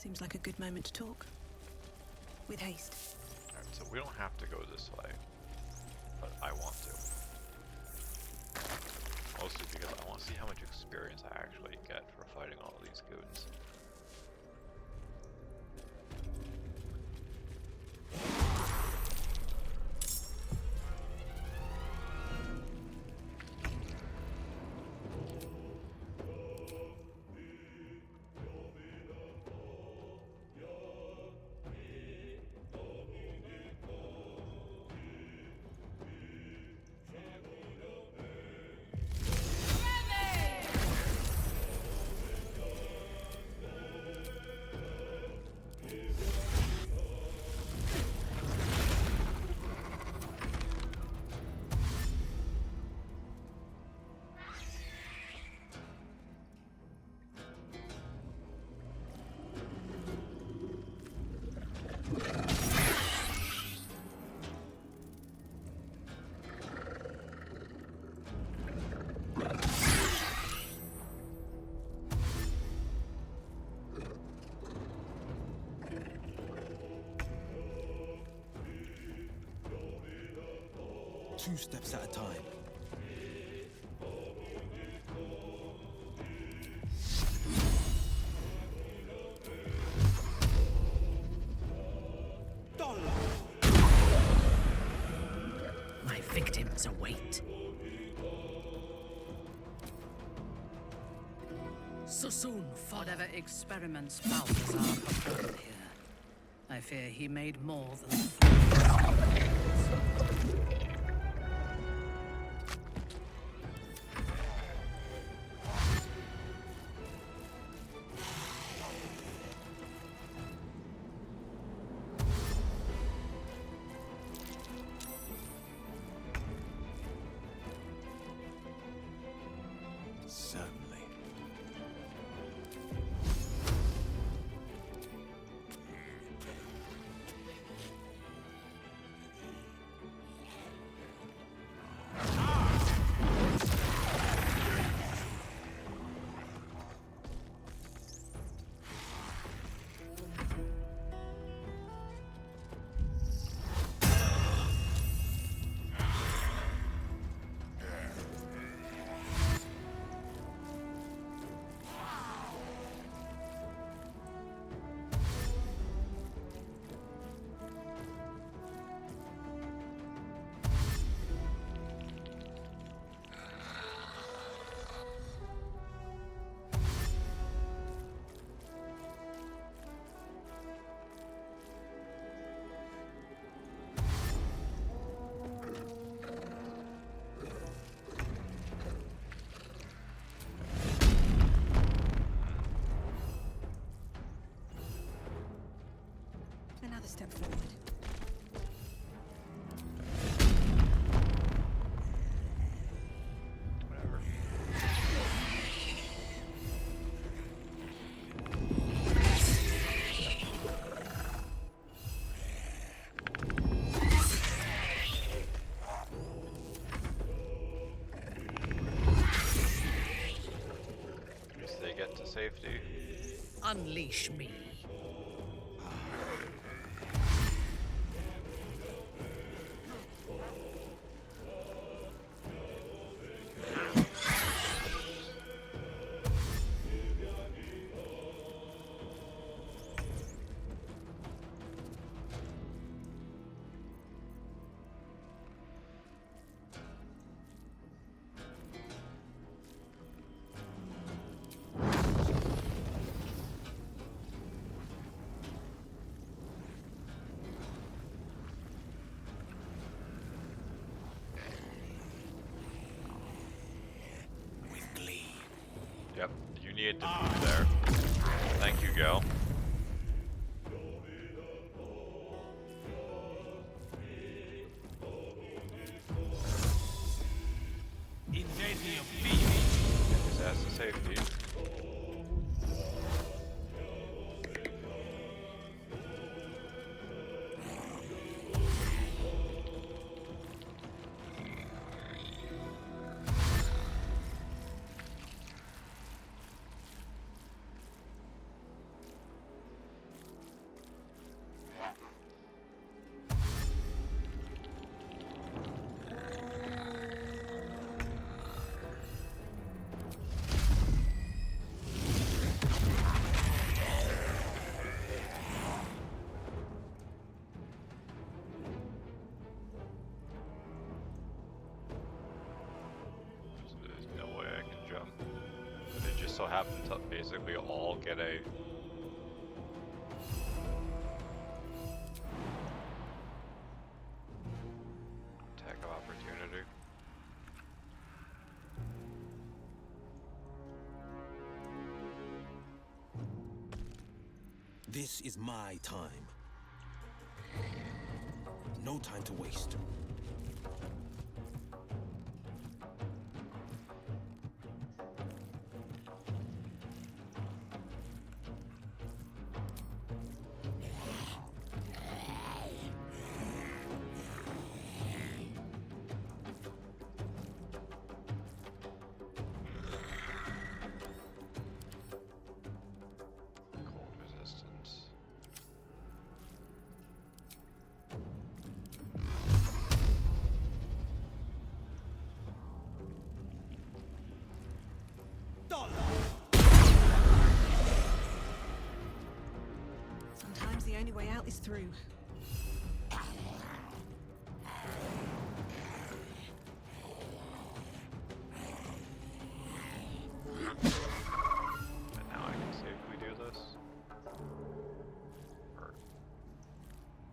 Seems like a good moment to talk. With haste. Alright, so we don't have to go this way, but I want to. Mostly because I want to see how much experience I actually get for fighting all these goons. Two steps at a time. My victims await. So soon, whatever experiments Baldur performed here, I fear he made more than Certainly. Another step forward. Whatever. At least they get to safety. unleash me. Yep, you needed to move there. Thank you, Joe. Get his ass to safety. so happen to basically all get a attack of opportunity. This is my time. No time to waste. Cold resistance. Sometimes the only way out is through. And now I can safely do this. Or,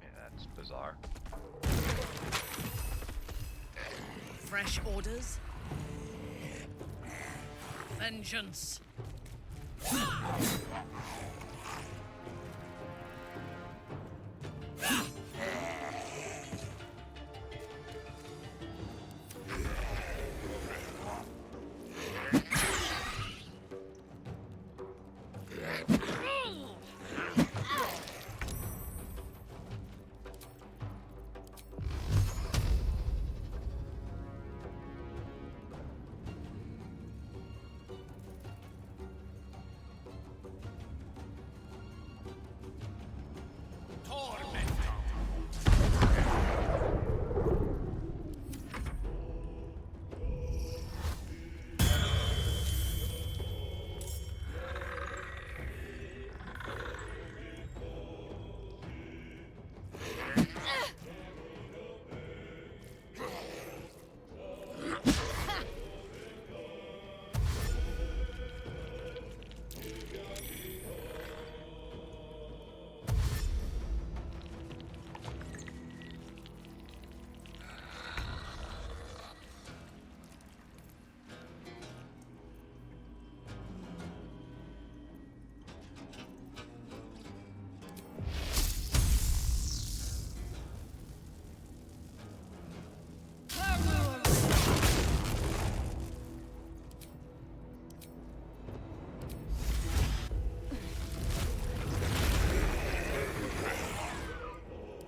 yeah, that's bizarre. Fresh orders? Vengeance!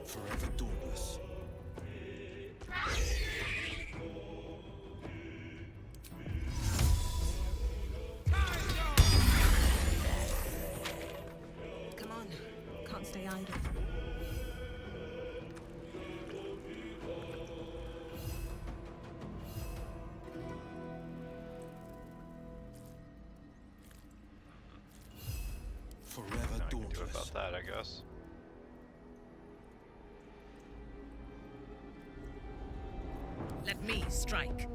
Forever dauntless. Come on. Can't stay idle. Forever Nothing I can do dauntless. about that, I guess. Let me strike.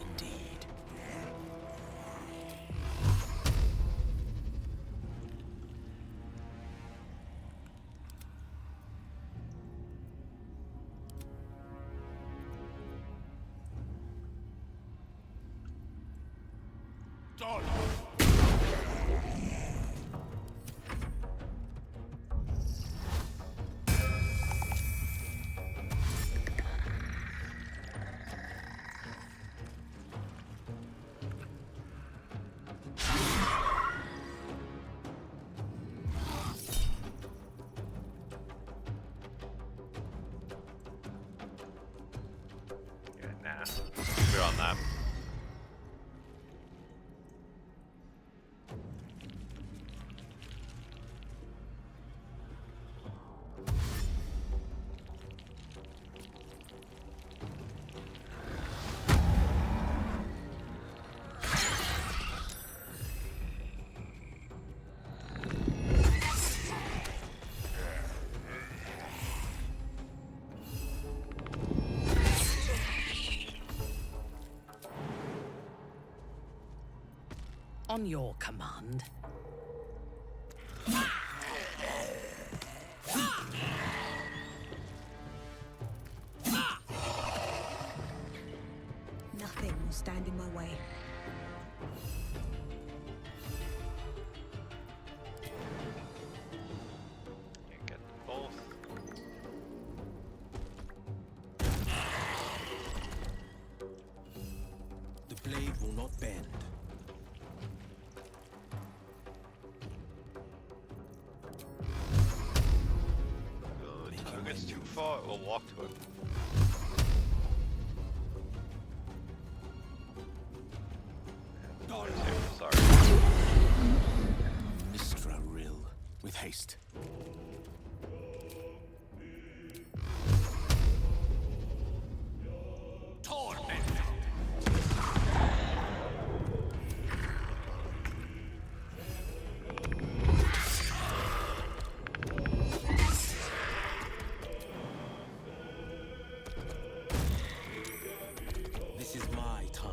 Indeed. On your command. Nothing will stand in my way. Can't get them both. The blade will not bend. If it's too far, we'll walk to it. Sorry. Mistra Rill. With haste. This is my time.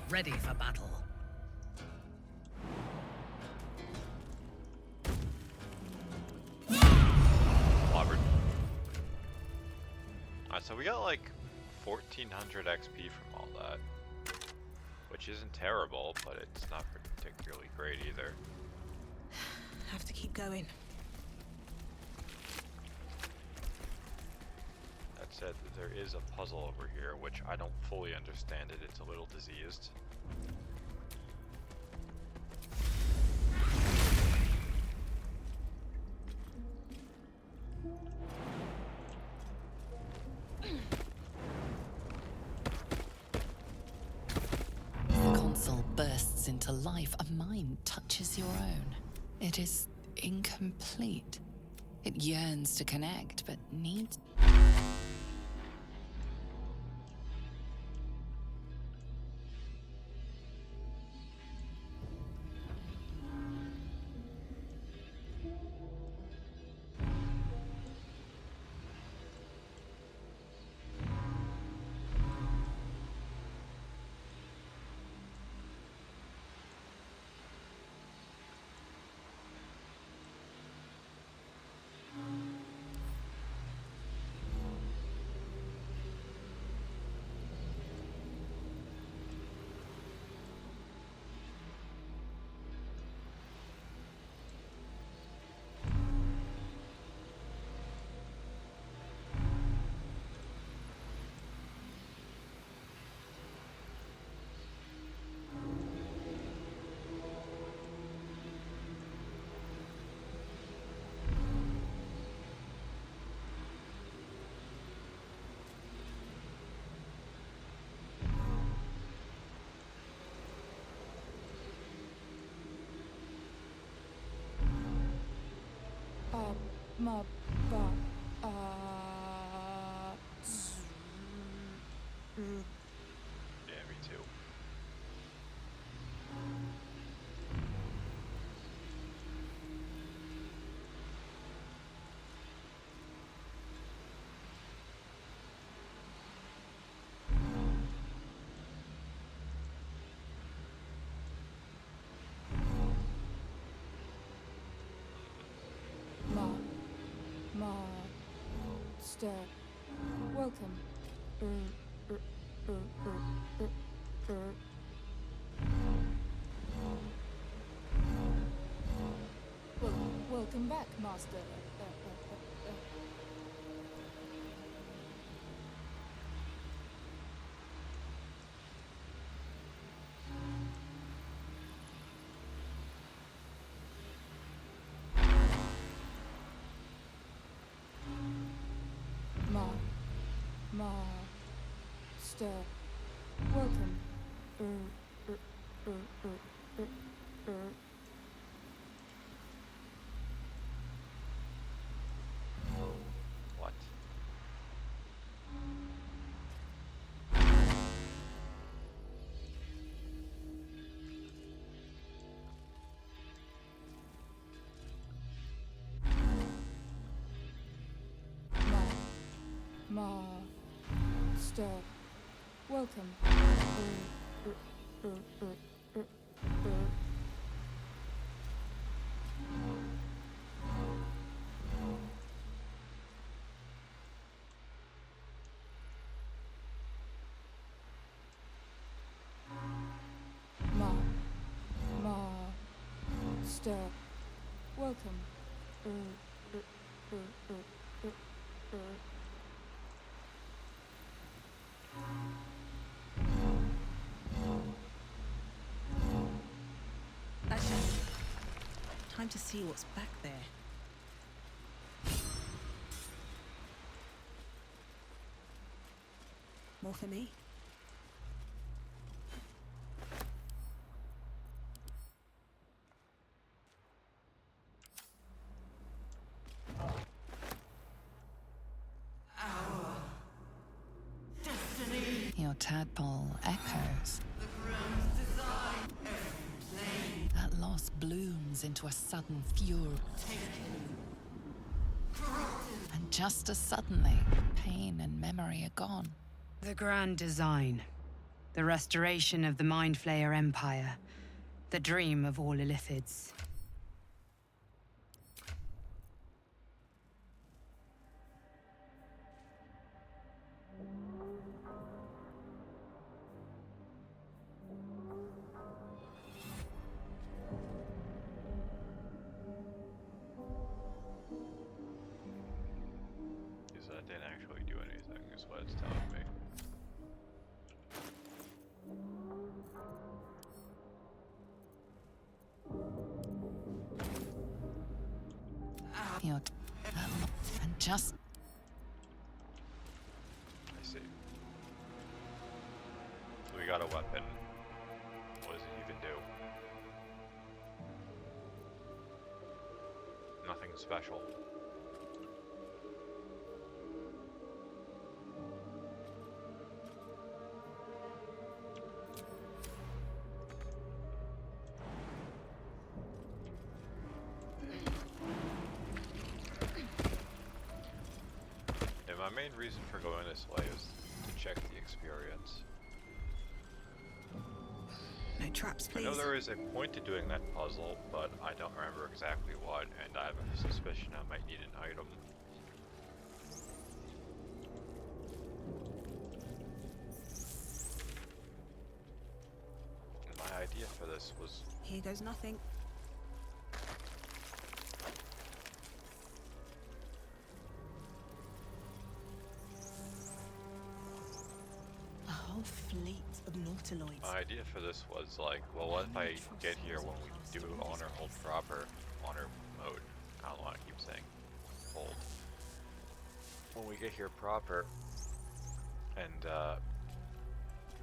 Ready for battle. Clobbered. Alright, so we got like 1400 XP from all that. Which isn't terrible, but it's not particularly great either. Have to keep going. That said, there is a puzzle over here, which I don't fully understand it. It's a little diseased. The console bursts into life. A mind touches your own. It is incomplete. It yearns to connect, but needs... Ma, ba, Yeah, me too. Master. Welcome. Welcome back, Master. Master. Welcome. What? Master. Welcome. Master. Welcome. Actually, time to see what's back there. More for me? Your tadpole echoes. That loss blooms into a sudden fury. And just as suddenly, pain and memory are gone. The grand design. The restoration of the Mind Flayer Empire. The dream of all Illithids. Because that didn't actually do anything, is what it's telling me. And just I see. So we got a weapon. What does it even do? Nothing special. And my main reason for going this way is to check the experience. No traps, I please. know there is a point to doing that puzzle, but I don't remember exactly what, and I have a suspicion I might need an item. And my idea for this was Here goes nothing. A whole fleet of nautiloids. My idea for this was like, well, what if I get here when we do honor hold proper, honor mode? I don't want to keep saying hold. When we get here proper, and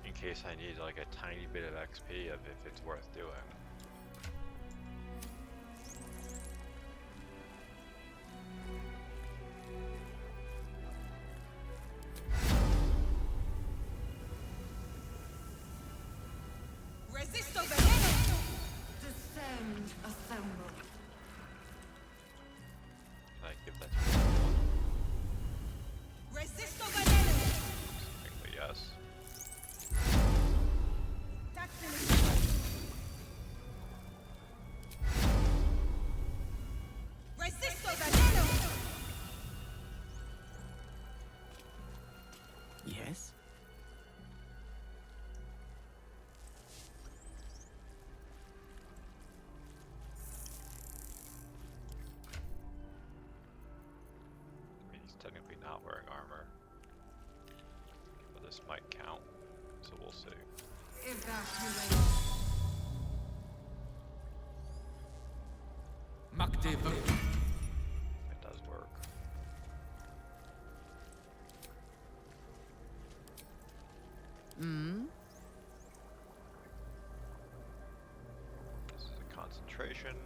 in case I need like a tiny bit of XP of if it's worth doing. Resisto veneno! Descend, assemble. Can I give that to someone? Resisto veneno! Technically, yes. Resisto veneno! Yes? I mean, he's technically not wearing armor. But this might count, so we'll see. Evacuate. It does work. This is a concentration.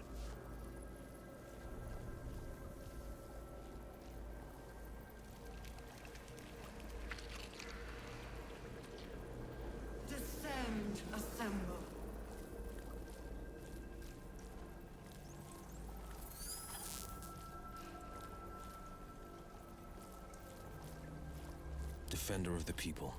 Descend, assemble. Defender of the people.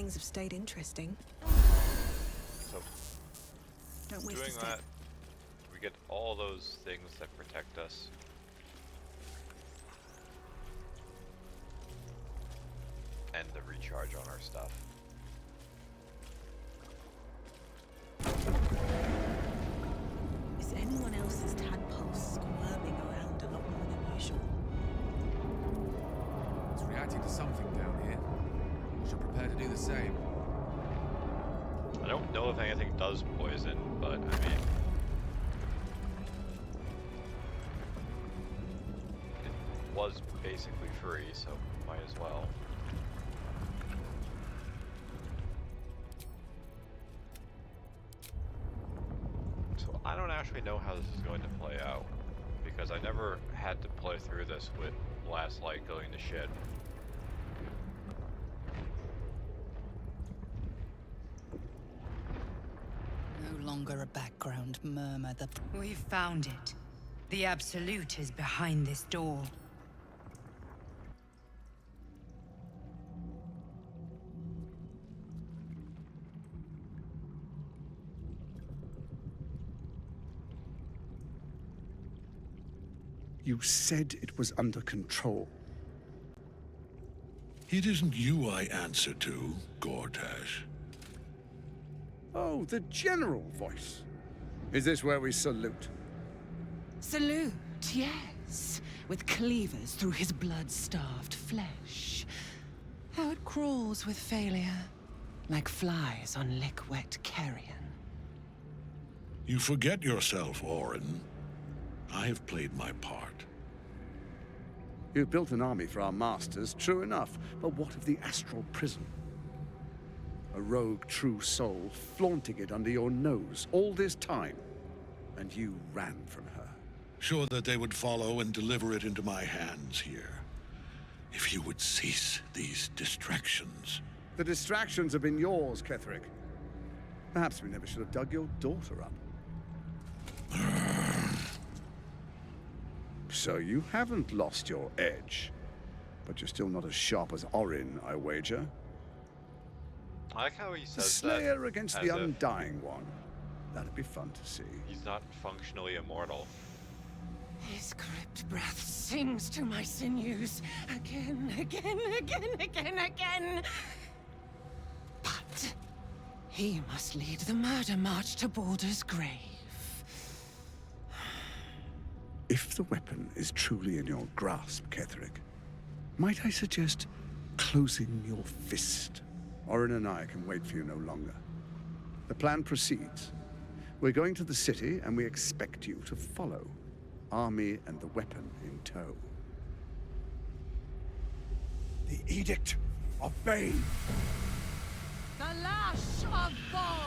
things have stayed interesting. So, Don't waste a doing step. that, we get all those things that protect us. And the recharge on our stuff. Is anyone else's tadpole squirming around a lot more than usual? It's reacting to something down here. We should prepare to do the same. I don't know if anything does poison, but I mean... It was basically free, so might as well. So I don't actually know how this is going to play out, because I never had to play through this with Last Light going to shit. No longer a background murmur. We've found it. The Absolute is behind this door. You said it was under control. It isn't you I answer to, Gortash. Oh, the general voice. Is this where we salute? Salute, yes, with cleavers through his blood-starved flesh. How it crawls with failure, like flies on lick-wet carrion. You forget yourself, Orin. I have played my part. You've built an army for our masters, true enough. But what of the astral prison? A rogue true soul flaunting it under your nose all this time. And you ran from her. Sure that they would follow and deliver it into my hands here. If you would cease these distractions. The distractions have been yours, Ketherick. Perhaps we never should have dug your daughter up. So you haven't lost your edge. But you're still not as sharp as Orin, I wager. I like how he The says Slayer that against as the if Undying One. That'd be fun to see. he's not functionally immortal. His crypt breath sings to my sinews again, again, again, again, again. But he must lead the murder march to Baldur's grave. If the weapon is truly in your grasp, Ketherick, might I suggest closing your fist? Orin and I can wait for you no longer. The plan proceeds. We're going to the city, and we expect you to follow. Army and the weapon in tow. The Edict of Bane. The lash of Bhaal!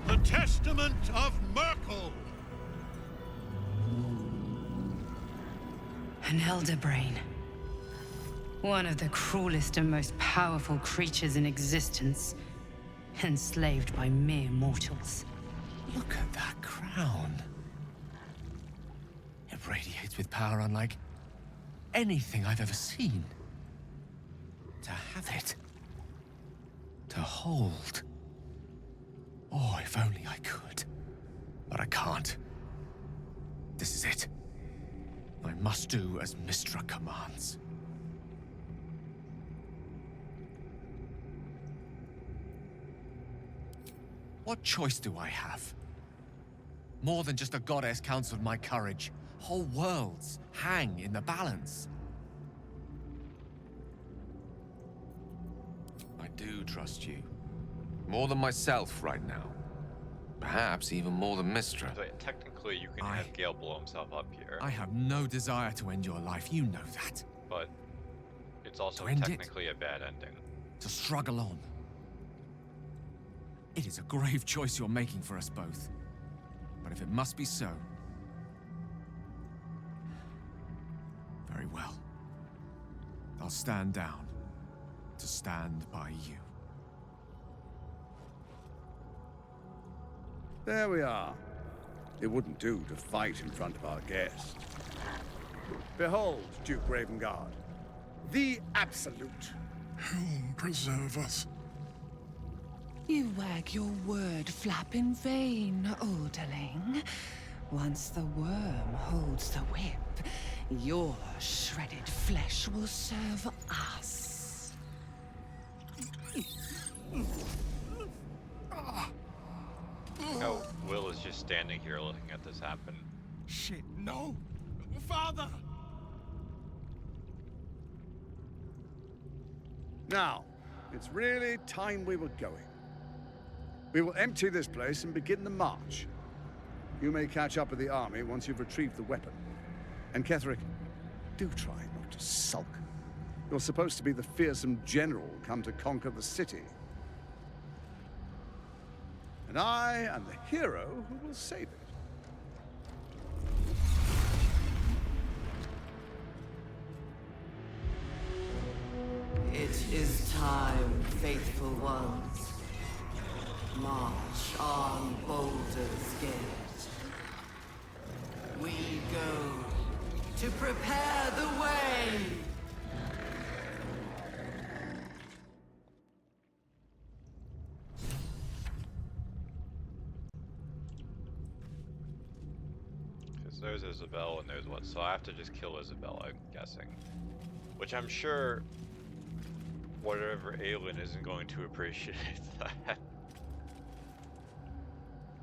The Testament of Merkel! An elder brain. One of the cruelest and most powerful creatures in existence. Enslaved by mere mortals. Look at that crown. It radiates with power unlike anything I've ever seen. To have it. To hold. Oh, if only I could. But I can't. This is it. I must do as Mystra commands. What choice do I have? More than just a goddess counseled my courage. Whole worlds hang in the balance. I do trust you. More than myself right now. Perhaps even more than Mystra. So technically, you can have Gale blow himself up here, I have no desire to end your life, you know that. but it's also To end it? technically a bad ending. To struggle on. It is a grave choice you're making for us both. But if it must be so... very well. I'll stand down to stand by you. There we are. It wouldn't do to fight in front of our guest. Behold, Duke Ravengard, the Absolute. Whom preserve us? You wag your word flap in vain, Alderling. Once the worm holds the whip, your shredded flesh will serve us. Oh, Will is just standing here looking at this happen. Shit, no! Father! Now, it's really time we were going. We will empty this place and begin the march. You may catch up with the army once you've retrieved the weapon. And Ketheric, do try not to sulk. You're supposed to be the fearsome general come to conquer the city. And I am the hero who will save it. It is time, faithful ones. March on Baldur's Gate. We go to prepare the way. Because there's Isabel and there's what? So I have to just kill Isabel, I'm guessing. Which I'm sure whatever Aelin isn't going to appreciate that.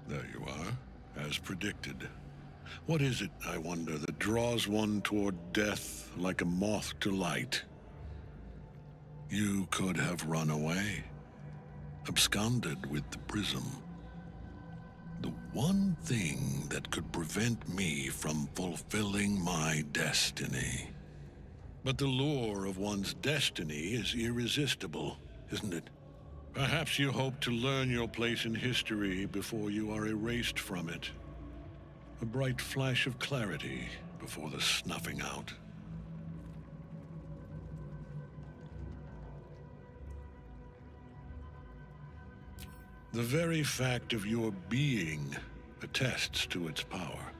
There you are, as predicted. What is it, I wonder, that draws one toward death like a moth to light? You could have run away, absconded with the prism. The one thing that could prevent me from fulfilling my destiny. But the lure of one's destiny is irresistible, isn't it? Perhaps you hope to learn your place in history before you are erased from it. A bright flash of clarity before the snuffing out. The very fact of your being attests to its power.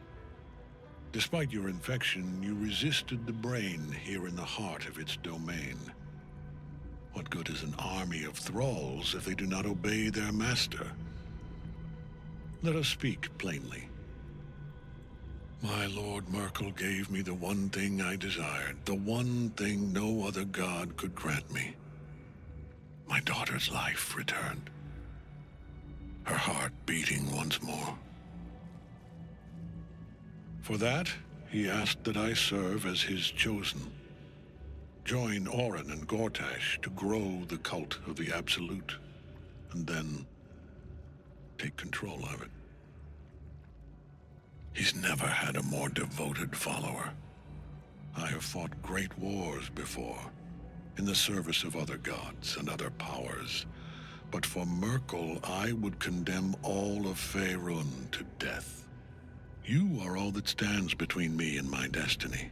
Despite your infection, you resisted the brain here in the heart of its domain. What good is an army of thralls if they do not obey their master? Let us speak plainly. My Lord Merkel gave me the one thing I desired, the one thing no other god could grant me. My daughter's life returned. Her heart beating once more. For that, he asked that I serve as his chosen. Join Orin and Gortash to grow the cult of the Absolute, and then take control of it. He's never had a more devoted follower. I have fought great wars before, in the service of other gods and other powers, but for Merkel, I would condemn all of Faerun to death. You are all that stands between me and my destiny.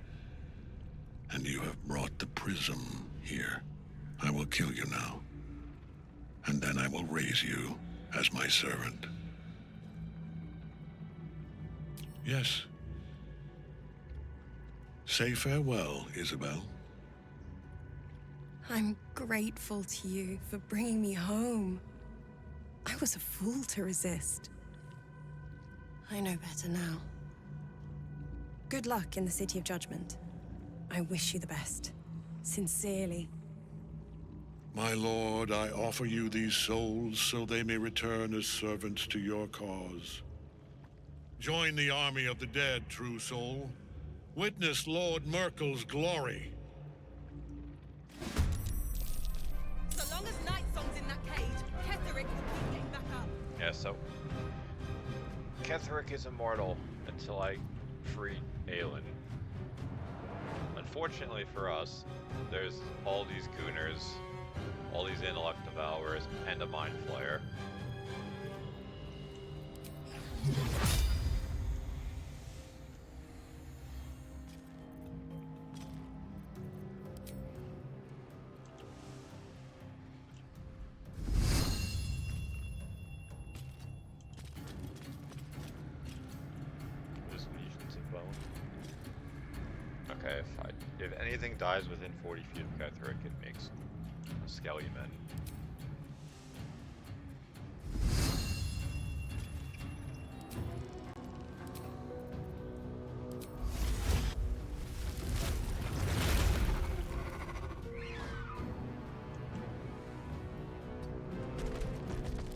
And you have brought the prism here. I will kill you now. And then I will raise you as my servant. Yes. Say farewell, Isabel. I'm grateful to you for bringing me home. I was a fool to resist. I know better now. Good luck in the City of Judgment. I wish you the best. Sincerely. My lord, I offer you these souls so they may return as servants to your cause. Join the army of the dead, true soul. Witness Lord Merkel's glory. So long as Nightsong's in that cage, Ketheric will keep getting back up. Yeah, so Ketheric is immortal until I free Aelin. Unfortunately for us, there's all these gooners, all these intellect devourers, and a mind flayer. Just legions of bone. Okay, if anything dies within 40 feet of Ketheric, it makes Skelly men.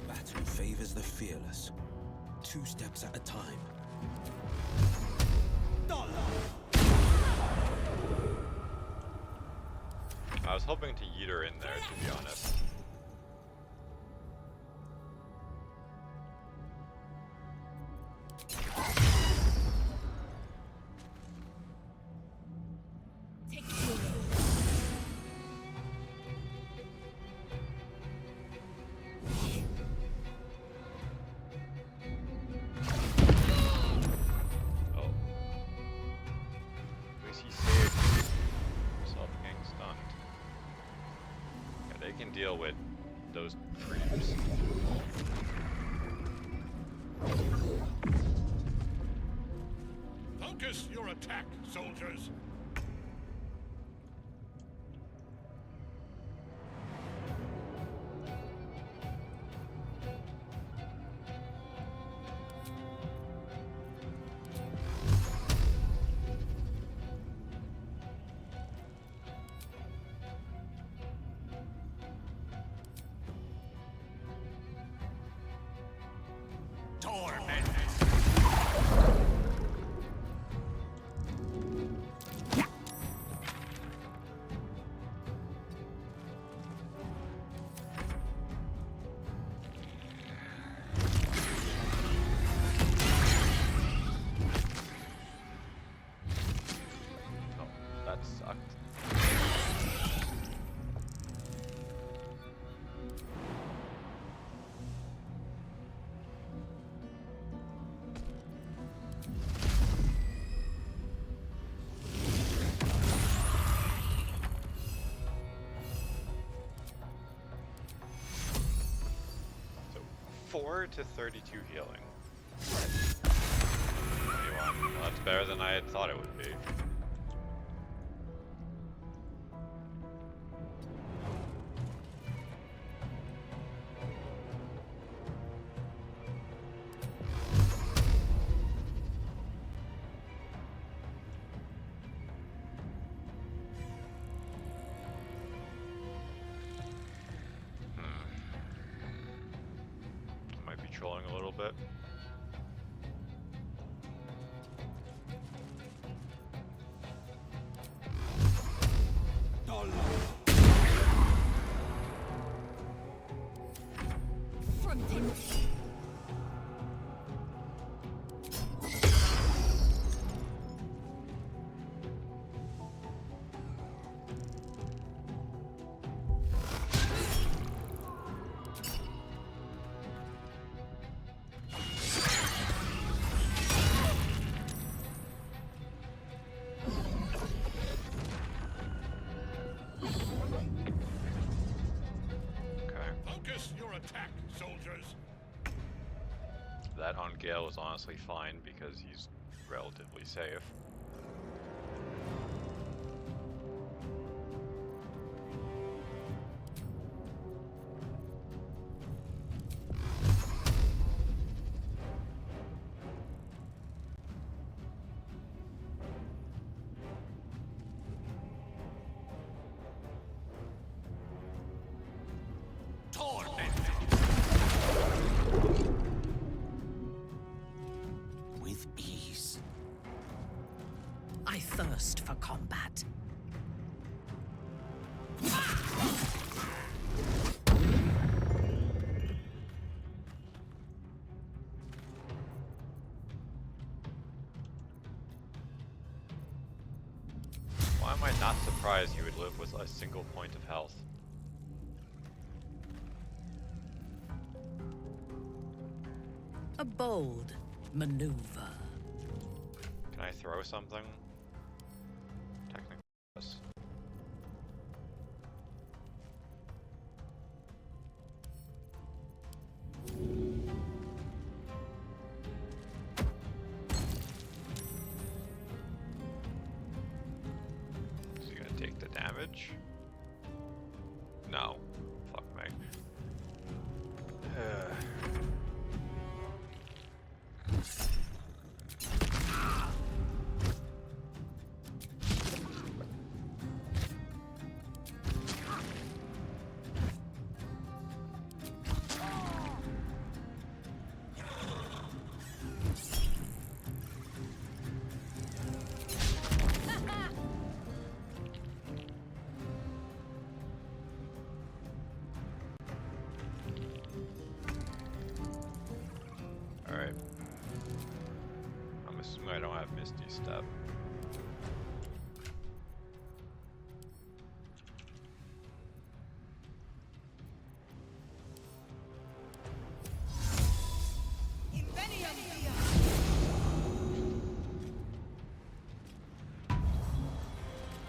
Battle favors the fearless. 2 steps at a time. I was hoping to yeet her in there, to be honest. Oh. At least he saved himself from getting stunned. Yeah, they can deal with those creeps. Focus your attack, soldiers! That sucked. So 4 to 32 healing. 21. Well, that's better than I had thought it would be. Might be trolling a little bit. Focus your attack, soldiers! That on Gale was honestly fine because he's relatively safe. With ease. I thirst for combat. Why am I not surprised you would live with a single point of health? A bold maneuver. Can I throw something? Technically, yes. Is he gonna take the damage? No. Fuck me. Alright. I'm assuming I don't have Misty Step.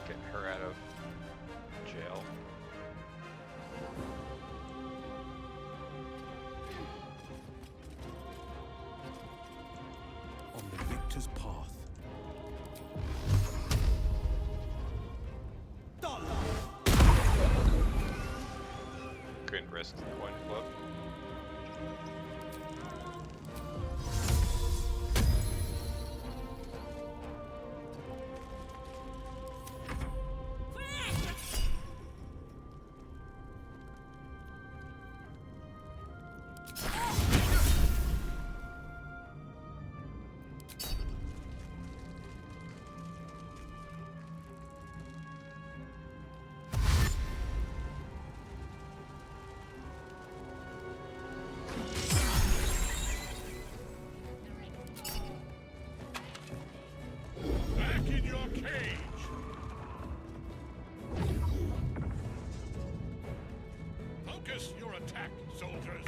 Get her out of jail. On the victor's path. Couldn't risk the coin flip. Back in your cage! Focus your attack, soldiers!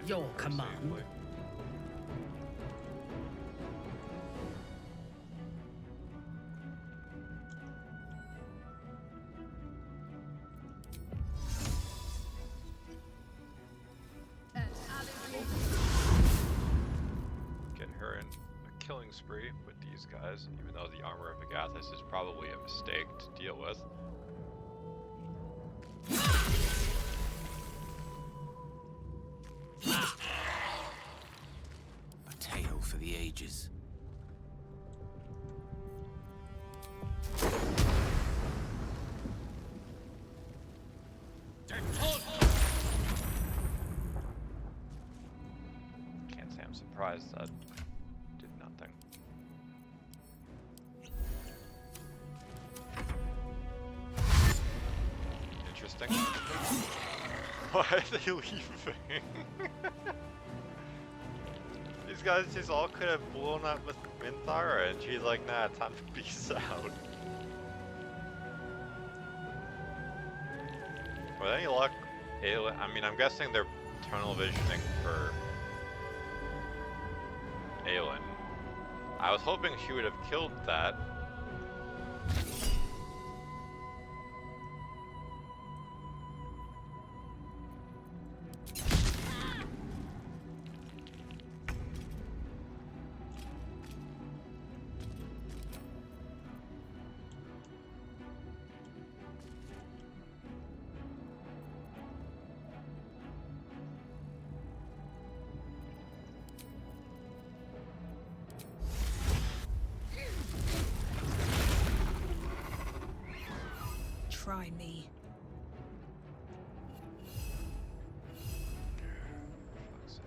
Your command. Safely. Get her in a killing spree with these guys, even though the armor of Agathis is probably a mistake to deal with. A tale for the ages. Can't say I'm surprised that did nothing. Interesting. Why are they leaving? These guys just all could have blown up with Minthara, and she's like, nah, time to peace out. With any luck, I mean, I'm guessing they're tunnel visioning for Aelin. I was hoping she would have killed that. Try me. Fuck's sake.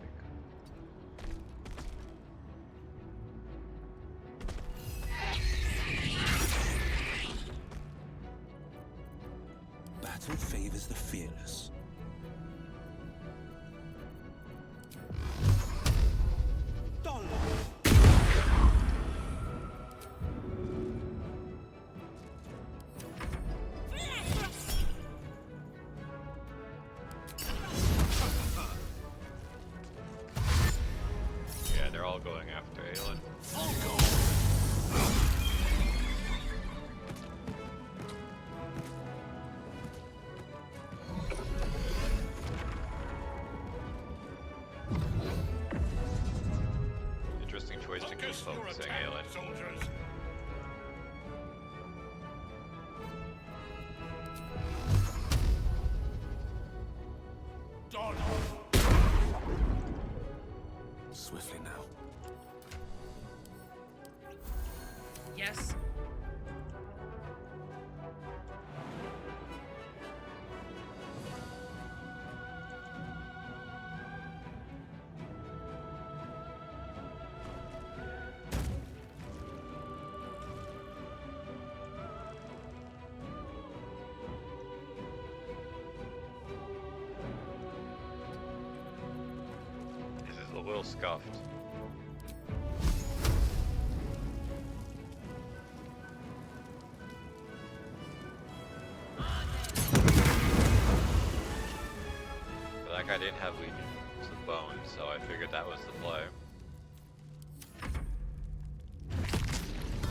Battle favors the fearless. focusing, Aelin. Soldiers. Swiftly now. Yes? This is a little scuffed. But that guy didn't have Legions of Bone, so I figured that was the play.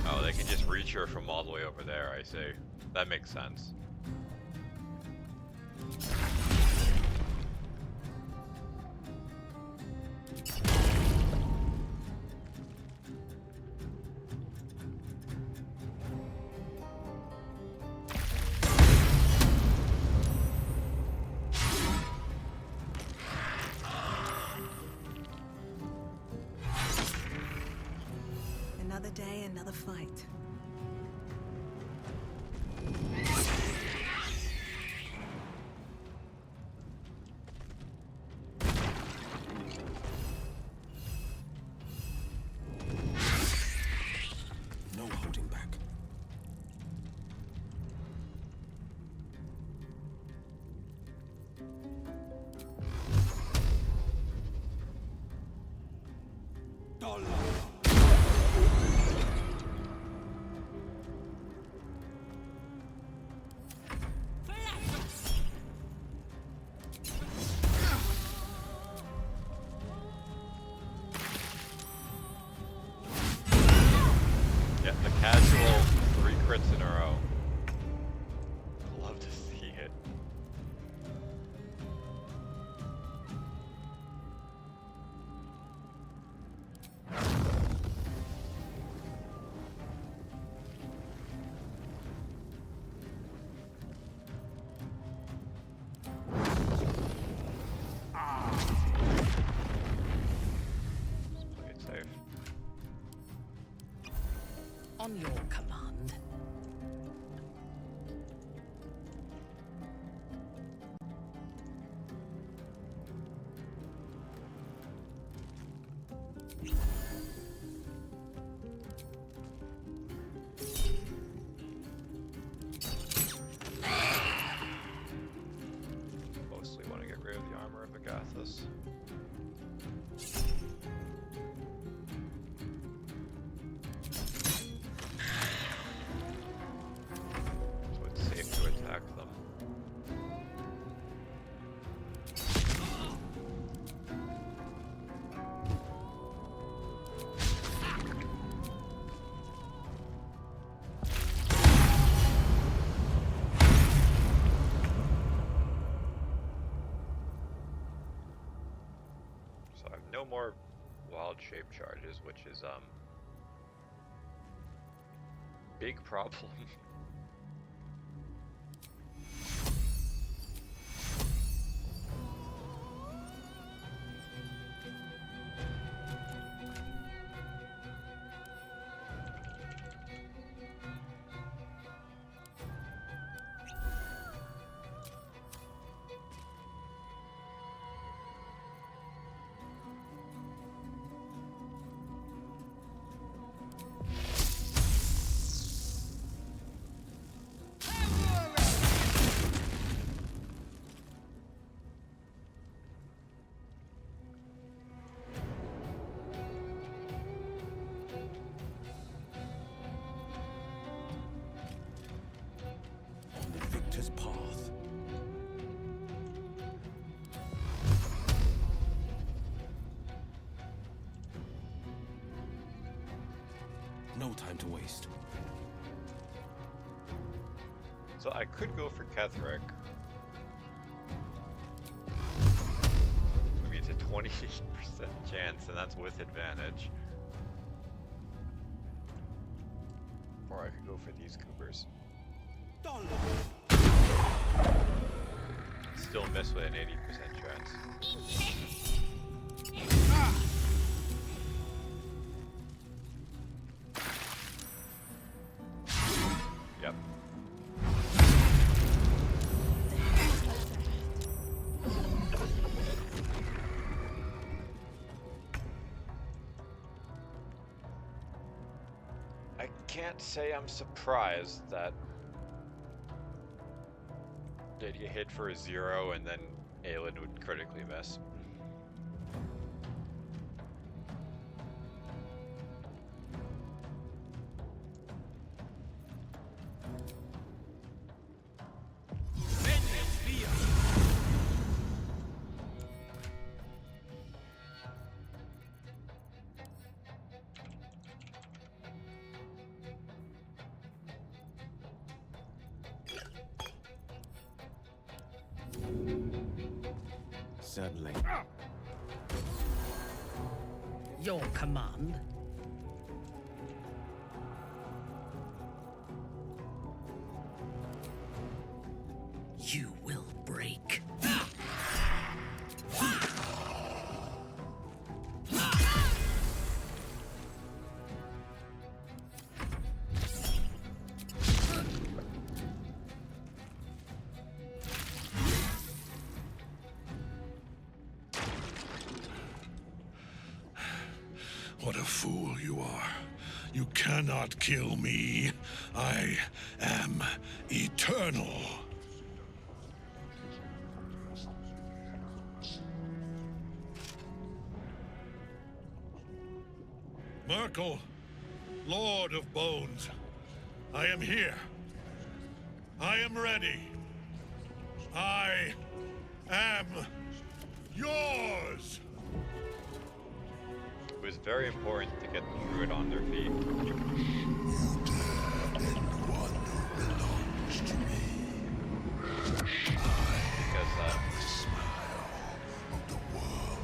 Oh, they can just reach her from all the way over there, I see. That makes sense. Another day, another fight. No holding back. Yeah, the casual 3 crits in a row. Love to see it. Just play it safe. On your command. Mostly want to get rid of the armor of Agathis. So it's safe to attack them. So I have no more wild shape charges, which is big problem. On the victor's path. No time to waste. So I could go for Ketheric. Maybe it's a 28% chance, and that's with advantage. Or I could go for these goobers. Still miss with an 80% chance. Yep. I can't say I'm surprised that you hit for a 0 and then Aelin would critically miss. Certainly. Your command? You will break. What a fool you are. You cannot kill me. I am eternal. Merkel, Lord of Bones, I am here. I am ready. I am yours. It was very important to get the druid on their feet. You dared end one who belongs to me. Because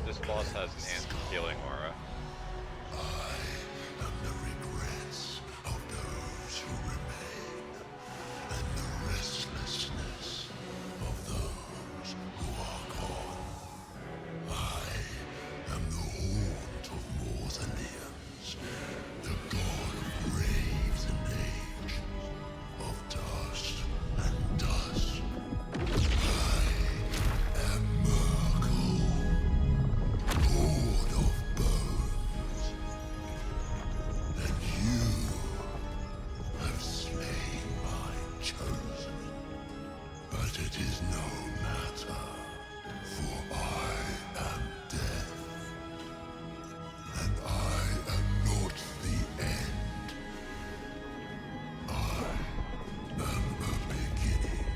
this boss has an anti-healing aura. I am the regrets of those who remain, and the restlessness of those who are gone. I am the haunt of Morthalians, the god of graves and age, of dust and dust. I am Merkel, Lord of Bones, and you have slain my chosen. But it is no matter, for I am death, and I am not the end. I am a beginning.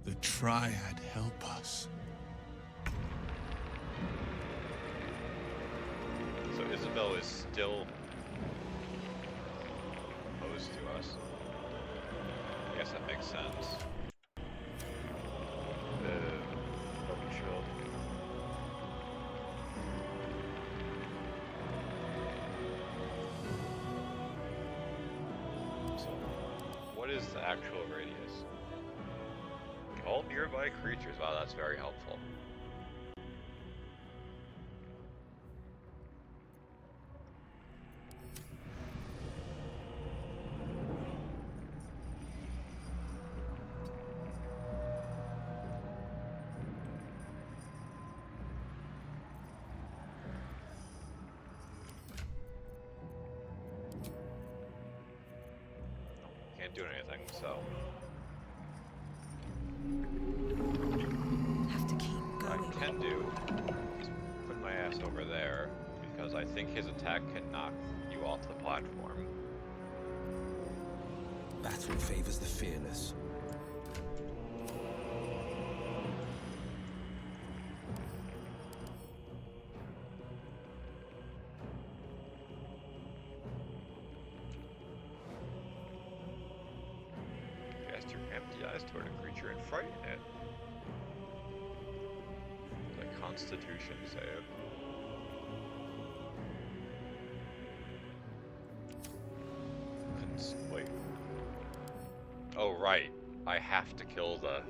The Triad help us. So Isabel is still opposed to us. I guess that makes sense. Broken shield. So, what is the actual radius? All nearby creatures. Wow, that's very helpful. Can't do anything, so. Have to keep What I going. can do is put my ass over there, because I think his attack can knock you off the platform. Battle favors the fearless. Cast your empty eyes toward a creature and frighten it. Constitution save. Wait. Oh, right. I have to kill the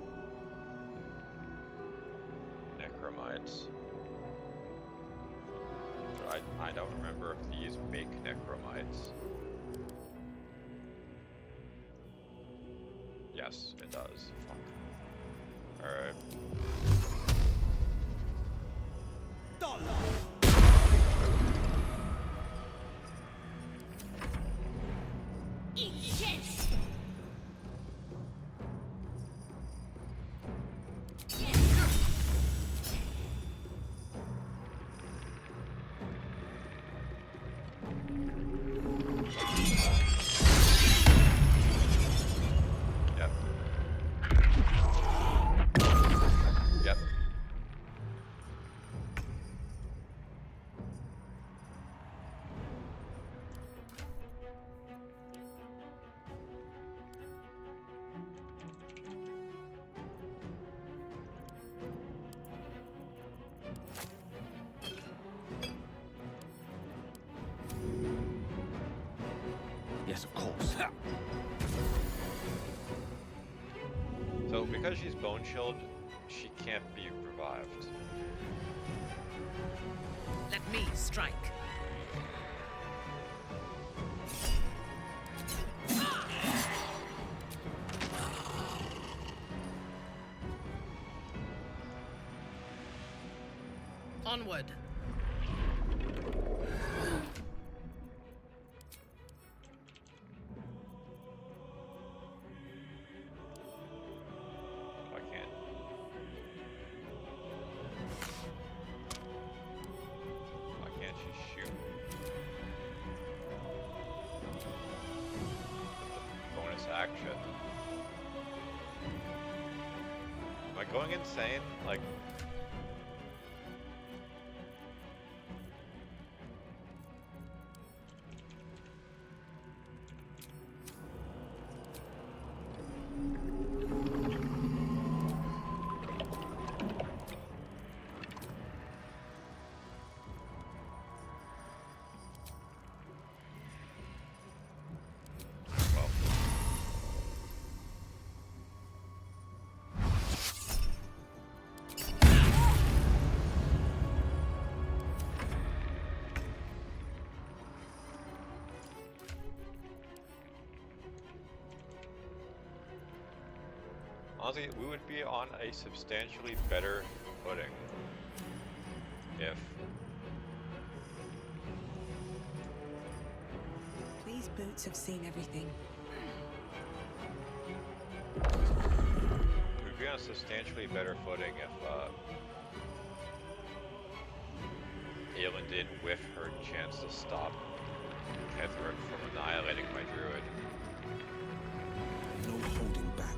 necromites. But I don't remember if these make necromites. Yes, it does. Fuck. Alright. Yes, of course. So, because she's bone chilled, she can't be revived. Let me strike. Onward. I can't. Why can't she shoot? Bonus action. Am I going insane? Like... Honestly, we would be on a substantially better footing if... These boots have seen everything. We'd be on a substantially better footing if, Aelin didn't whiff her chance to stop Ketheric from annihilating my druid. No holding back.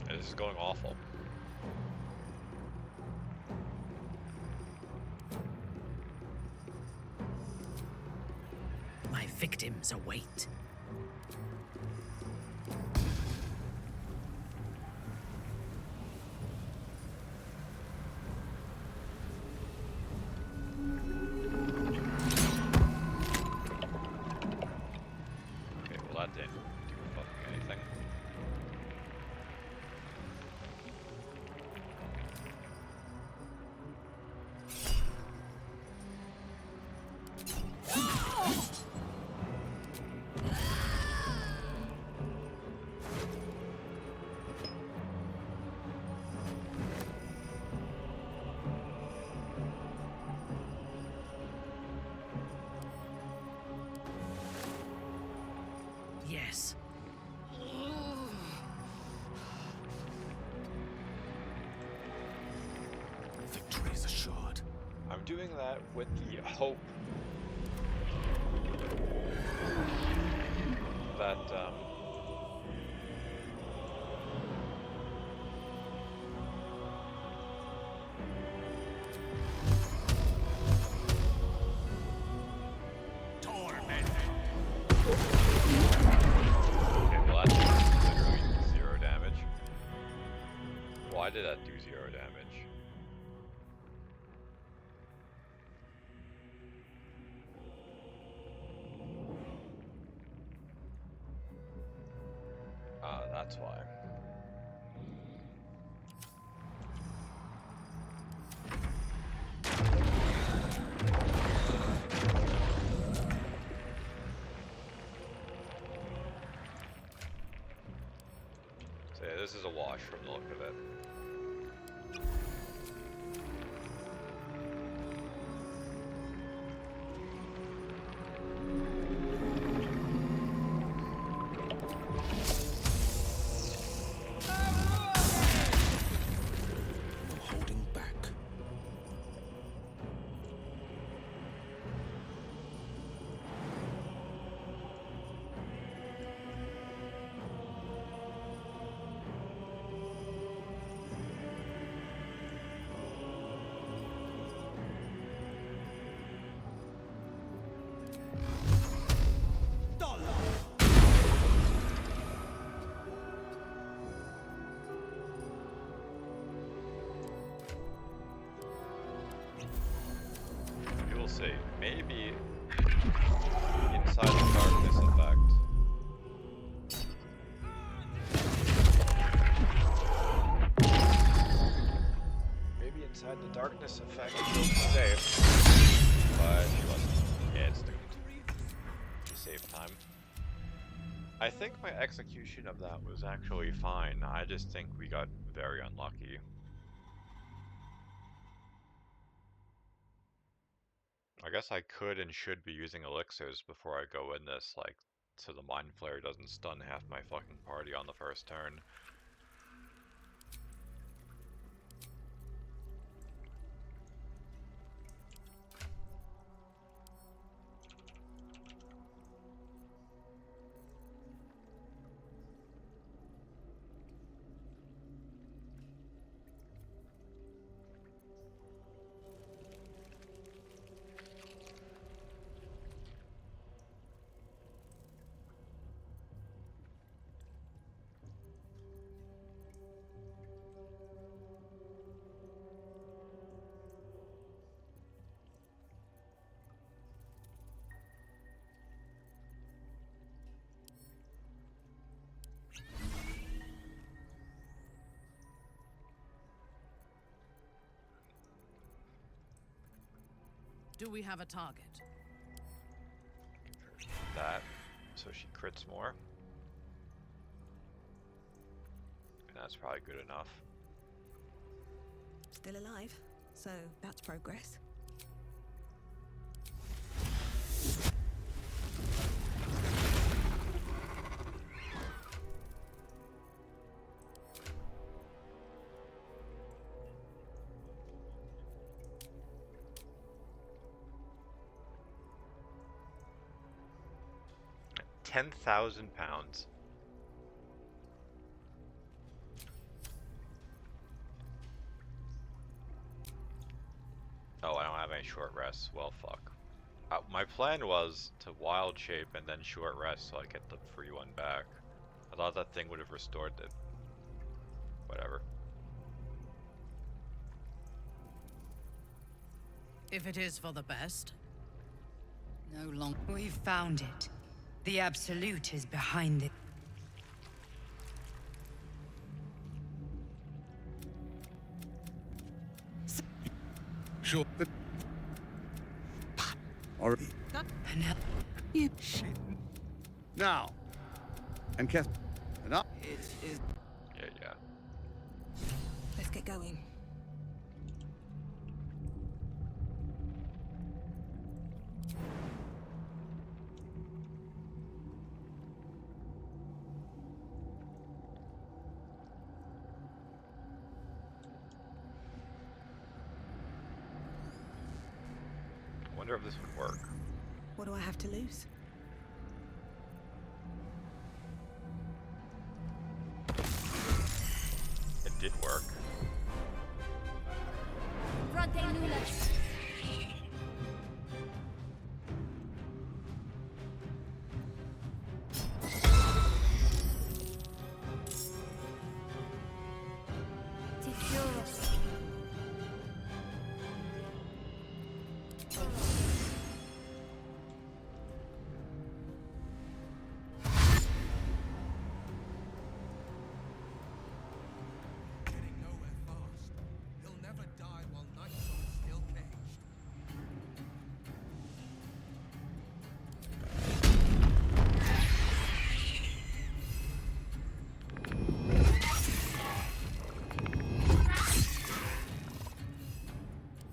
This is going awful. My victims await. Okay, well that didn't do fucking anything. Yes. victory is assured. I'm doing that with the hope that okay, well that's literally 0 damage. Why did that do 0 damage? That's why. So yeah, this is a wash from the look of it. No holding back. We will see. Maybe inside the darkness effect. Maybe inside the darkness effect she'll be safe. But she wasn't. Yeah, it's doomed. To save time. I think my execution of that was actually fine. I just think we got very unlucky. I guess I could and should be using elixirs before I go in this, like, so the Mind Flare doesn't stun half my fucking party on the first turn. Do we have a target? That, so she crits more. And that's probably good enough. Still alive, so that's progress. £10,000. Oh, I don't have any short rests. Well, fuck. My plan was to wild shape and then short rest so I get the free one back. I thought that thing would have restored it. Whatever. If it is for the best. No longer. We've found it. The Absolute is behind it. Sure. Or You now. And Keth. Enough. It is. Yeah. Let's get going. wonder if this would work. What do I have to lose? It did work.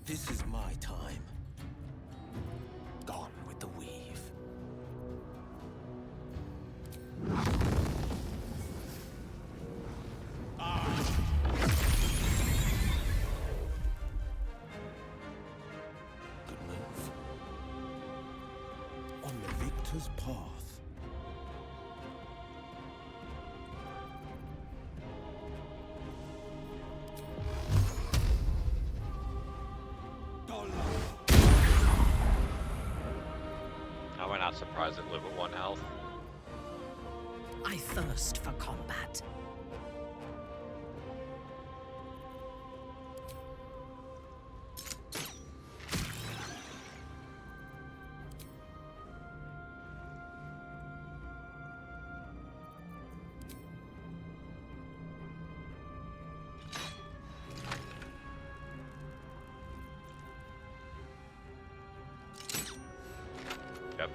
This is my time. Gone with the weave. Good move. On the victor's path. Am I not surprised it live at 1 health? I thirst for combat. Yep.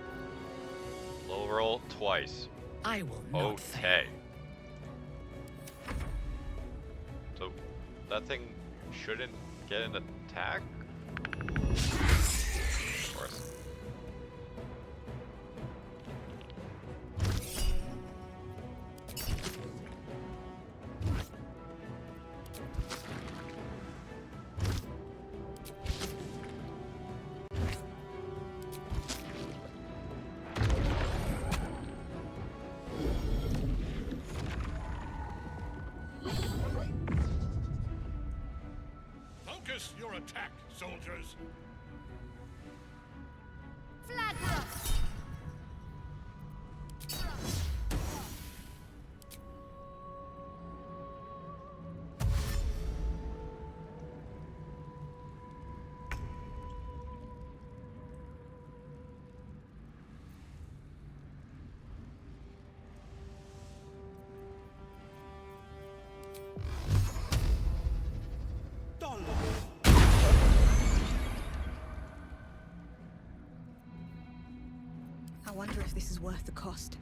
Low roll twice. I will not fail. Okay. So that thing shouldn't get an attack? Of course. Focus your attack, soldiers! I wonder if this is worth the cost.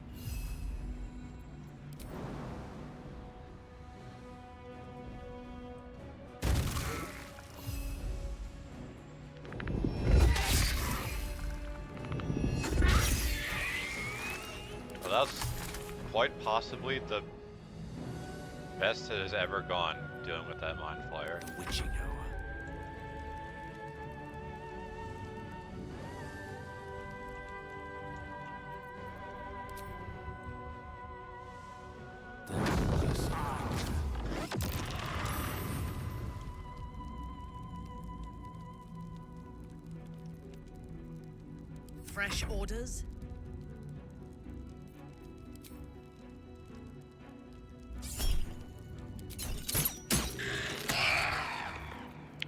Well, that's quite possibly the best it has ever gone dealing with that Mind Flyer. Witching hour. Fresh orders?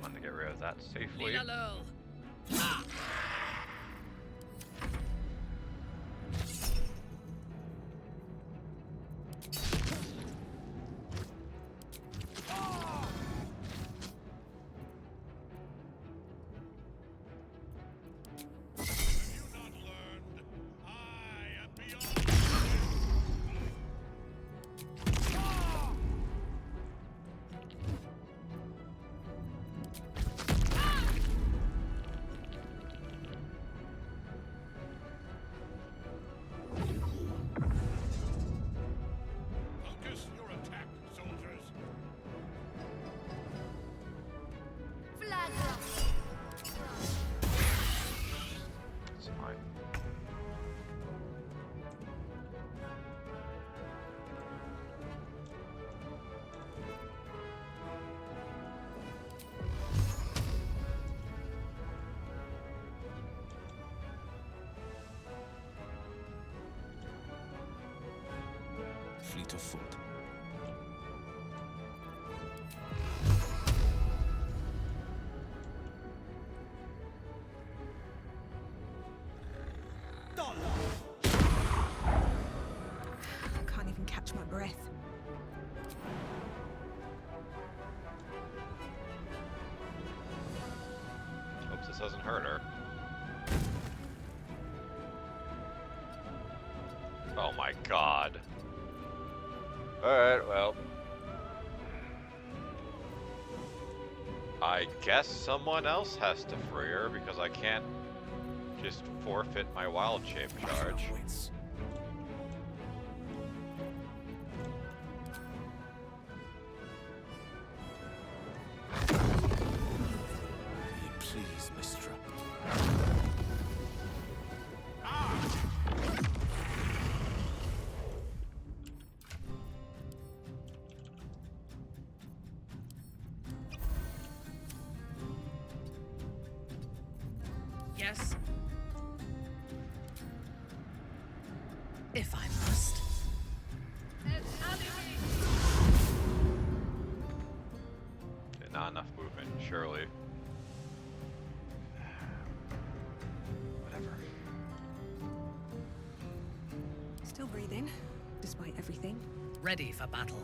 Want to get rid of that safely. Leave alone. fleet of foot. I can't even catch my breath. Hope this doesn't hurt her. Oh my god. Alright, well. I guess someone else has to free her because I can't just forfeit my wild shape charge. Please, Mistra. Yes? If I must. Not enough movement, surely. Whatever. Still breathing, despite everything. Ready for battle.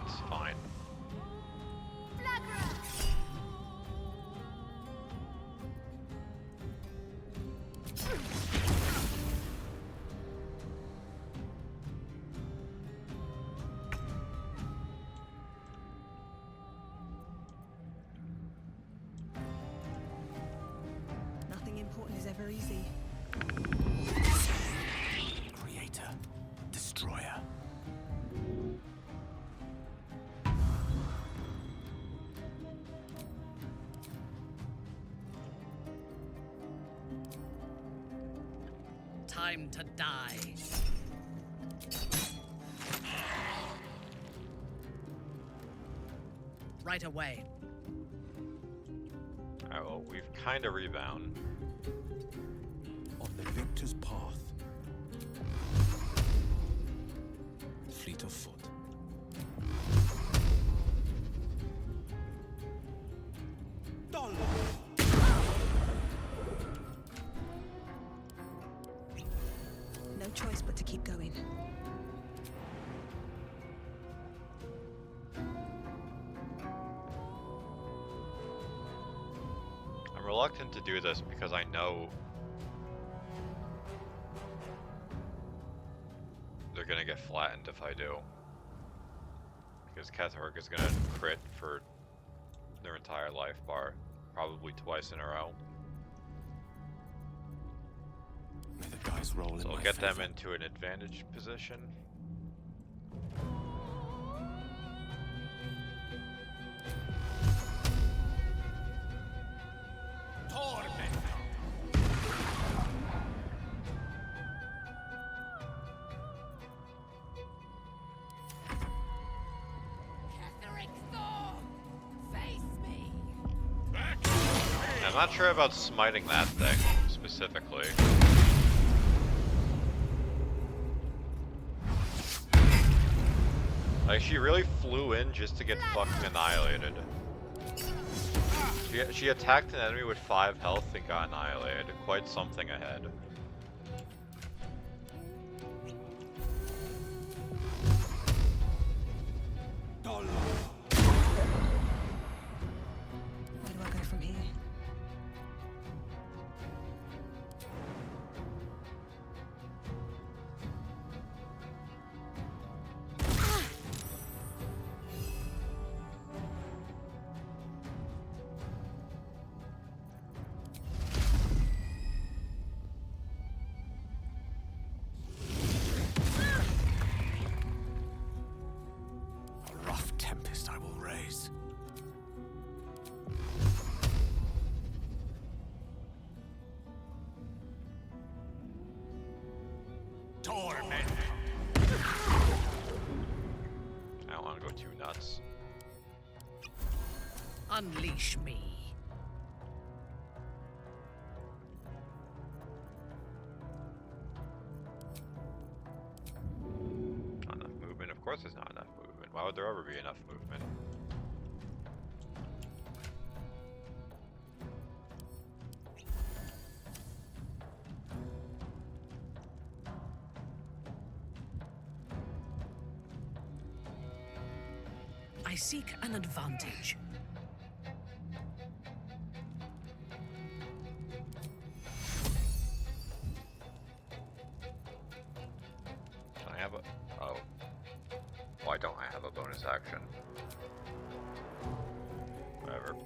It's fine. Nothing important is ever easy. Creator. Destroyer. Time to die. Right away. Alright, well, we've kind of rebound. On the victor's path. Fleet of foot. No choice but to keep going. I'm reluctant to do this because I know they're gonna get flattened if I do. Because Kethorg is gonna crit for their entire life bar, probably twice in a row. May the dice roll in So we'll my get them favor. into an advantage position. I'm not sure about smiting that thing specifically. Like, she really flew in just to get fucking annihilated. She attacked an enemy with 5 health and got annihilated. Quite something ahead. Where do I go from here? Torment. I don't want to go too nuts. Unleash me. Not enough movement. Of course there's not enough movement. Why would there ever be enough movement? I seek an advantage. Don't I have a... Oh. Why don't I have a bonus action? Whatever.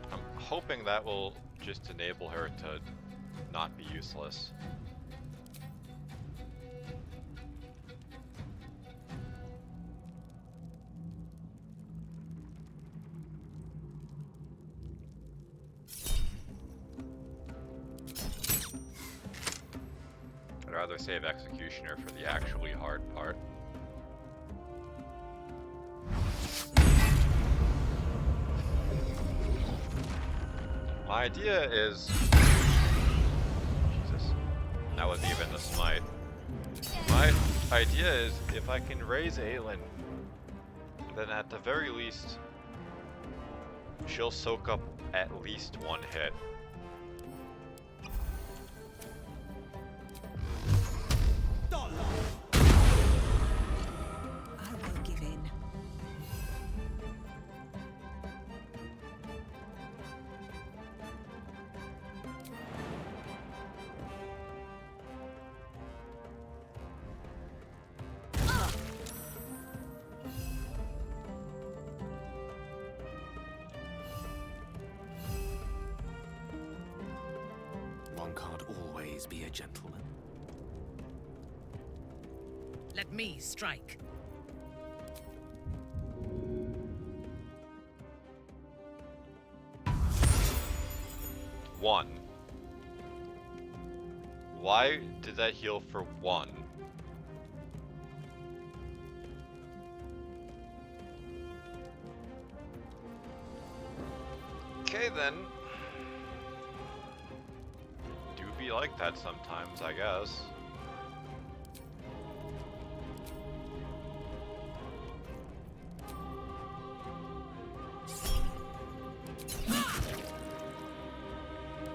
I'm hoping that will just enable her to not be useless. I'd rather save Executioner for the actually hard part. My idea is... Jesus. That wasn't even the smite. My idea is, if I can raise Aelin, then at the very least, she'll soak up at least one hit. I won't give in. One can't always be a gentleman. Let me strike. One. Why did that heal for one? Okay then. Do be like that sometimes, I guess.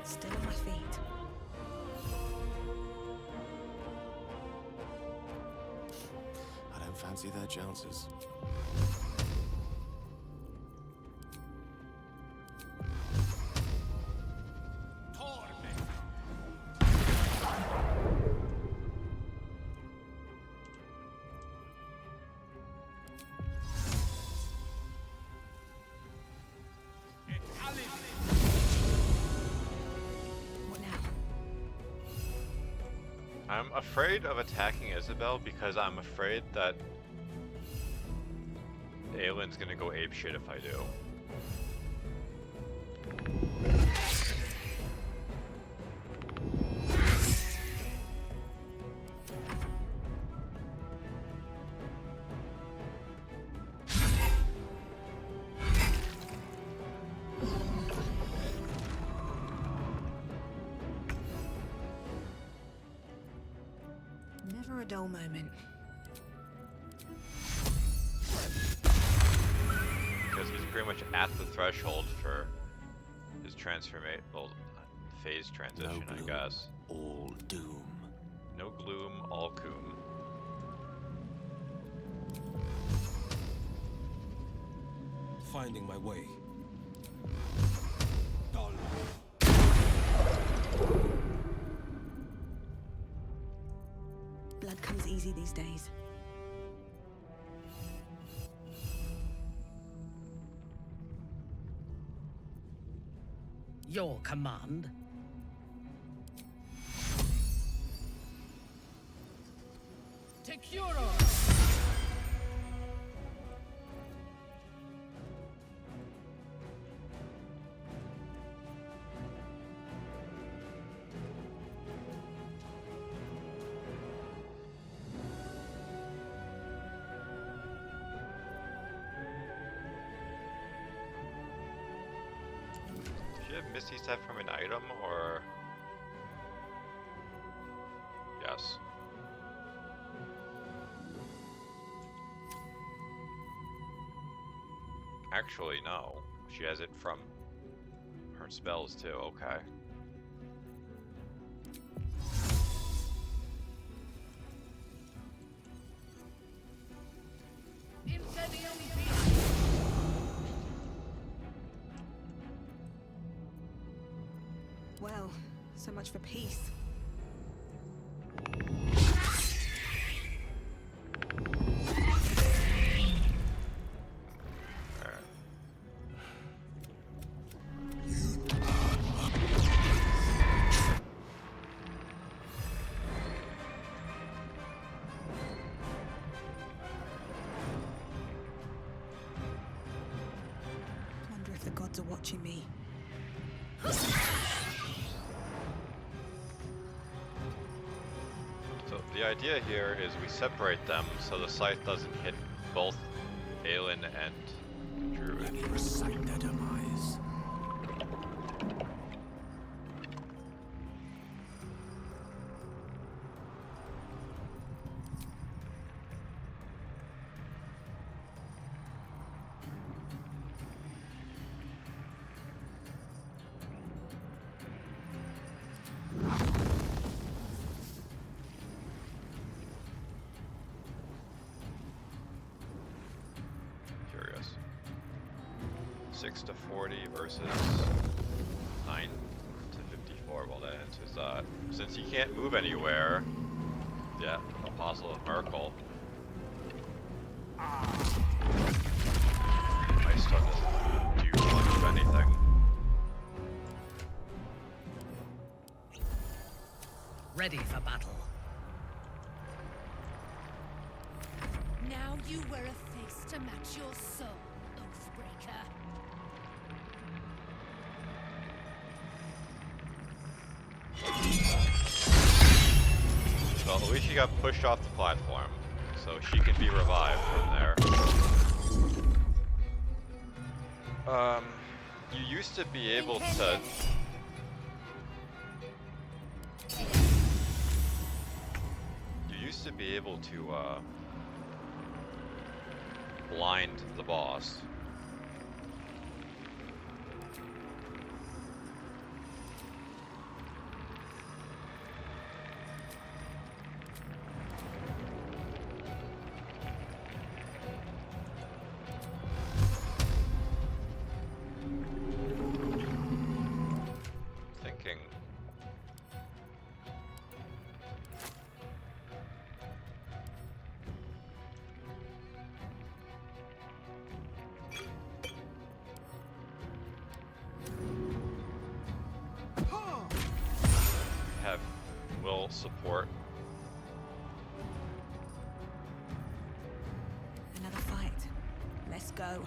Still on my feet. I don't fancy their chances. What now? I'm afraid of attacking Isabel because I'm afraid that Aelin's gonna go apeshit if I do. Never a dull moment. Because he's pretty much at the threshold for his phase transition, I guess. All doom. No gloom, all coom. Finding my way. Blood comes easy these days. Your command. Should have Misty Step from an item, or... Yes. Actually, no. She has it from her spells, too. Okay. Well, so much for peace. Wonder if the gods are watching me. So the idea here is we separate them so the scythe doesn't hit both Aelin and Druid. Let me recite their demise. Curious. 6 to 40 versus 9 to 54. Well, that answers that. Since he can't move anywhere, yeah, Apostle of Merkel. My stun doesn't do much of anything. Ready for battle. Now you wear a face to match your soul, Oathbreaker. Well, at least she got pushed off the platform, so she can be revived from there. You used to be able to... You used to be able to, blind the boss. Thinking. Have will support. Another fight. Let's go.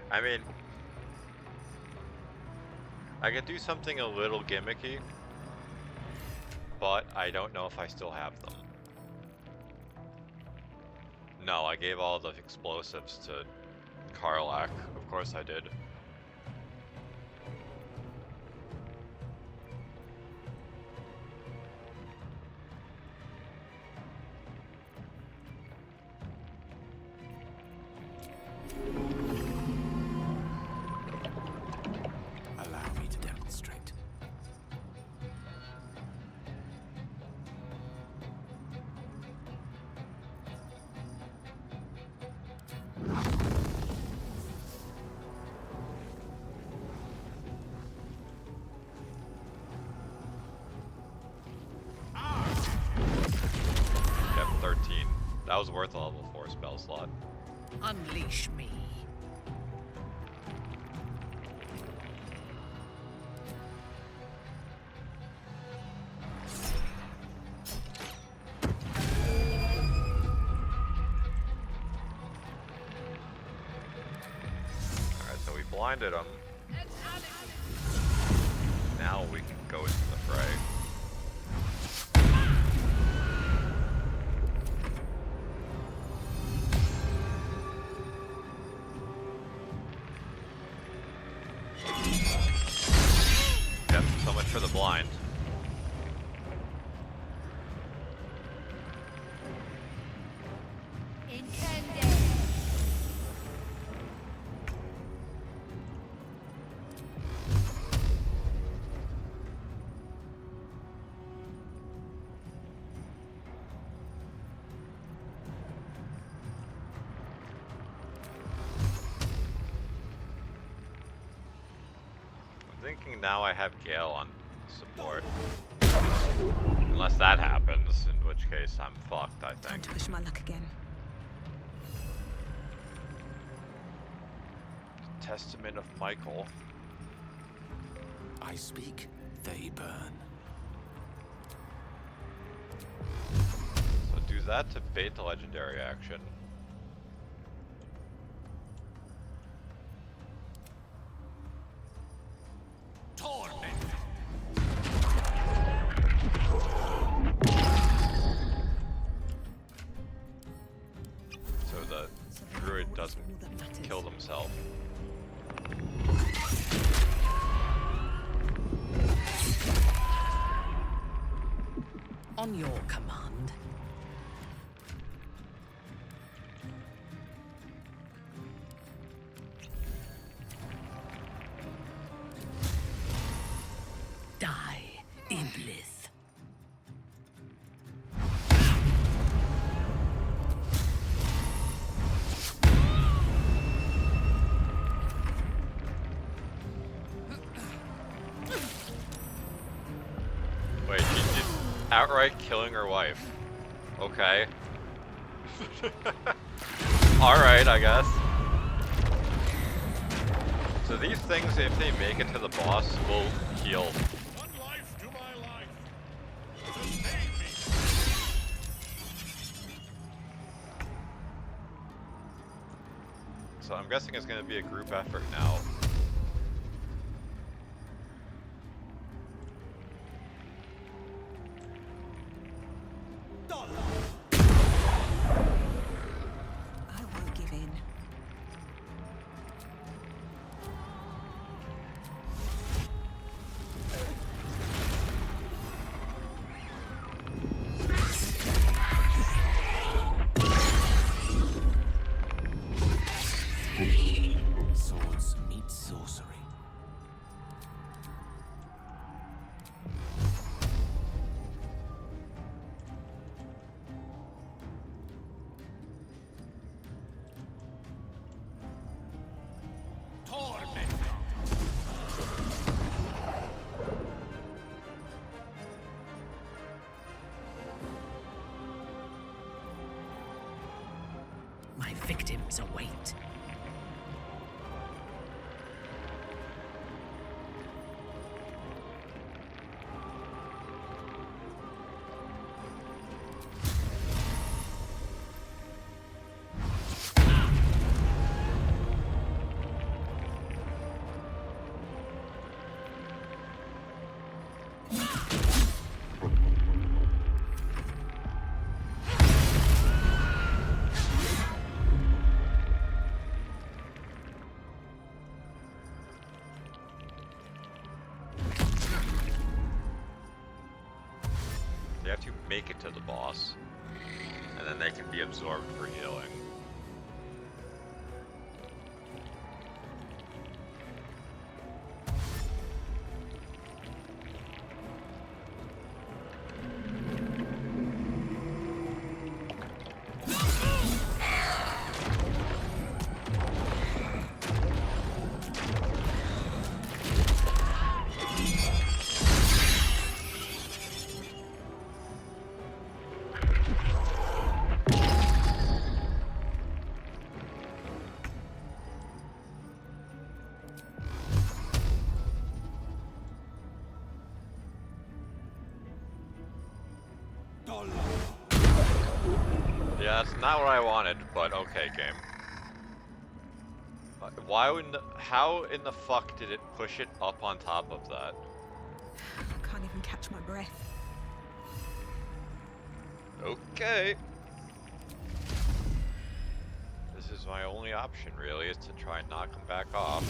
I mean, I could do something a little gimmicky, but I don't know if I still have them. No, I gave all the explosives to Karlach. Of course I did. Allow me to demonstrate. That was worth a level 4 spell slot. Unleash me. Alright, so we blinded him. Now we can go into the fray. Yep, so much for the blind. Thinking now I have Gale on support. Unless that happens, in which case I'm fucked, I Time think. to push my luck again. Testament of Michael. I speak, they burn. So do that to bait the legendary action. So the druid doesn't kill himself. On your command. Die, Iblis. Wait, she did outright killing her wife. Okay. Alright, I guess. So these things, if they make it to the boss, will heal. One life to my life. Sustain me. So I'm guessing it's going to be a group effort now. I won't give in. Swords meet sorcery. My victims await. They have to make it to the boss, and then they can be absorbed for healing. That's not what I wanted, but okay, game. Why wouldn't? How in the fuck did it push it up on top of that? I can't even catch my breath. Okay. This is my only option, really, is to try and knock him back off.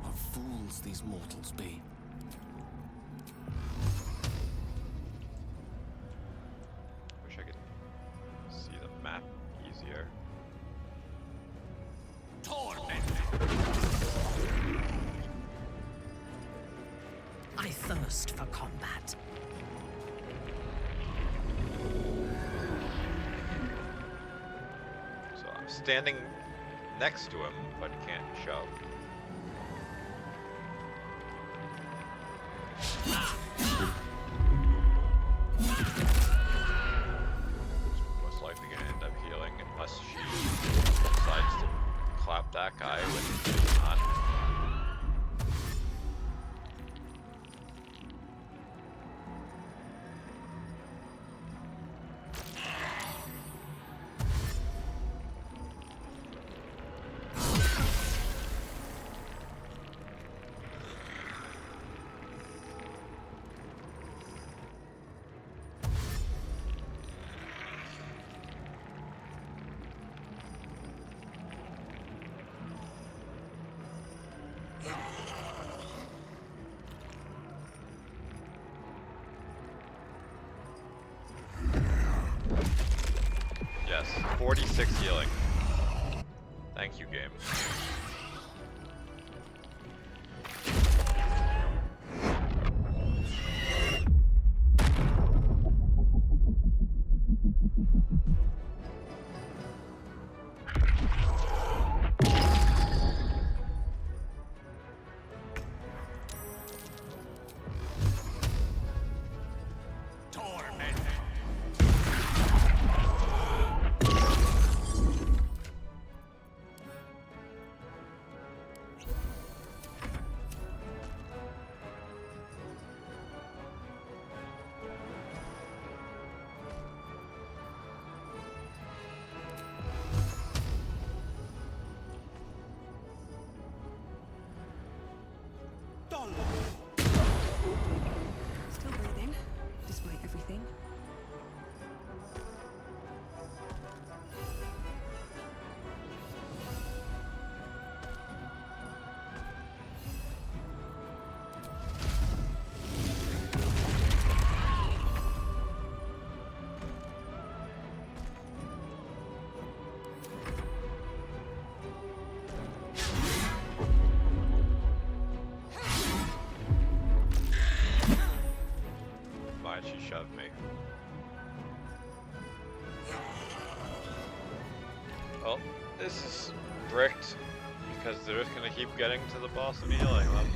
What fools these mortals be. Wish I could see the map easier. I thirst for combat. So I'm standing next to him, but can't shove. Most likely gonna end up healing unless she decides to clap that guy, which she's not. Yes, 46 healing. Thank you, game. Still breathing, despite everything. Fine, she shoved me. Well, this is bricked because they're just gonna keep getting to the boss and healing them.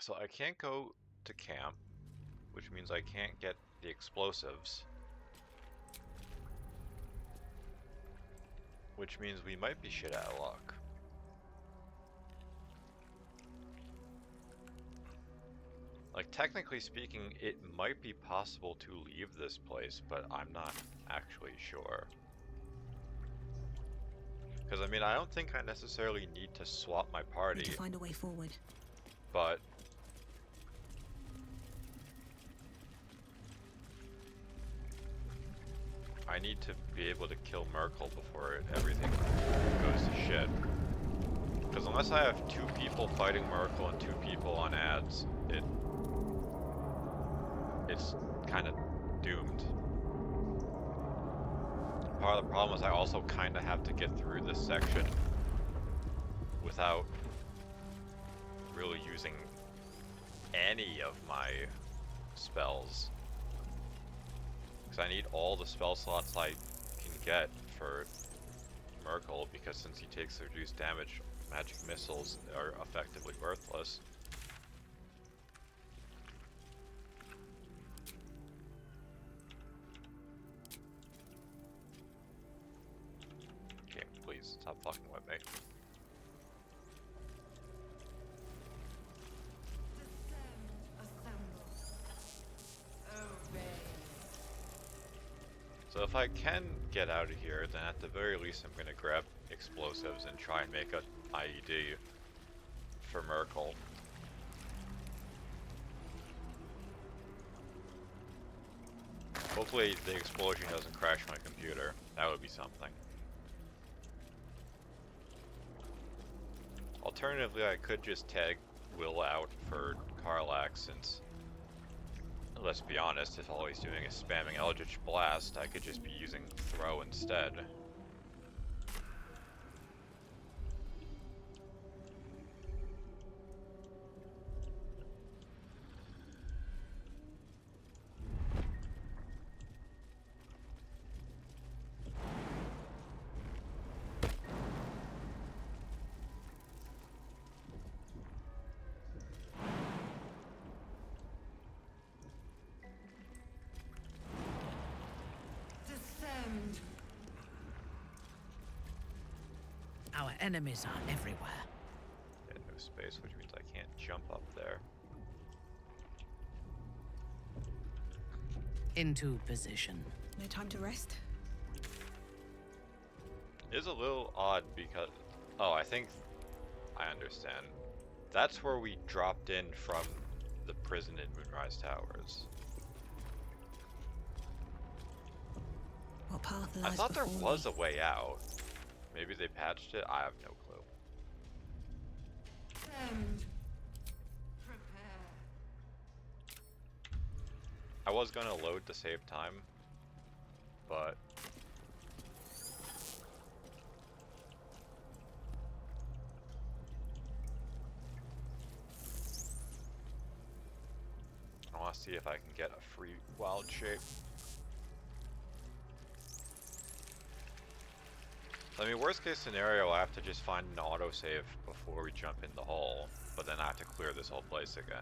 So I can't go to camp, which means I can't get the explosives. Which means we might be shit out of luck. Like, technically speaking, it might be possible to leave this place, but I'm not actually sure. Because, I mean, I don't think I necessarily need to swap my party. Need to find a way forward. But I need to be able to kill Merkel before everything goes to shit. Because unless I have 2 people fighting Merkel and 2 people on ads, it's kind of doomed. Part of the problem is I also kind of have to get through this section without really using any of my spells. Because I need all the spell slots I can get for Merkel, because since he takes reduced damage, magic missiles are effectively worthless. Game, please stop fucking with me. So if I can get out of here, then at the very least I'm gonna grab explosives and try and make an IED for Merkel. Hopefully the explosion doesn't crash my computer. That would be something. Alternatively, I could just tag Will out for Karlach, since, let's be honest, if all he's doing is spamming Eldritch Blast, I could just be using Throw instead. Our enemies are everywhere. Yeah, no space, which means I can't jump up there. Into position. No time to rest? It is a little odd because... Oh, I think I understand. That's where we dropped in from the prison in Moonrise Towers. What path lies I thought there before was me? a way out. Maybe they patched it? I have no clue. I was gonna load to save time, but... I want to see if I can get a free wild shape. I mean, worst case scenario, I have to just find an autosave before we jump in the hole, but then I have to clear this whole place again.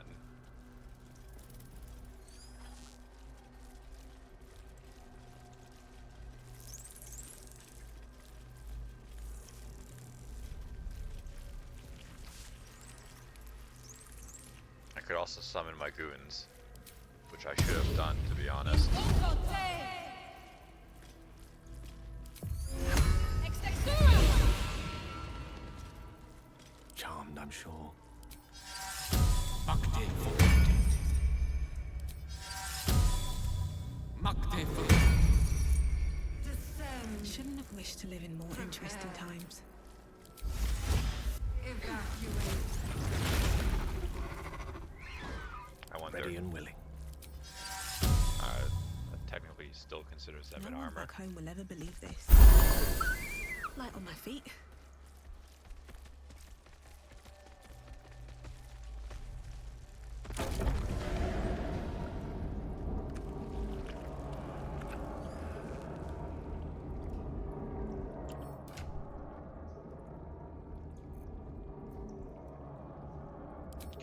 I could also summon my goons, which I should have done, to be honest. Charmed, I'm sure. Shouldn't have wished to live in more interesting times. I wonder. Ready and willing. That technically still considers them in No one armor. back home will ever believe this. Light on my feet.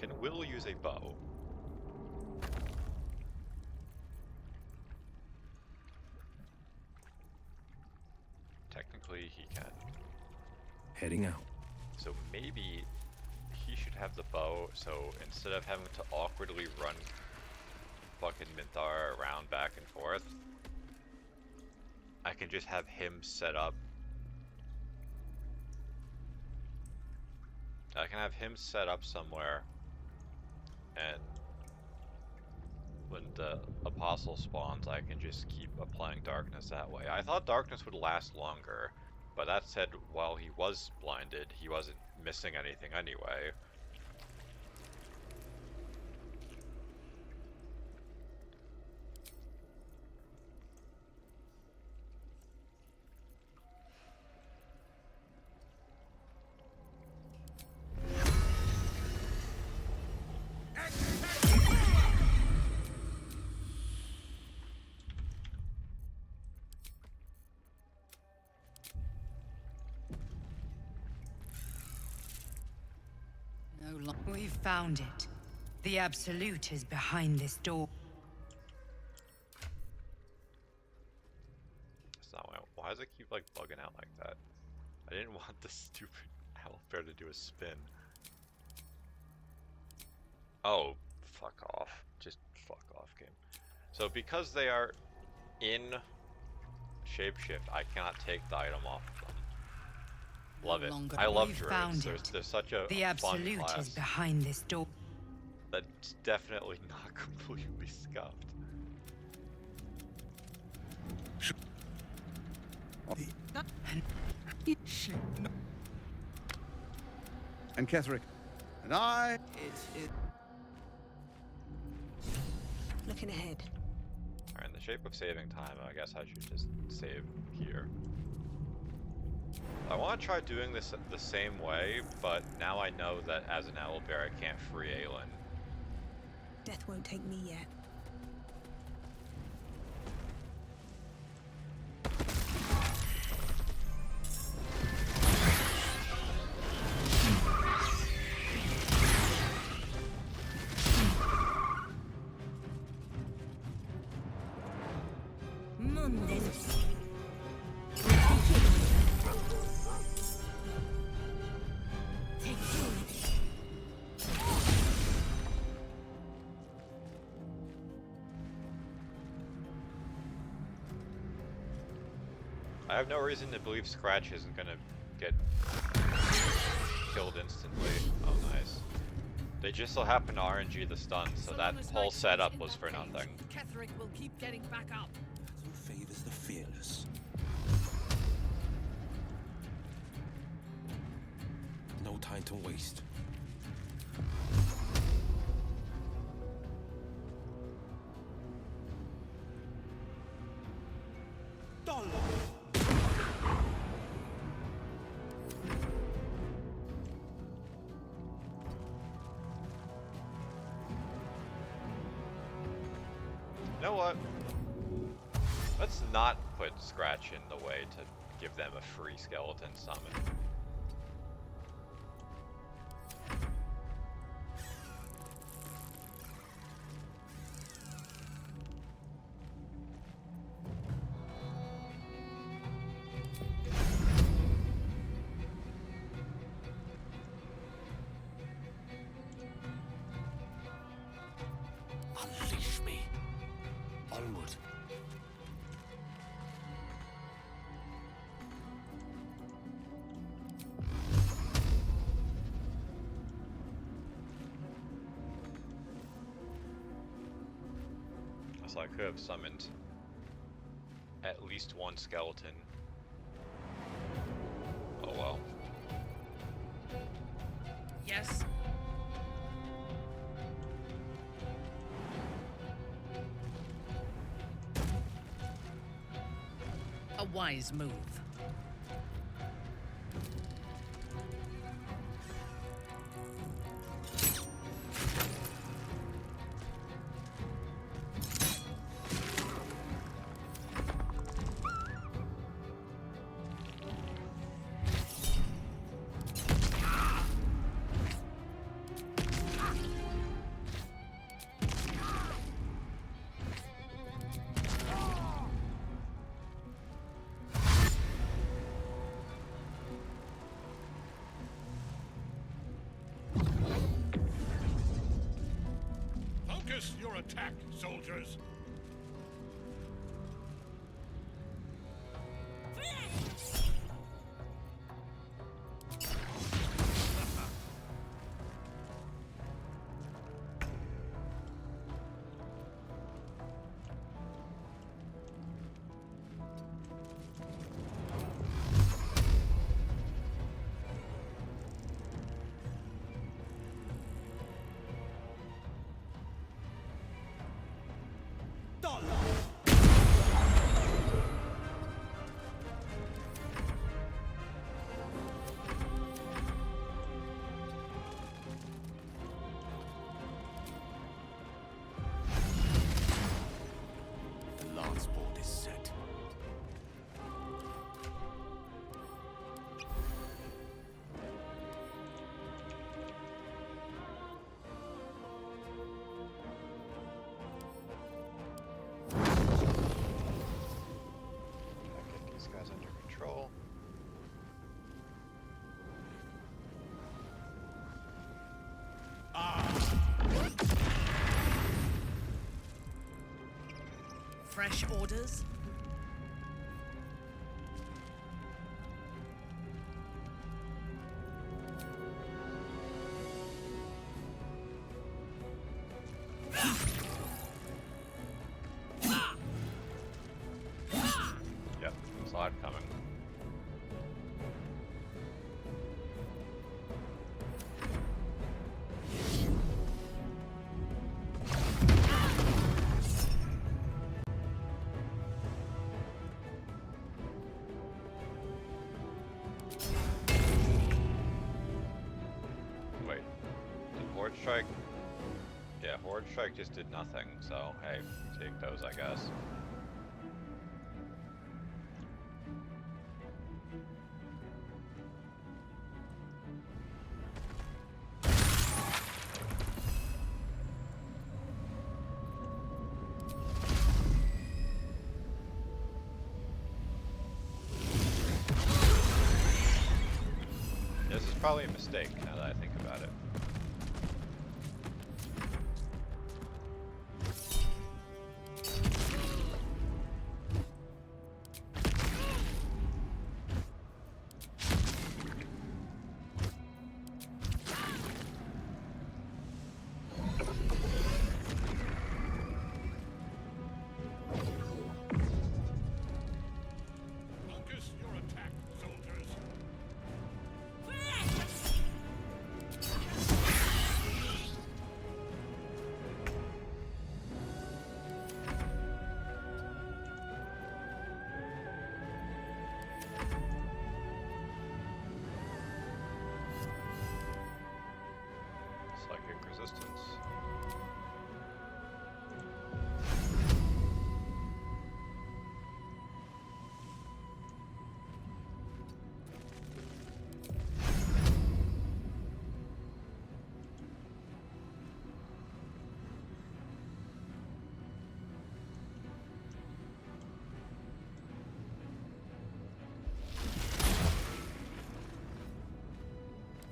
Can Will use a bow? Technically, he can. Heading out. So maybe he should have the bow, so instead of having to awkwardly run fucking Minthar around back and forth, I can just have him set up. I can have him set up somewhere, and when the apostle spawns, I can just keep applying darkness that way. I thought darkness would last longer, but that said, while he was blinded, he wasn't missing anything anyway. We've found it. The Absolute is behind this door. That's not why does it keep like bugging out like that? I didn't want the stupid owlbear to do a spin. Oh, fuck off. Just fuck off, game. So because they are in shapeshift, I cannot take the item off of them. Love it. I love druids. There's such a The Absolute fun class is behind this door. that's definitely not completely scuffed. And Ketheric, and I... Looking ahead. Alright, in the shape of saving time, I guess I should just save here. I want to try doing this the same way, but now I know that as an owlbear I can't free Aelin. Death won't take me yet. I have no reason to believe Scratch isn't gonna get killed instantly. Oh, nice. They just so happen to RNG the stun, so that whole setup was for nothing. Ketheric will keep getting back up. Who favors the fearless? No time to waste. You know what? Let's not put Scratch in the way to give them a free skeleton summon. Unleash me. Onward. So I could have summoned at least one skeleton. Oh well. Yes. A wise move. attack, soldiers! The lance board is set. Get these guys under control. Fresh orders? Yep, there's a lot coming. Wait, did Horde Strike? Yeah, Horde Strike just did nothing, so hey, take those, I guess. This is probably a mistake, now that I think about it. Focus your attack, soldiers! Psychic resistance.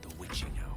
The witching hour.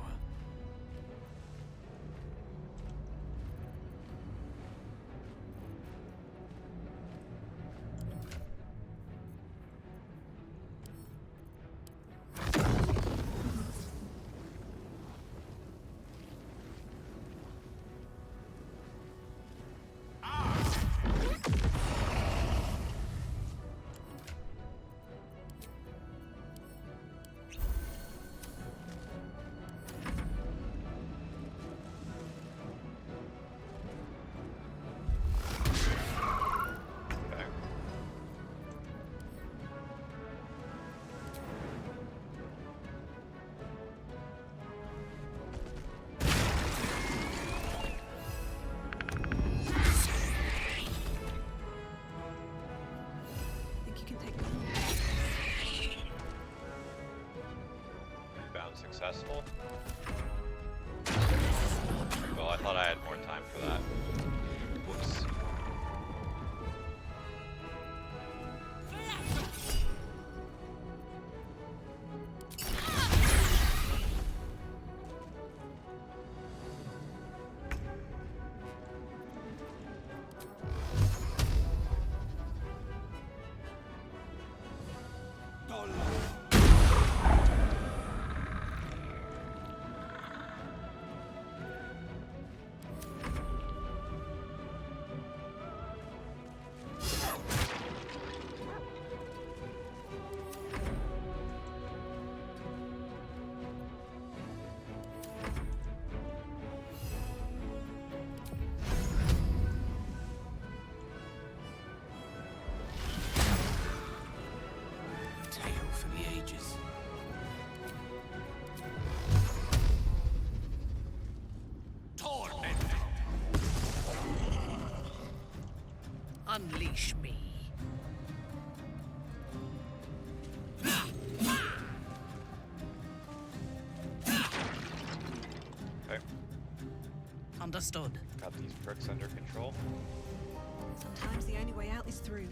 Okay. Think you can take them? Rebound successful. Well, I thought I had more time for that. Whoops. Understood. Got these pricks under control. Sometimes the only way out is through.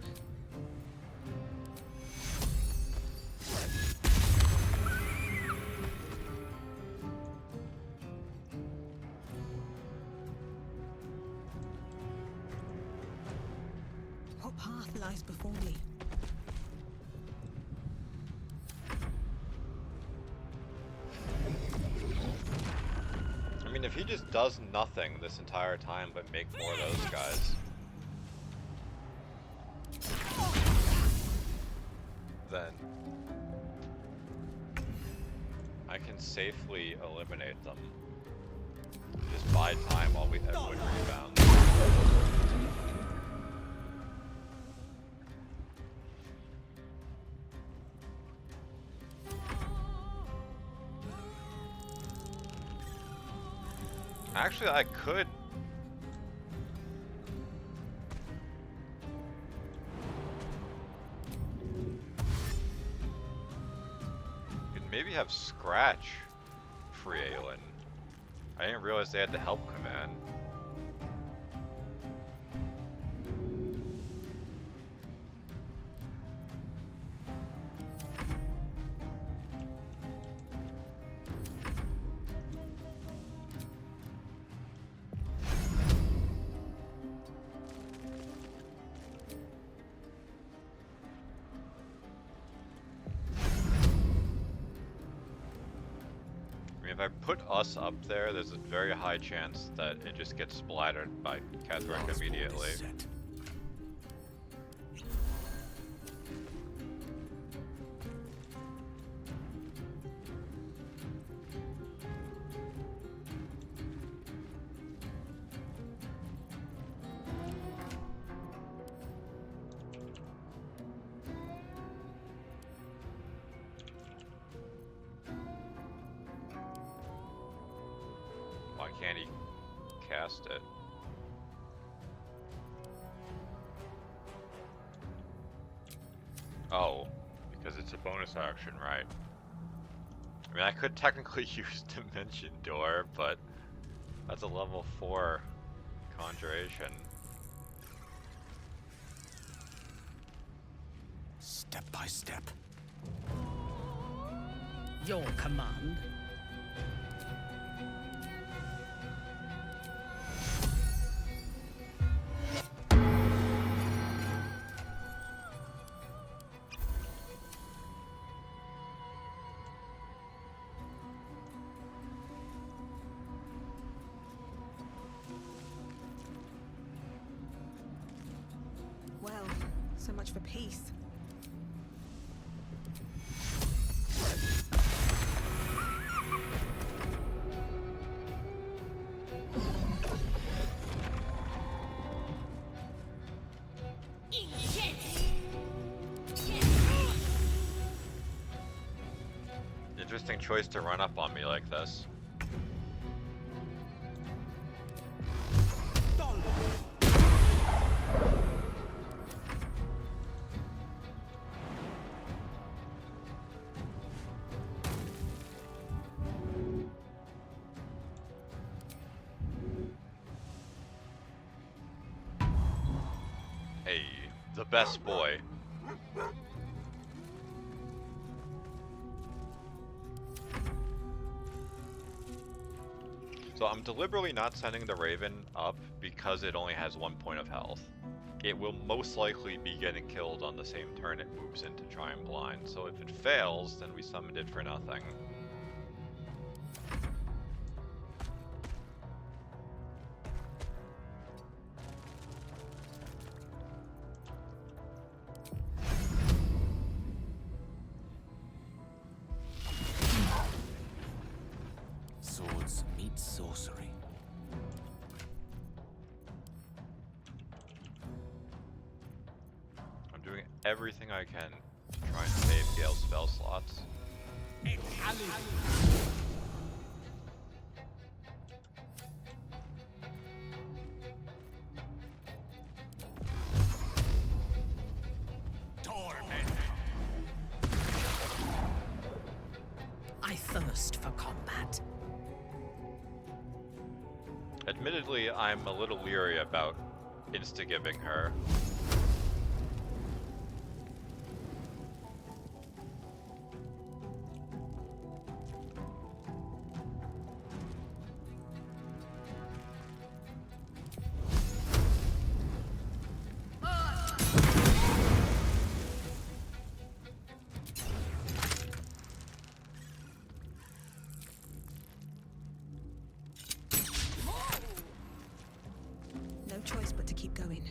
What path lies before me? I mean, if he just does nothing this entire time but make more of those guys, then I can safely eliminate them. Just buy time while everyone rebounds. Actually, I could. Could maybe have Scratch free Aelin. I didn't realize they had the help command. If I put us up there, there's a very high chance that it just gets splattered by Ketherick immediately. Why can't he cast it? Oh, because it's a bonus action, right? I mean, I could technically use Dimension Door, but that's a level 4 conjuration. Step by step. Your command. Well, so much for peace. Interesting choice to run up on me like this. Hey, the best boy. So I'm deliberately not sending the Raven up because it only has 1 point of health. It will most likely be getting killed on the same turn it moves in to try and blind. So if it fails, then we summoned it for nothing. Swords meet sorcery. I'm doing everything I can to try and save Gale's spell slots. Admittedly, I'm a little leery about insta-giving her. No choice but to keep going.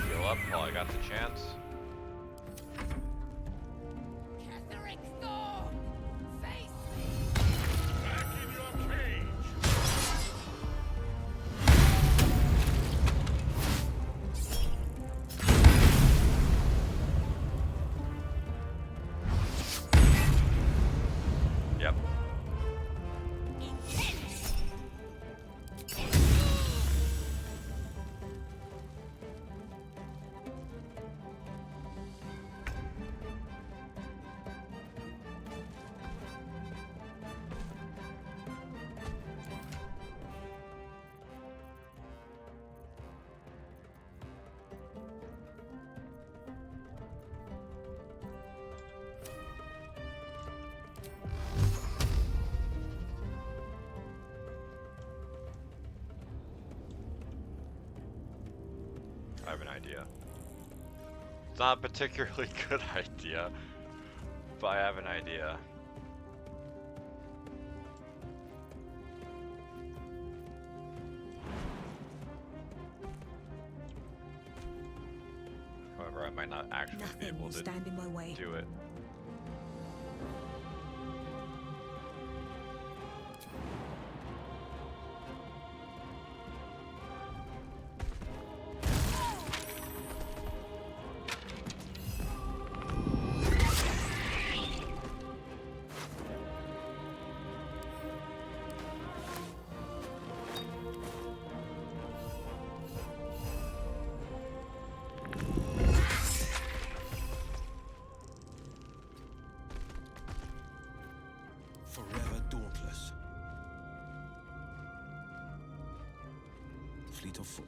Heal up while I got the chance. Yep. I have an idea. It's not a particularly good idea, but I have an idea. However, I might not actually be Nothing able will to stand in my way. do it. Forever dauntless. Fleet of foot.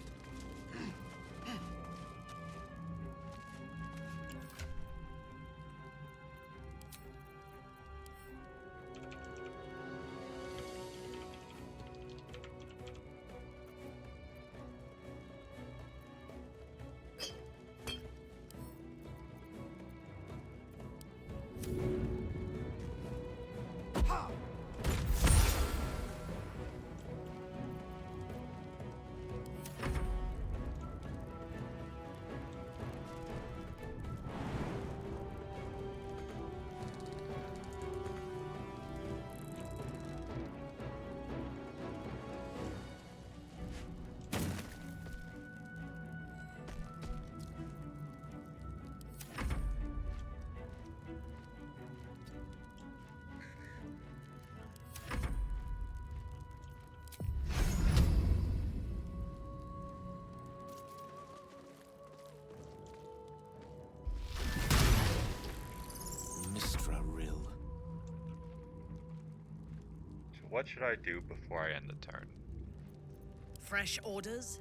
What should I do before I end the turn? Fresh orders?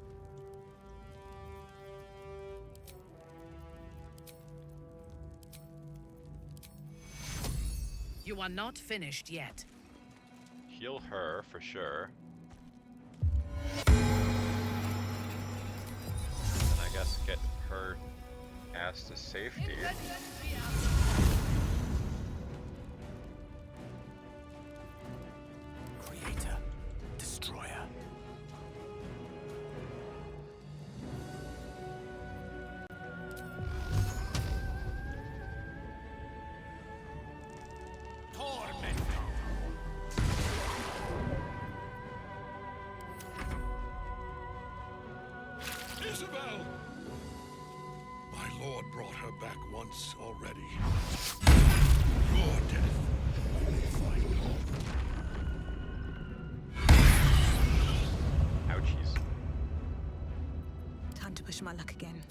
You are not finished yet. Heal her for sure. And I guess get her ass to safety. Creator, destroyer. Isabel! My lord brought her back once already. Your death will be final. Ouchies. Time to push my luck again.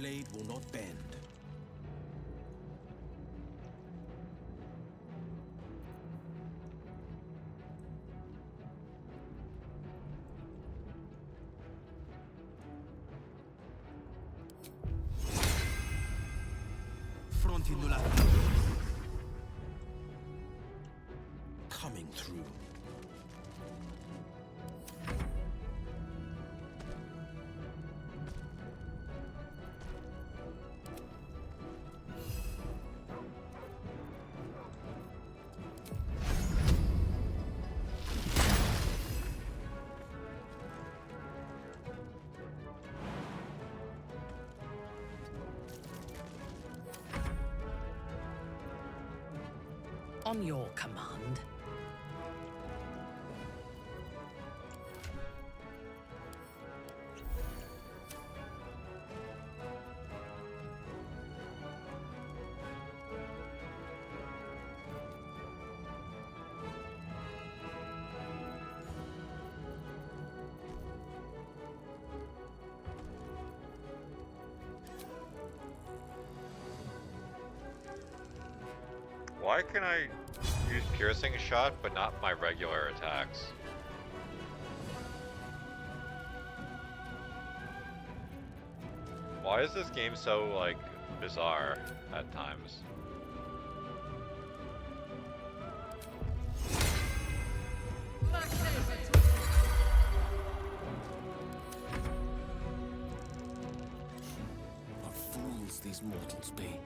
blade will not bend. Frontiendo la coming through. On your command. Why can I use piercing shot but not my regular attacks? Why is this game so, like, bizarre at times? What fools these mortals be.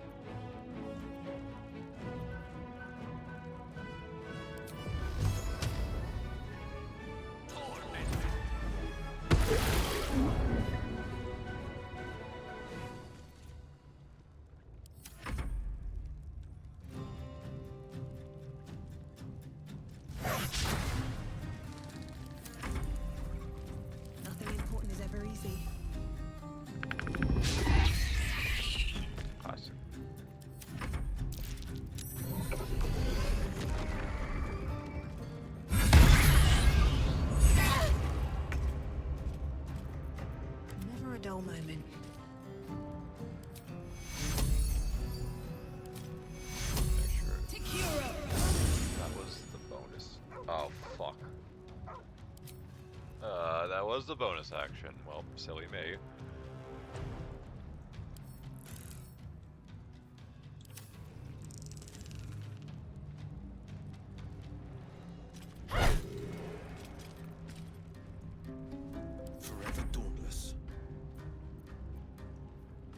Nothing important is ever easy. Classic. Never a dull moment. That was the bonus. Oh, fuck. That was the bonus action. Well, silly me. Forever dauntless.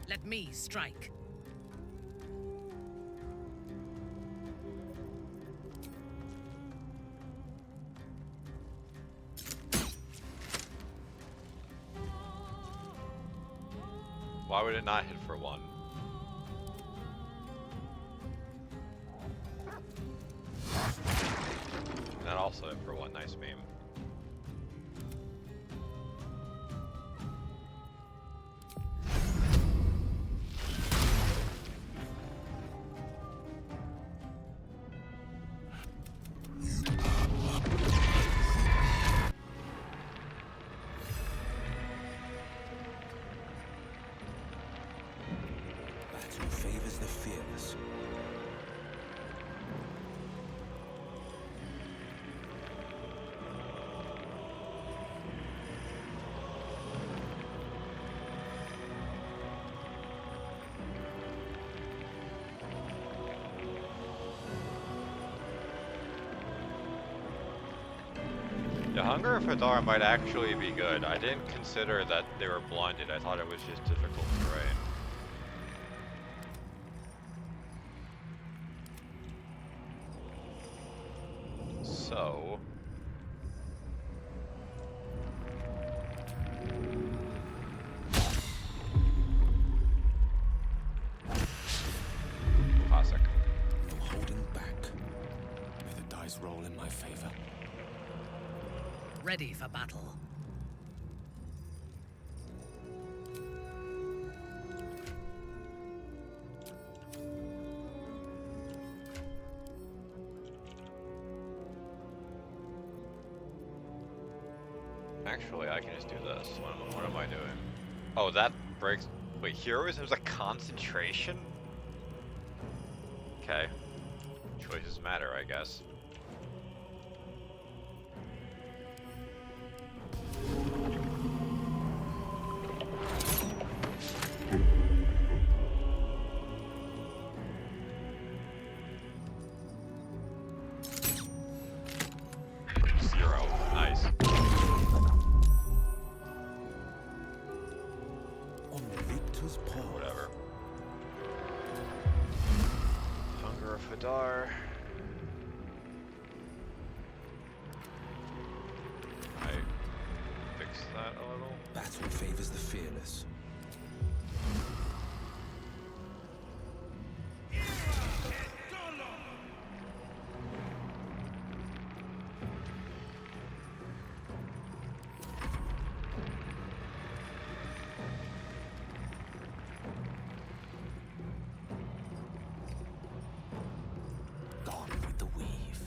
Let me strike. Why would it not hit for one? And that also hit for one. Nice meme. Battle favors the fearless. The Hunger of Hadar might actually be good. I didn't consider that they were blinded. I thought it was just difficult terrain. So... classic. No holding back. May the dice roll in my favor. Ready for battle. Actually, I can just do this. What am I doing? Oh, that breaks... Wait, heroism is a concentration? Okay. Choices matter, I guess. Zero. Nice. On the victor's path. Whatever. Hunger of Hadar. I fix that a little. Battle favors the fearless. Gone with the weave.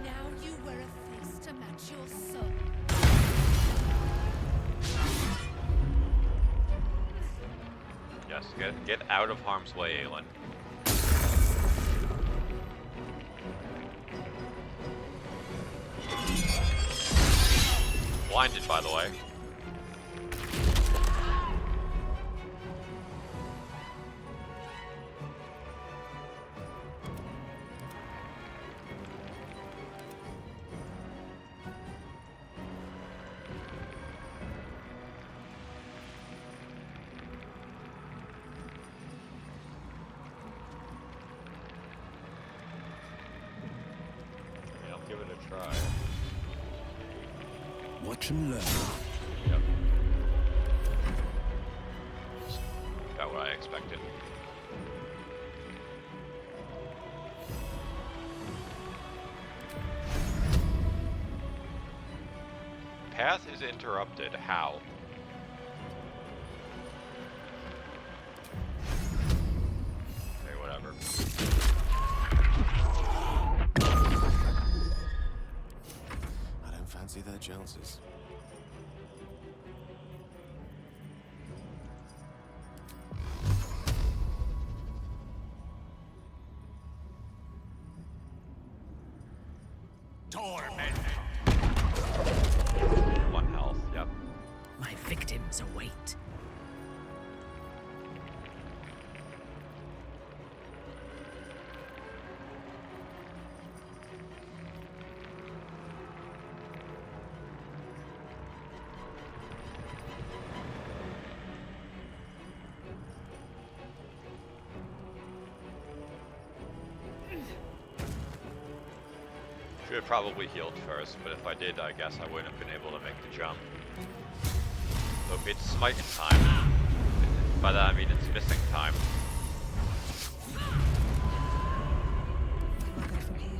Now you wear a face to match your soul. Yes, get out of harm's way, Aelin. Blinded, by the way. Yeah, I'll give it a try. Watch and learn. Yep. About what I expected. Path is interrupted. How? Okay, whatever. I don't fancy their chances. Torment. 1 health, yep. My victims await. Should have probably healed first, but if I did, I guess I wouldn't have been able to make the jump. So it's smiting time. By that I mean it's missing time. Where do I go from here?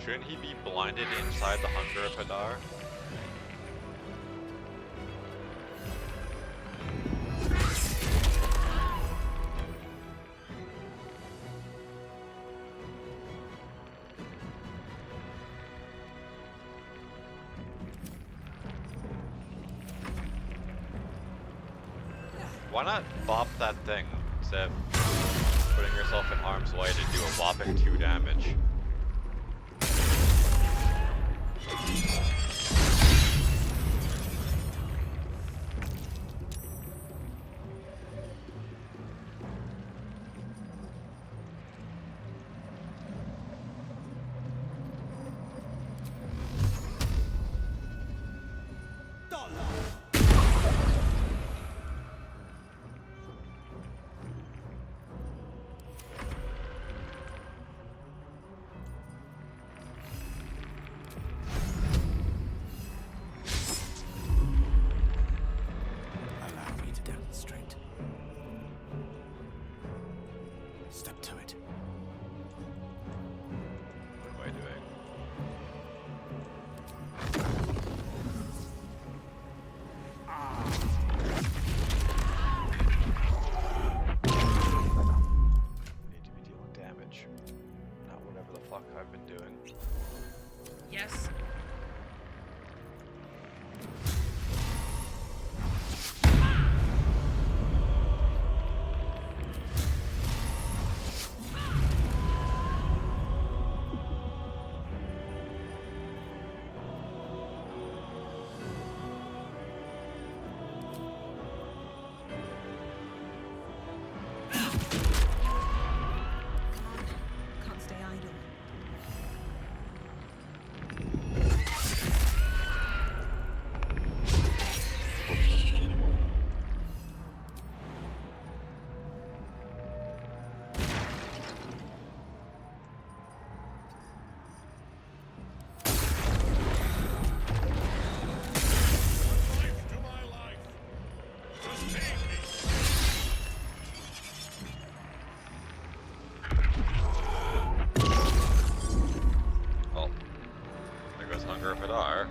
Shouldn't he be blinded inside the Hunger of Hadar? Why not bop that thing instead of putting yourself in harm's way to do a whopping 2 damage? Yes? Can't stay idle. Oh, there goes Hunger Hadar.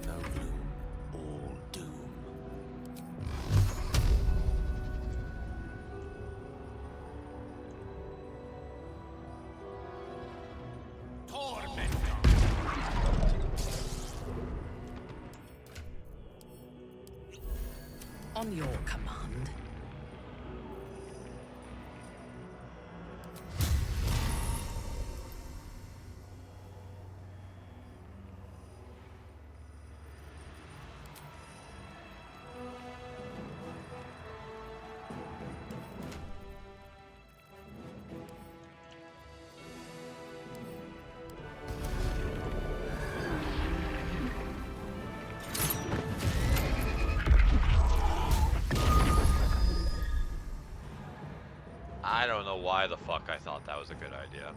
No gloom, all doom. On your command. I don't know why the fuck I thought that was a good idea.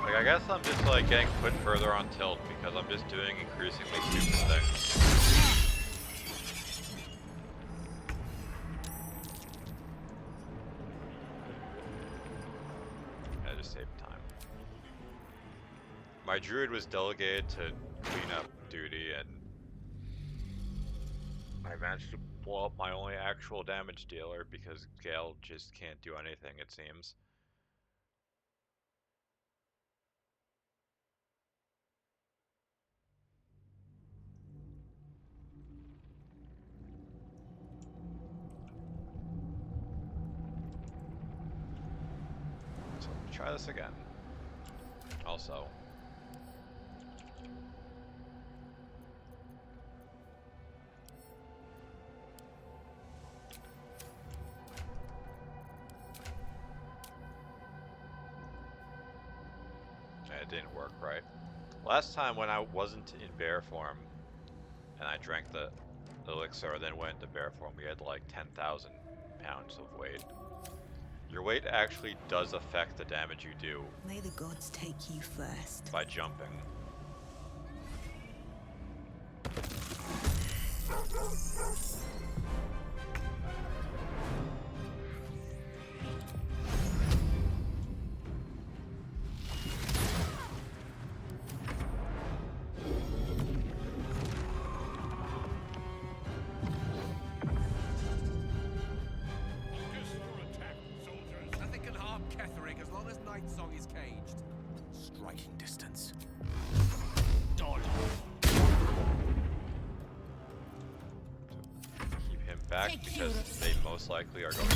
Like, I guess I'm just like getting put further on tilt because I'm just doing increasingly stupid things. I just saved time. My druid was delegated to clean up duty, and I managed to blow up my only actual damage dealer because Gale just can't do anything, it seems. So try this again. Also, it didn't work right. Last time when I wasn't in bear form and I drank the elixir, then went into bear form, we had like 10,000 pounds of weight. Your weight actually does affect the damage you do May the gods take you first. by jumping. Nothing can harm Ketherick as long as Nightsong is caged. Striking distance. Keep him back because they most likely are going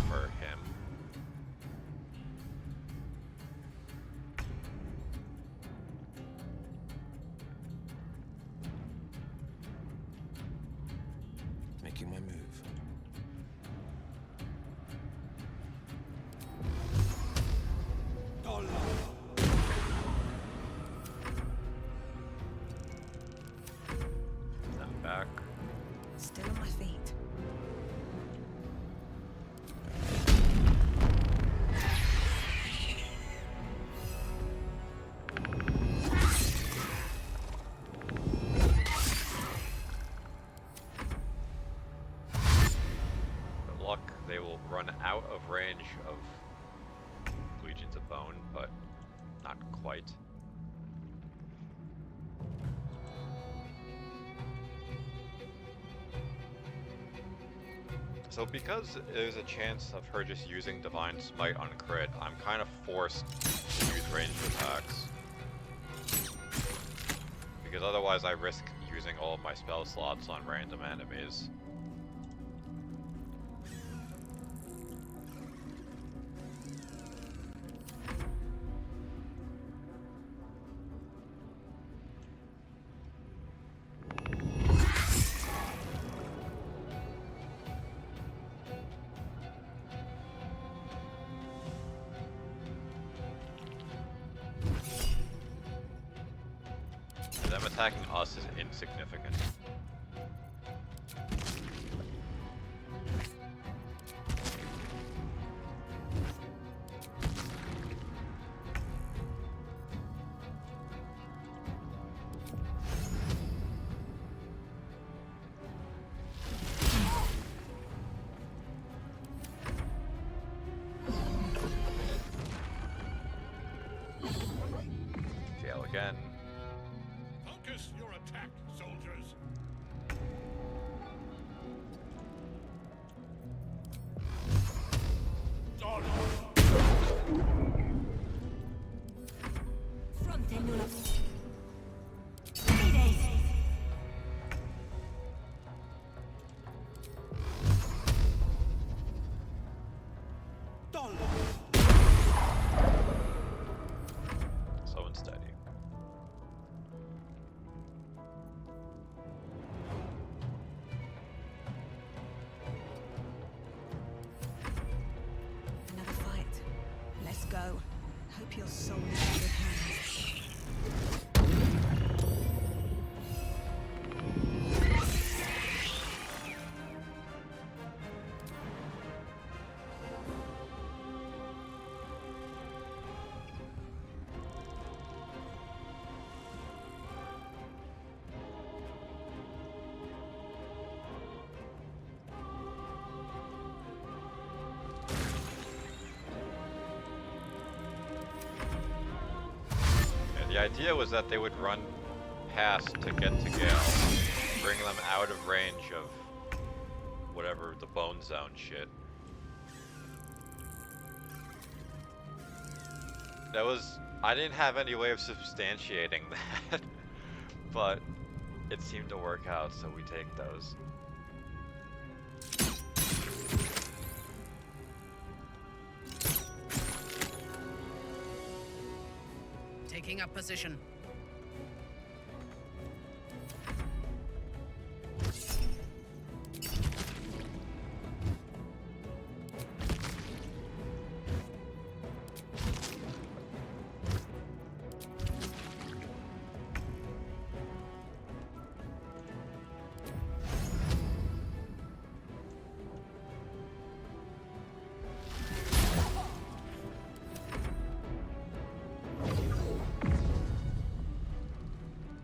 for him. back. Still on my feet. Good luck. They will run out of range of Legions of Bone, but not quite. So because there's a chance of her just using Divine Smite on crit, I'm kind of forced to use ranged attacks. Because otherwise I risk using all of my spell slots on random enemies. Them attacking us is insignificant. Jail again. Focus your attack, soldiers. Slow and steady. Another fight. Let's go. Hope your soul is in good hands. The idea was that they would run past to get to Gale, bring them out of range of whatever the Bone Zone shit. That was... I didn't have any way of substantiating that, but it seemed to work out, so we take those. Taking up position.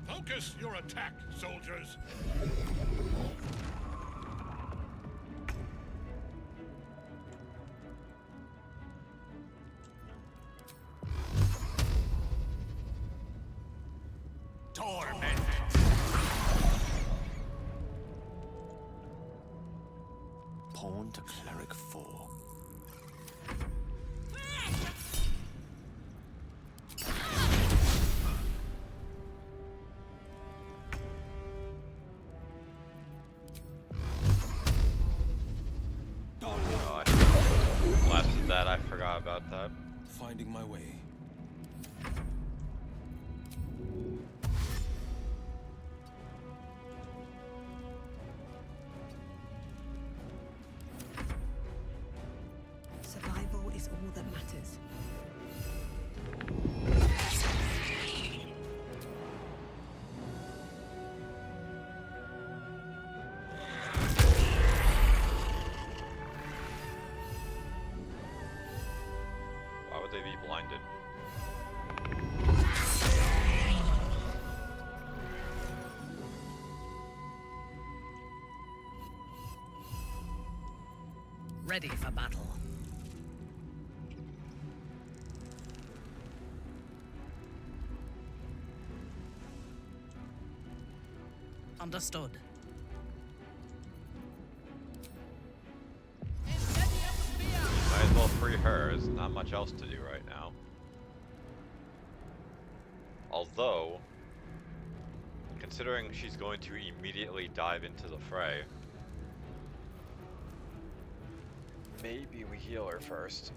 Focus your attack, soldiers. Torment! Pawn to Cleric 4. God. Blasted that, I forgot about that. Finding my way. Survival is all that matters. ready for battle. Understood. Might as well free her. There's not much else to do right now. Although, considering she's going to immediately dive into the fray, maybe we heal her first.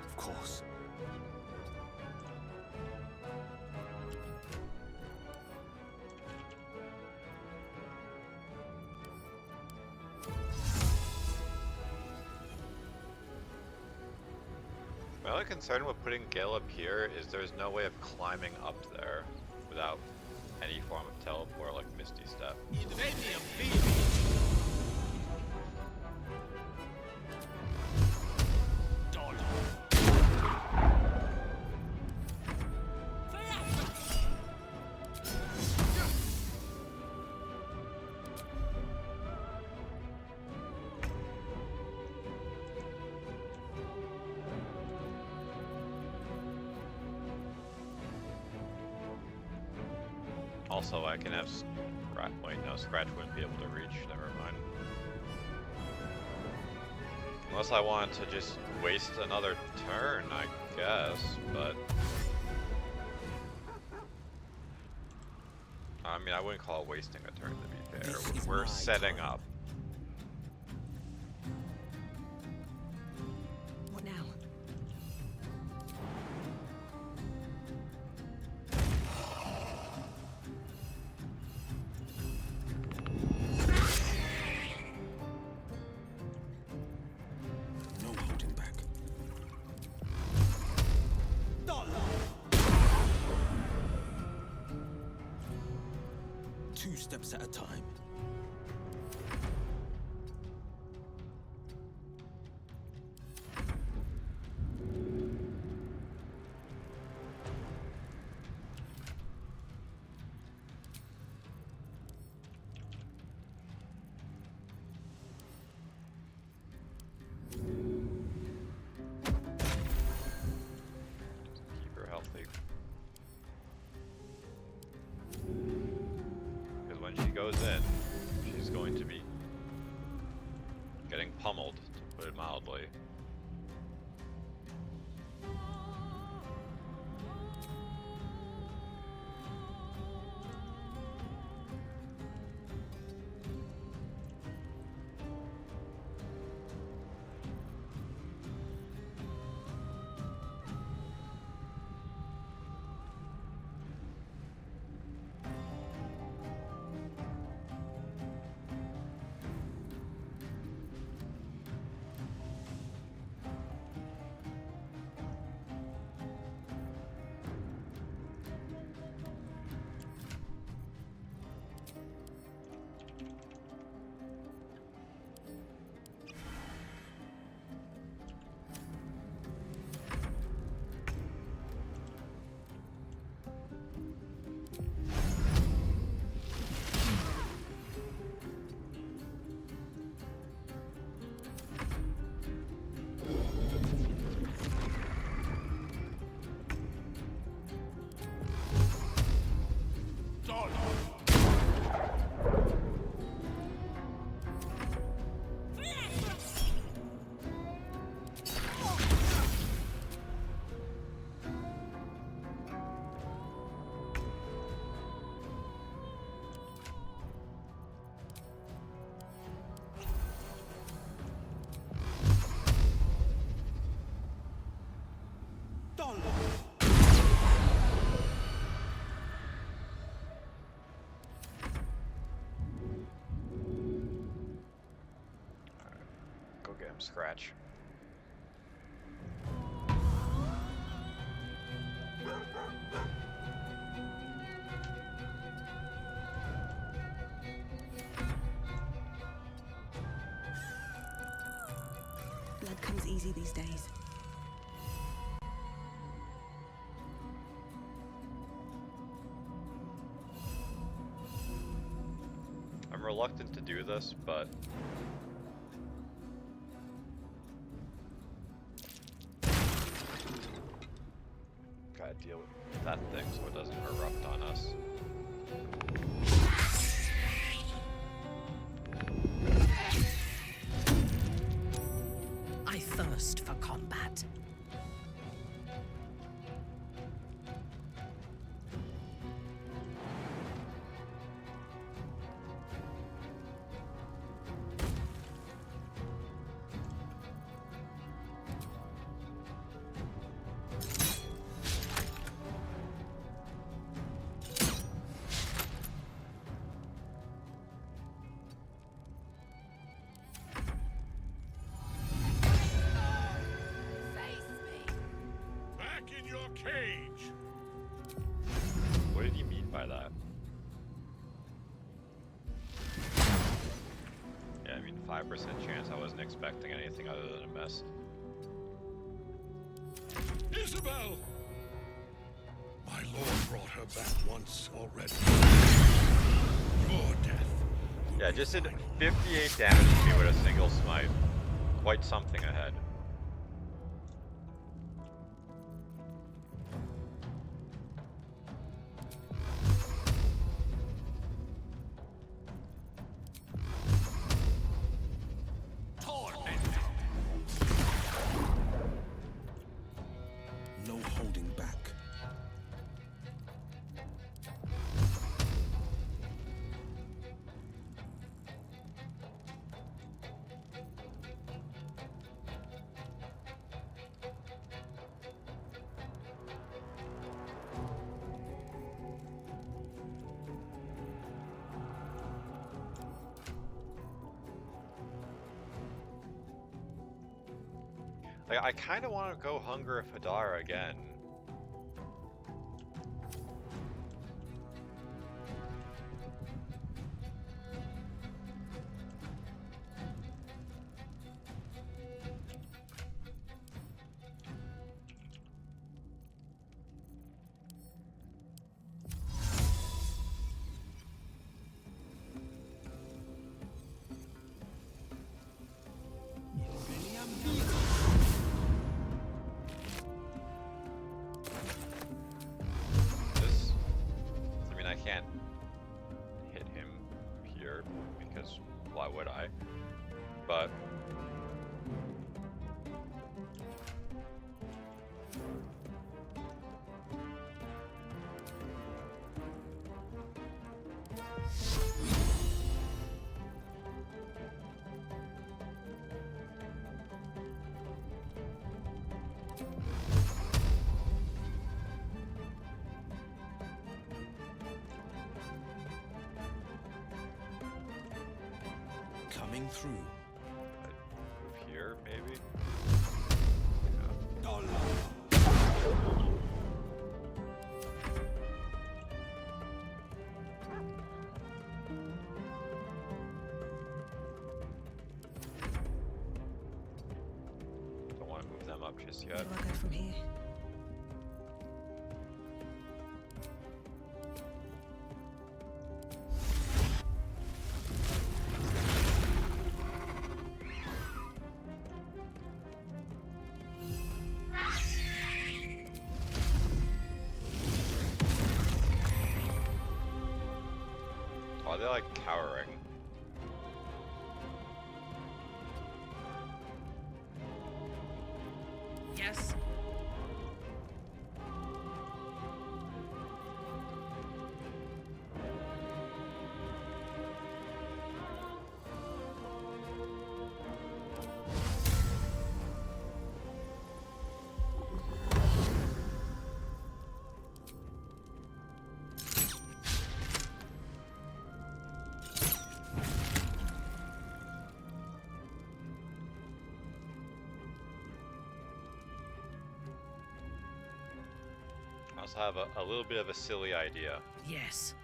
Of course. My only concern with putting Gale up here is there's no way of climbing up there without any form of teleport like Misty Step. Also, I can have wait, no, Scratch wouldn't be able to reach. Never mind. Unless I want to just waste another turn, I guess, but... I mean, I wouldn't call it wasting a turn, to be fair. We're setting up. What now? No holding back. Two steps at a time. Keep her healthy. Because when she goes in, she's going to be getting pummeled, to put it mildly. Damn scratch. Blood comes easy these days. I'm reluctant to do this, but gotta deal with that thing so it doesn't erupt on us. I thirst for combat. Back in your cage! What did he mean by that? Yeah, I mean 5% chance. I wasn't expecting anything other than a miss. Isabel! My lord brought her back once already. Your death. Yeah, just did 58 damage to me with a single smite. Quite something ahead. No holding back. Like, I kind of want to go Hunger of Hadar again. This, I mean, I can't hit him here because why would I? But Coming through. move here, maybe? Don't want to move them up just yet. Where do I go from here? Oh, they're like cowering. Yes. also have a little bit of a silly idea. Yes.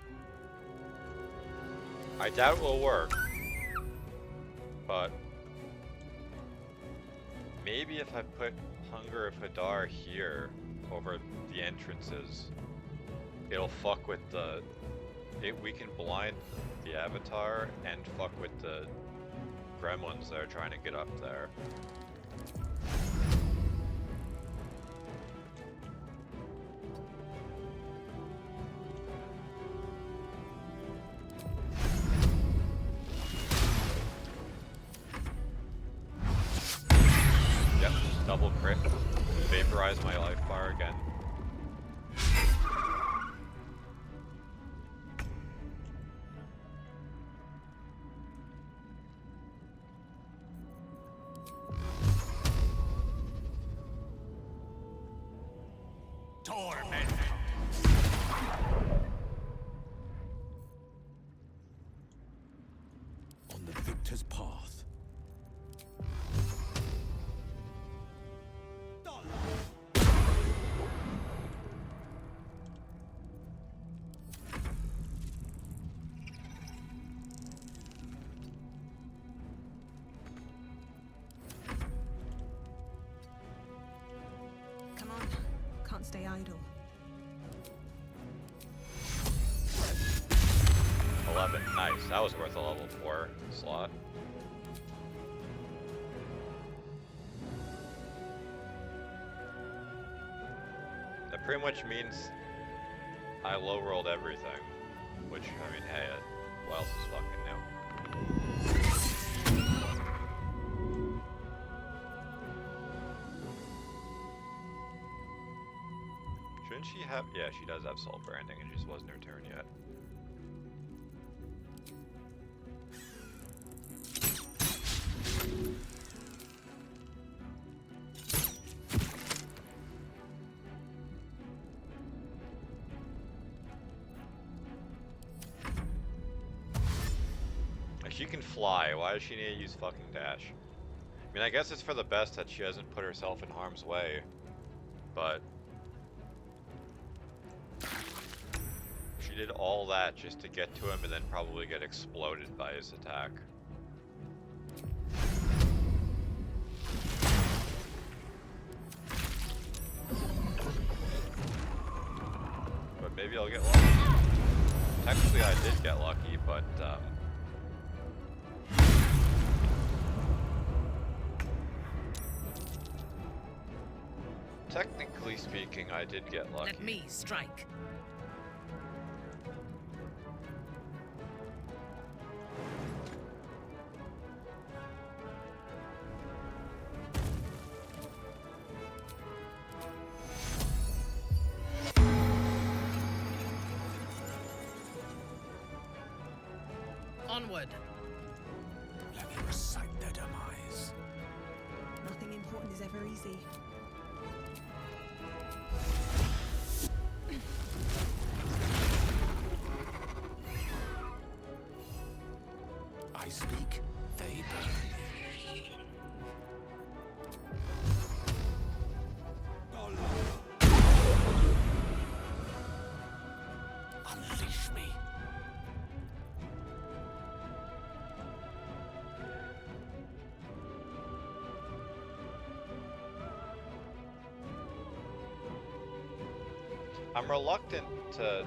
I doubt it will work, but maybe if I put Hunger of Hadar here over the entrances, it'll fuck with the... we can blind the Avatar and fuck with the gremlins that are trying to get up there. Yep, double crit. Vaporize my life bar again. Torment. On the victor's path. Come on, can't stay idle. 11, nice. That was worth a level 4 slot. That pretty much means I low rolled everything. Which, I mean, hey, what else is fucking new? Shouldn't she have? Yeah, she does have soul branding, it just wasn't her turn yet. She can fly, why does she need to use fucking dash? I mean, I guess it's for the best that she hasn't put herself in harm's way, but... she did all that just to get to him and then probably get exploded by his attack. But maybe I'll get lucky. Technically I did get lucky, but technically speaking, I did get lucky. Let me strike. Onward. Let me recite their demise. Nothing important is ever easy. I speak, they burn. Unleash me. I'm reluctant to...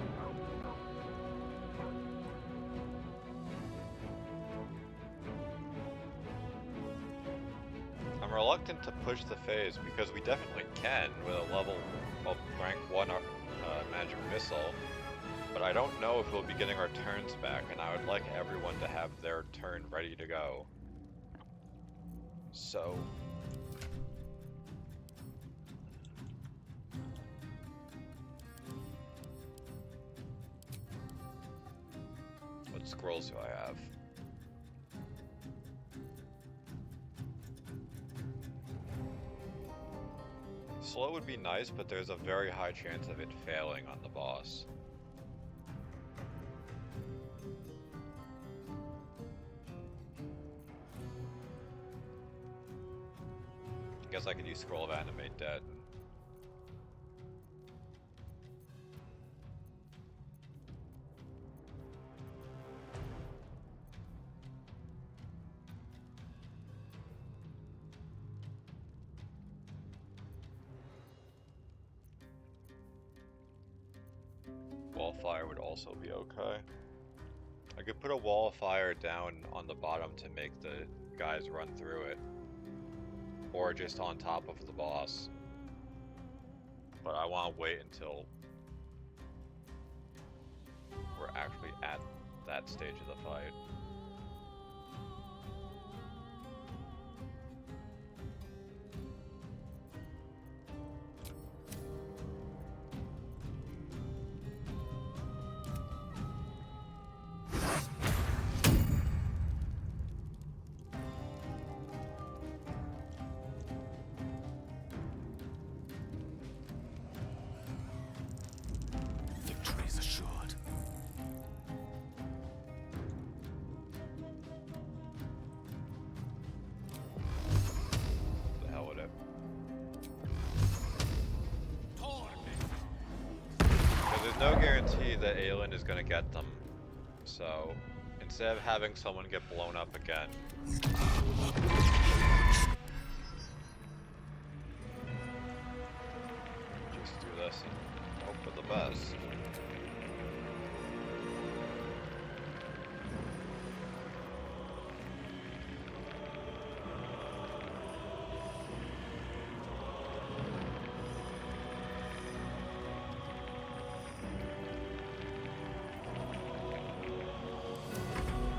to push the phase because we definitely can with a level of rank 1 magic missile, but I don't know if we'll be getting our turns back, and I would like everyone to have their turn ready to go. So... what scrolls do I have? Slow would be nice, but there's a very high chance of it failing on the boss. I guess I could use Scroll of Animate Dead. of fire would also be okay. I could put a wall of fire down on the bottom to make the guys run through it. Or just on top of the boss. But I want to wait until we're actually at that stage of the fight. Victory is assured. The hell with it. Because there's no guarantee that Aelin is gonna get them. So, instead of having someone get blown up again, just do this and hope for the best.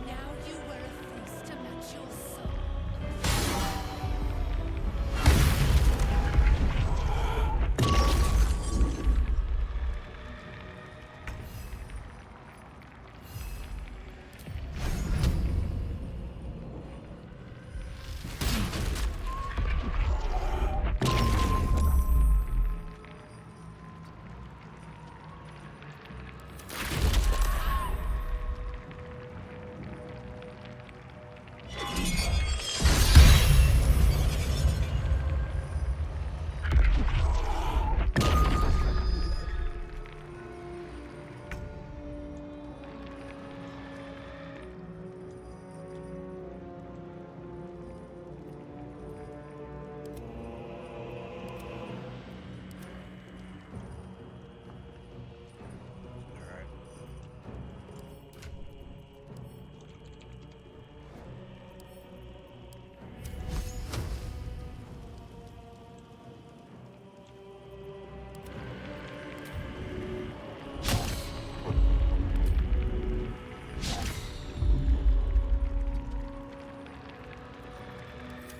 Now you were a feast to match your soul.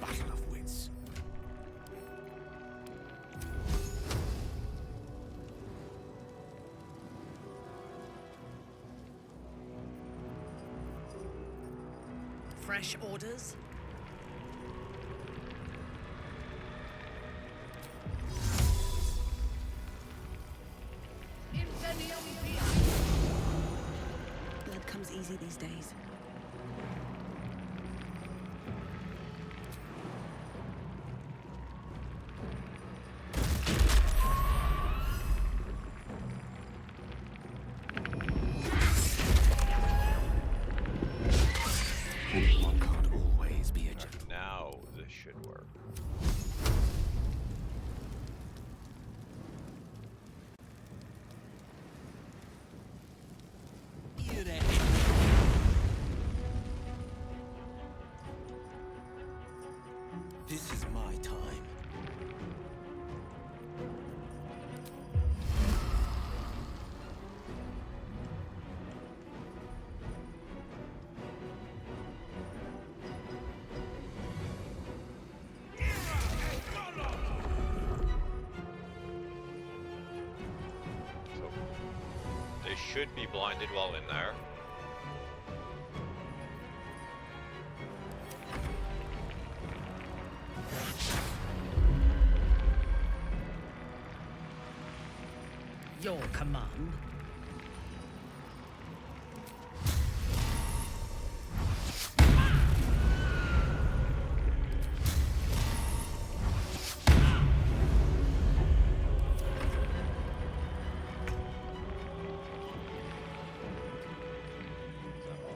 Battle of wits. Fresh orders? Blood comes easy these days. One can't always be a gentleman. Now this should work. This is my time. So they should be blinded while in there. Your command.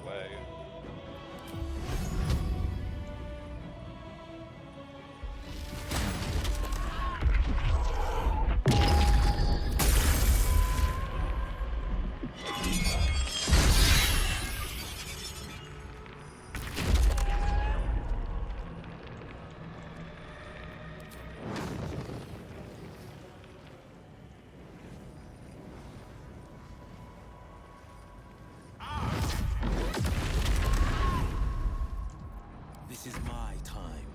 Away. my time.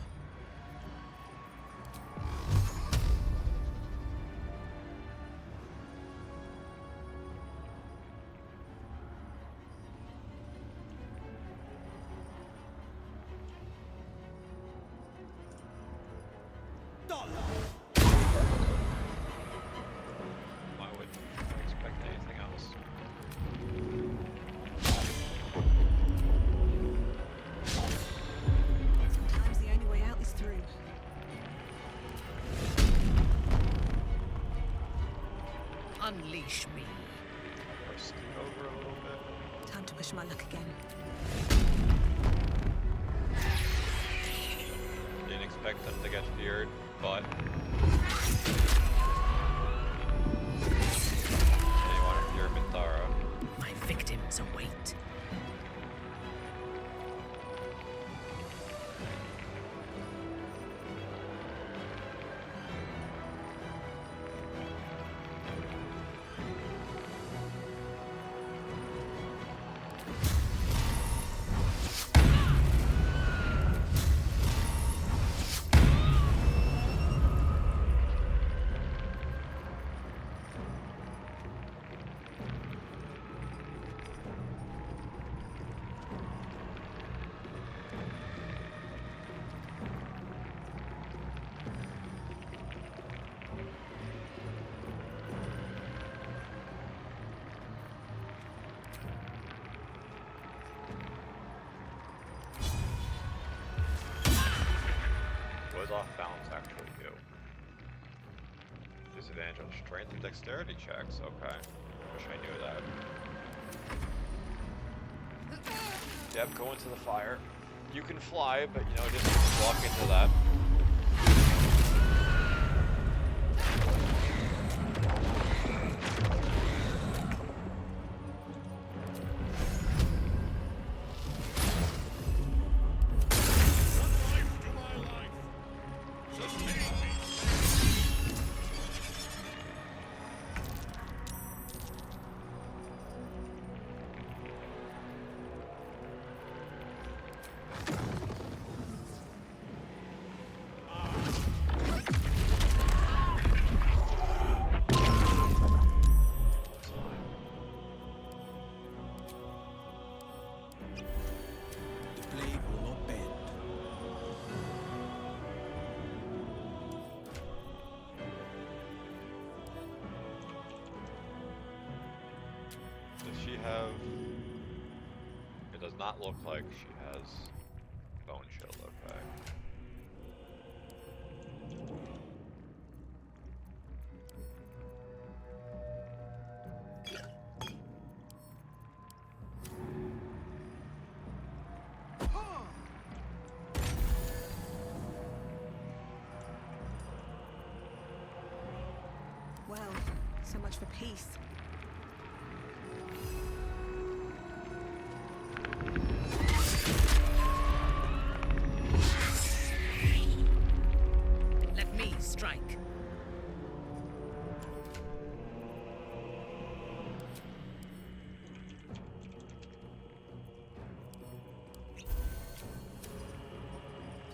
Why would I expect anything else? Sometimes the only way out is through. Unleash me. Or scoot over a little bit. Time to push my luck again. Didn't expect them to get feared, but they want to fear Mithara. My victims await. What does off balance actually do? Disadvantage on strength and dexterity checks. Okay. Wish I knew that. Yep, go into the fire. You can fly, but you know, just walk into that. The blade will not bend. Does she have... It does not look like she has bone shield, okay. Well, so much for peace. Let me strike.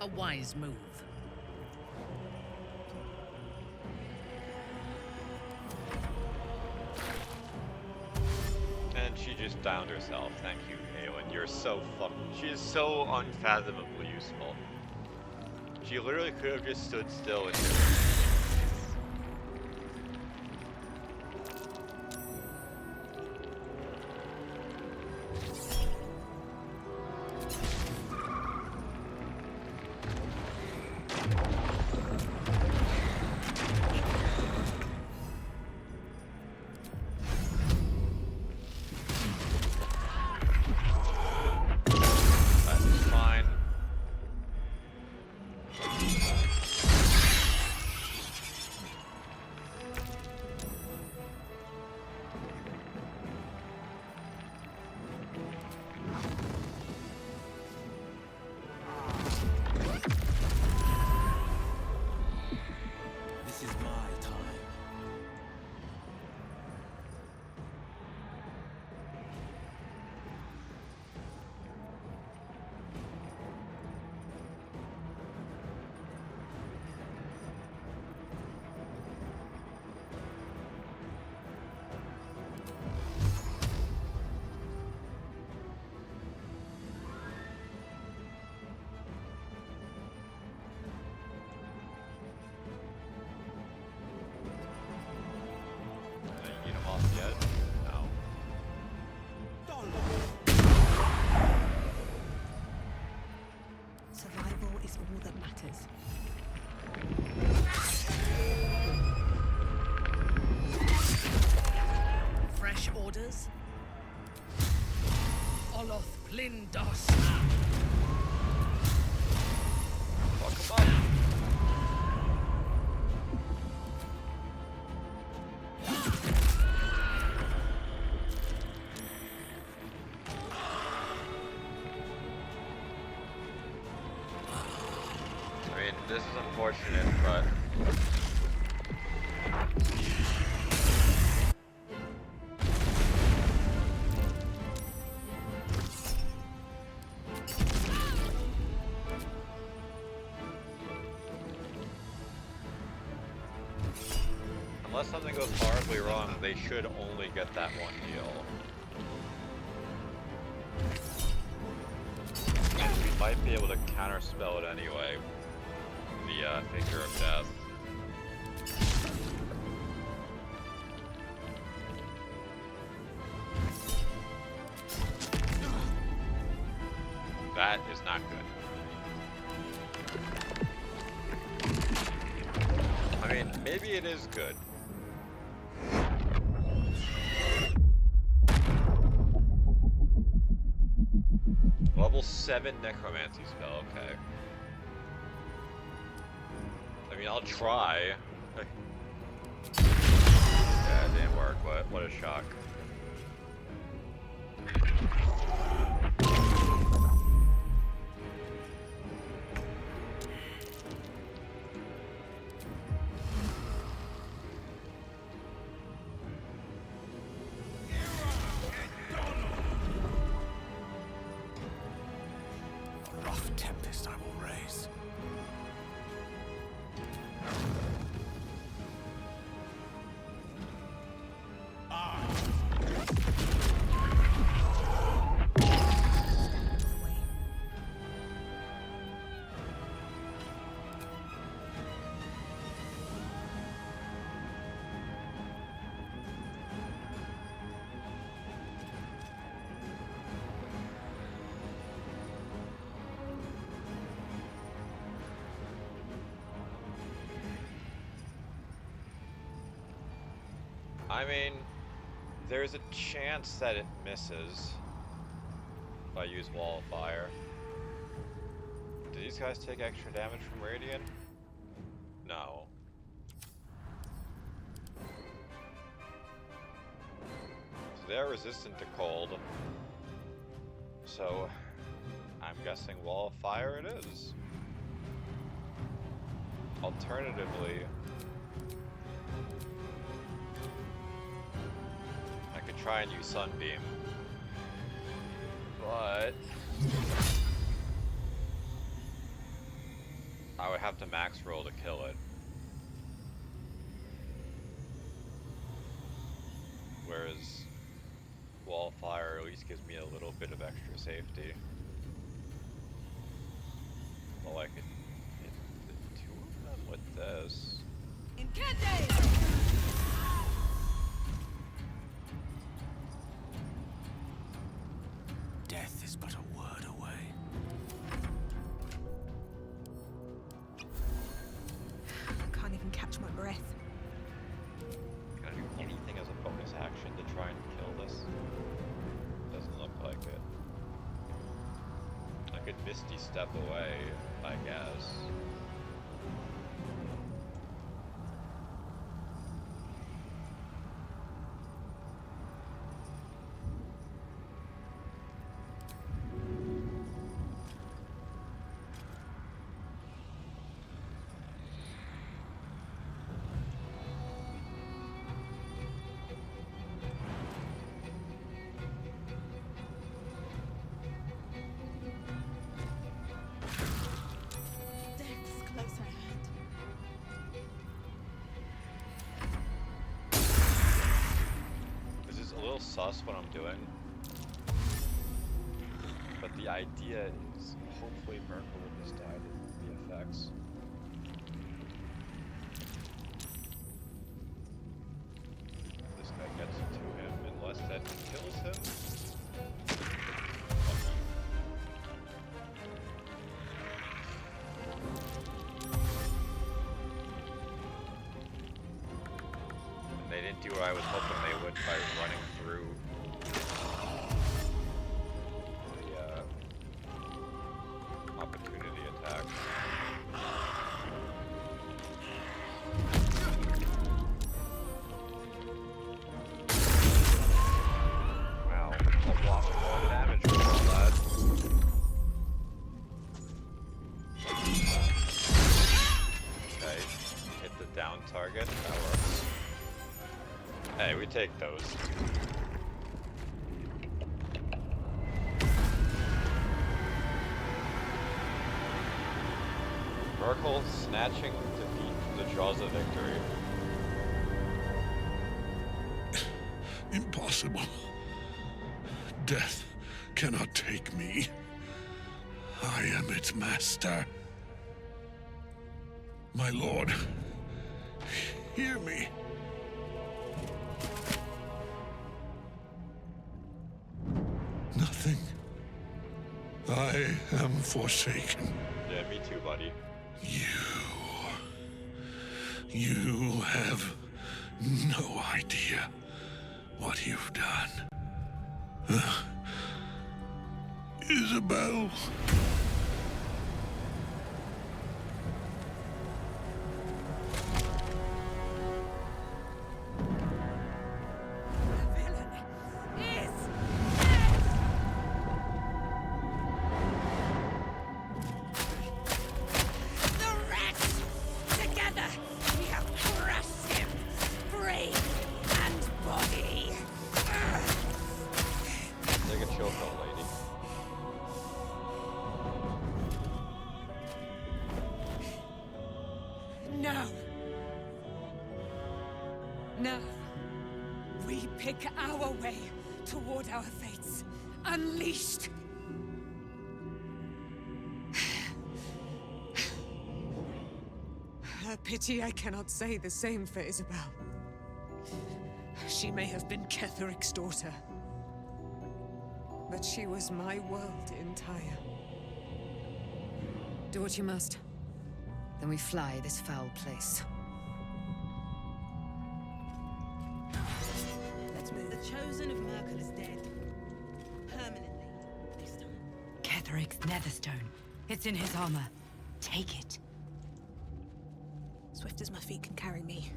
A wise move. And she just downed herself. Thank you, Aelin. You're so she is so unfathomably useful. She literally could have just stood still and is all that matters. Fresh orders? Oloth Plindos. Fuck him up. I mean, this is unfortunate, but unless something goes horribly wrong, they should only get that one deal. We might be able to counterspell it anyway via Figure of Death. That is not good. I mean, maybe it is good. Level 7 necromancy spell, okay. I mean, I'll try. Yeah, it didn't work, but what a shock. Rough tempest I will raise. I mean, there's a chance that it misses if I use Wall of Fire. Do these guys take extra damage from Radiant? No. So they're resistant to cold. So I'm guessing Wall of Fire it is. Alternatively, I could try and use Sunbeam, but I would have to max roll to kill it. Whereas Wall of Fire at least gives me a little bit of extra safety. Well, I could hit the two of them with this. Death is but a word away. I can't even catch my breath. Can I do anything as a bonus action to try and kill this? Doesn't look like it. I could Misty Step away, I guess. Death's close at hand. This is a little sus what I'm doing. But the idea is hopefully Merkel will just die to the effects. This guy gets to him unless that kills him. They didn't do what I was hoping they would by running through the opportunity attack. Wow, a lot more damage with all that. Okay, hit the down target, that works. Hey, we take those. Merkel snatching defeat from the jaws of victory. Impossible. Death cannot take me. I am its master. My lord, hear me. Nothing. I am forsaken. Yeah, me too, buddy. You have no idea what you've done. Isabel. Now, we pick our way toward our fates. Unleashed! A pity I cannot say the same for Isabel. She may have been Ketheric's daughter, but she was my world entire. Do what you must. Then we fly this foul place. Let's move. The chosen of Merkel is dead. Permanently, this time. Ketheric's Netherstone. It's in his armor. Take it. Swift as my feet can carry me.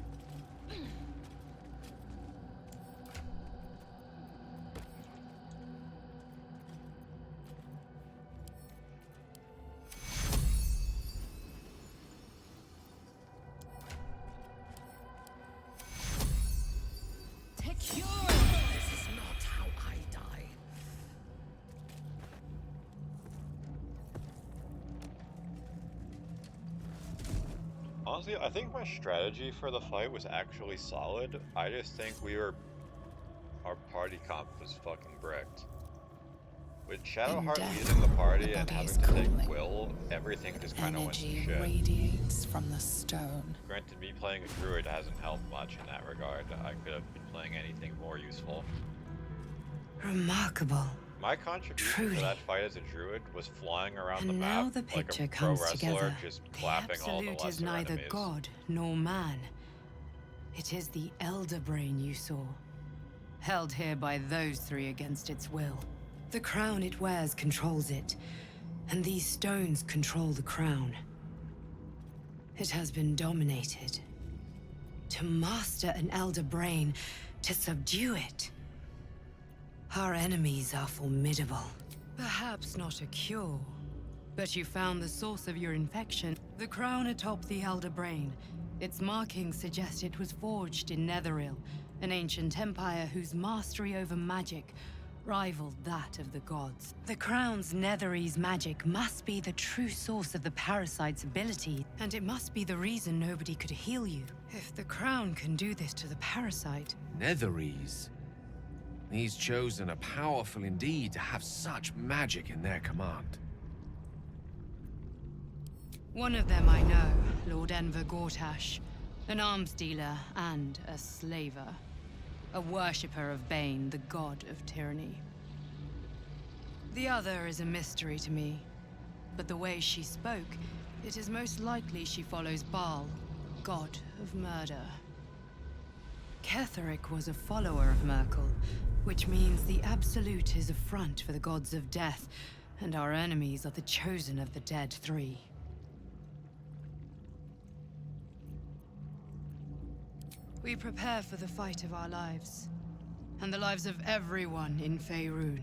Honestly, I think my strategy for the fight was actually solid. I just think our party comp was fucking bricked. With Shadowheart leading the party and having to take Will, everything just kind of went to Energy shit. radiates from the stone. Granted, me playing a druid hasn't helped much in that regard. I could have been playing anything more useful. Remarkable. My contribution to that fight as a druid was flying around the And map now the like picture a pro comes wrestler, together. just The clapping all the Absolute is lesser neither enemies. god nor man. It is the Elder Brain you saw, held here by those three against its will. The crown it wears controls it, and these stones control the crown. It has been dominated. To master an Elder Brain, to subdue it. Our enemies are formidable. Perhaps not a cure, but you found the source of your infection. The crown atop the Elder Brain. Its markings suggest it was forged in Netheril, an ancient empire whose mastery over magic rivaled that of the gods. The crown's Netherese magic must be the true source of the parasite's ability, and it must be the reason nobody could heal you. If the crown can do this to the parasite... Netherese? These chosen are powerful indeed to have such magic in their command. One of them I know, Lord Enver Gortash, an arms dealer and a slaver. A worshipper of Bane, the god of tyranny. The other is a mystery to me, but the way she spoke, it is most likely she follows Baal, god of murder. Ketheric was a follower of Merkel, which means the Absolute is a front for the gods of death, and our enemies are the chosen of the Dead Three. We prepare for the fight of our lives, and the lives of everyone in Faerun.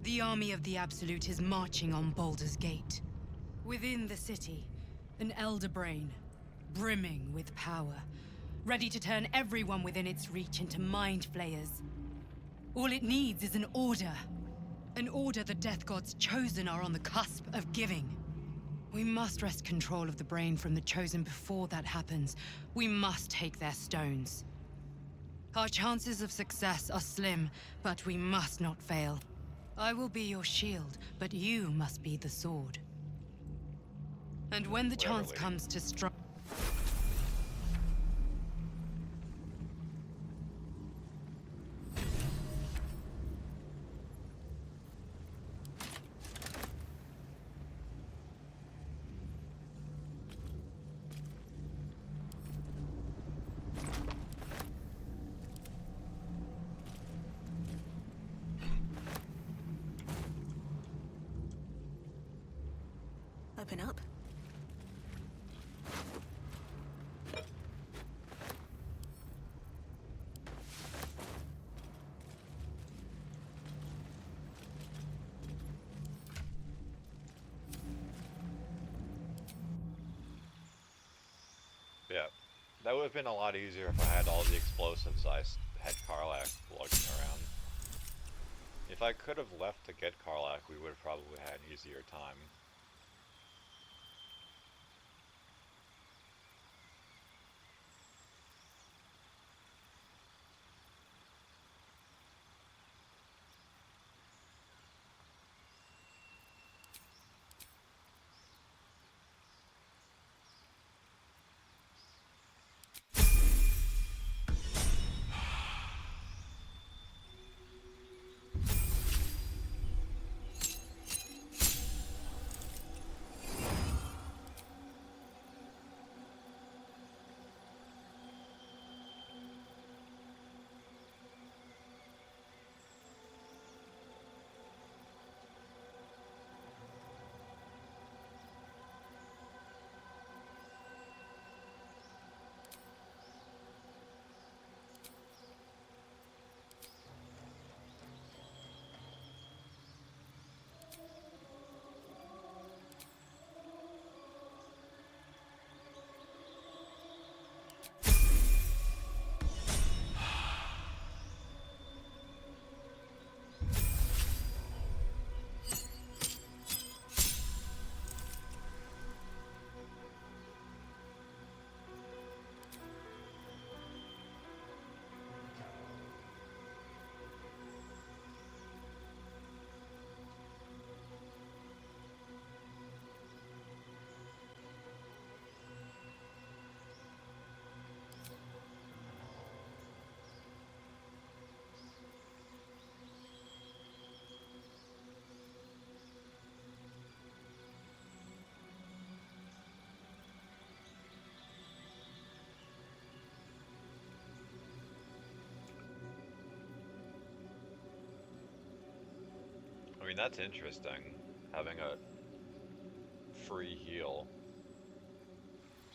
The army of the Absolute is marching on Baldur's Gate. Within the city, an Elder Brain, brimming with power, ready to turn everyone within its reach into mind flayers. All it needs is an order. An order the Death Gods chosen are on the cusp of giving. We must wrest control of the brain from the chosen before that happens. We must take their stones. Our chances of success are slim, but we must not fail. I will be your shield, but you must be the sword. And when the chance comes to strike... Open up. Yeah, that would have been a lot easier if I had all the explosives I had Karlach lugging around. If I could have left to get Karlach, we would have probably had an easier time. I mean, that's interesting, having a free heal.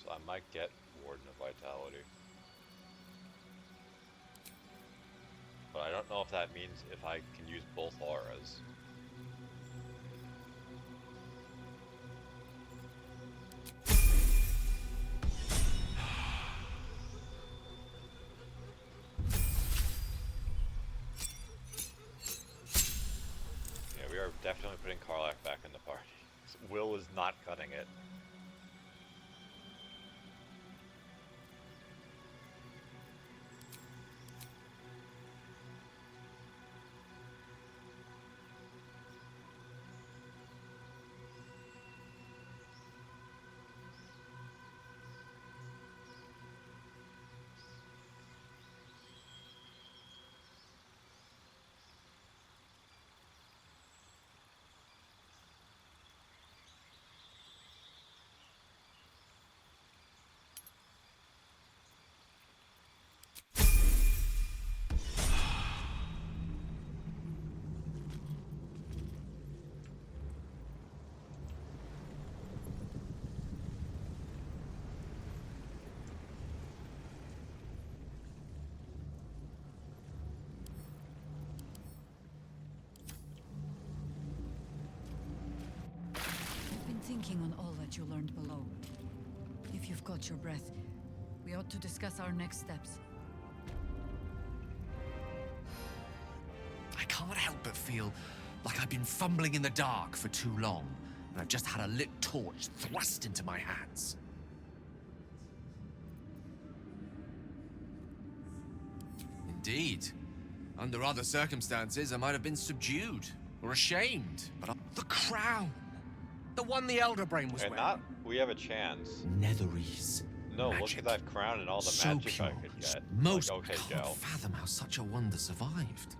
So I might get Warden of Vitality. But I don't know if that means if I can use both auras. Yeah, we are definitely putting Karlach back in the party. Will is not cutting it. thinking on all that you learned below. If you've got your breath, we ought to discuss our next steps. I can't help but feel like I've been fumbling in the dark for too long, and I've just had a lit torch thrust into my hands. Indeed. Under other circumstances, I might have been subdued or ashamed, but the crown, the one the Elder Brain was wearing. Not we have a chance. Netherese. No, magic. look at that crown and all the So magic pure. I could get. Most like, okay, can't go. fathom how such a wonder survived.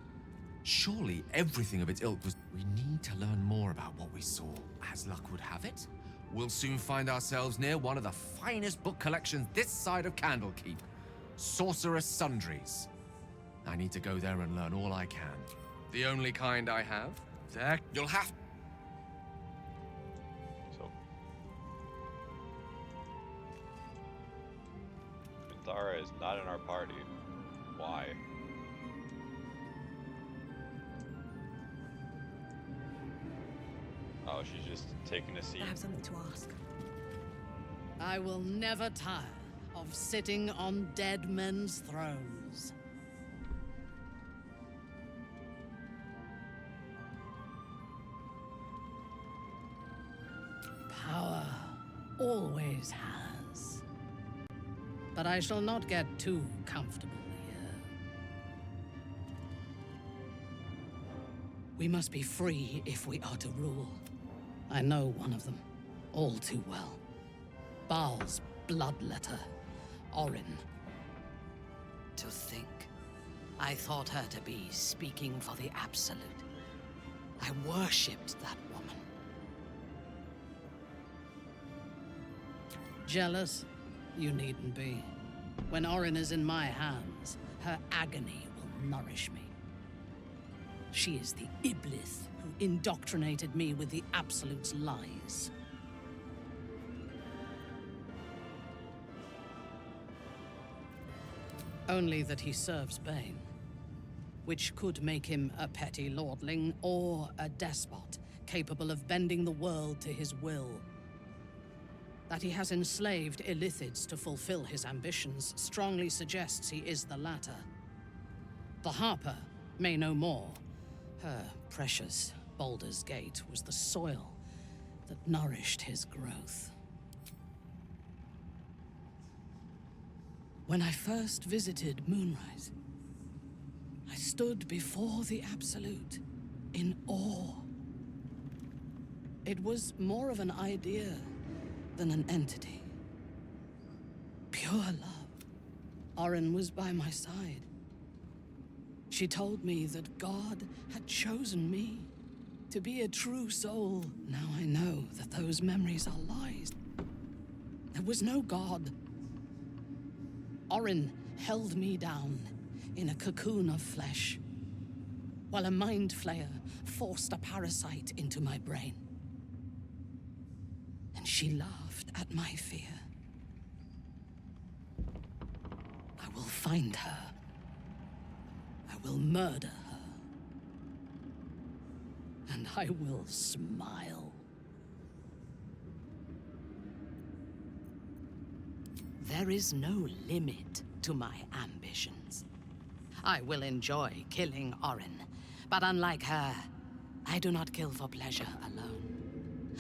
Surely everything of its ilk was... We need to learn more about what we saw. As luck would have it, we'll soon find ourselves near one of the finest book collections this side of Candlekeep. Sorcerous Sundries. I need to go there and learn all I can. The only kind I have. There, you'll have... So... Minthara is not in our party. Why? Oh, she's just taking a seat. I have something to ask. I will never tire of sitting on dead men's thrones. Power always has. But I shall not get too comfortable here. We must be free if we are to rule. I know one of them, all too well. Baal's bloodletter, Orin. To think, I thought her to be speaking for the Absolute. I worshipped that woman. Jealous? You needn't be. When Orin is in my hands, her agony will nourish me. She is the Iblis who indoctrinated me with the Absolute's lies. Only that he serves Bane, which could make him a petty lordling or a despot capable of bending the world to his will. That he has enslaved Illithids to fulfill his ambitions strongly suggests he is the latter. The Harper may know more. Her precious Baldur's Gate was the soil that nourished his growth. When I first visited Moonrise, I stood before the Absolute in awe. It was more of an idea than an entity. Pure love. Orin was by my side. She told me that God had chosen me to be a true soul. Now I know that those memories are lies. There was no God. Orin held me down in a cocoon of flesh, while a mind flayer forced a parasite into my brain. And she laughed at my fear. I will find her. I will murder her. And I will smile. There is no limit to my ambitions. I will enjoy killing Orin, but unlike her, I do not kill for pleasure alone.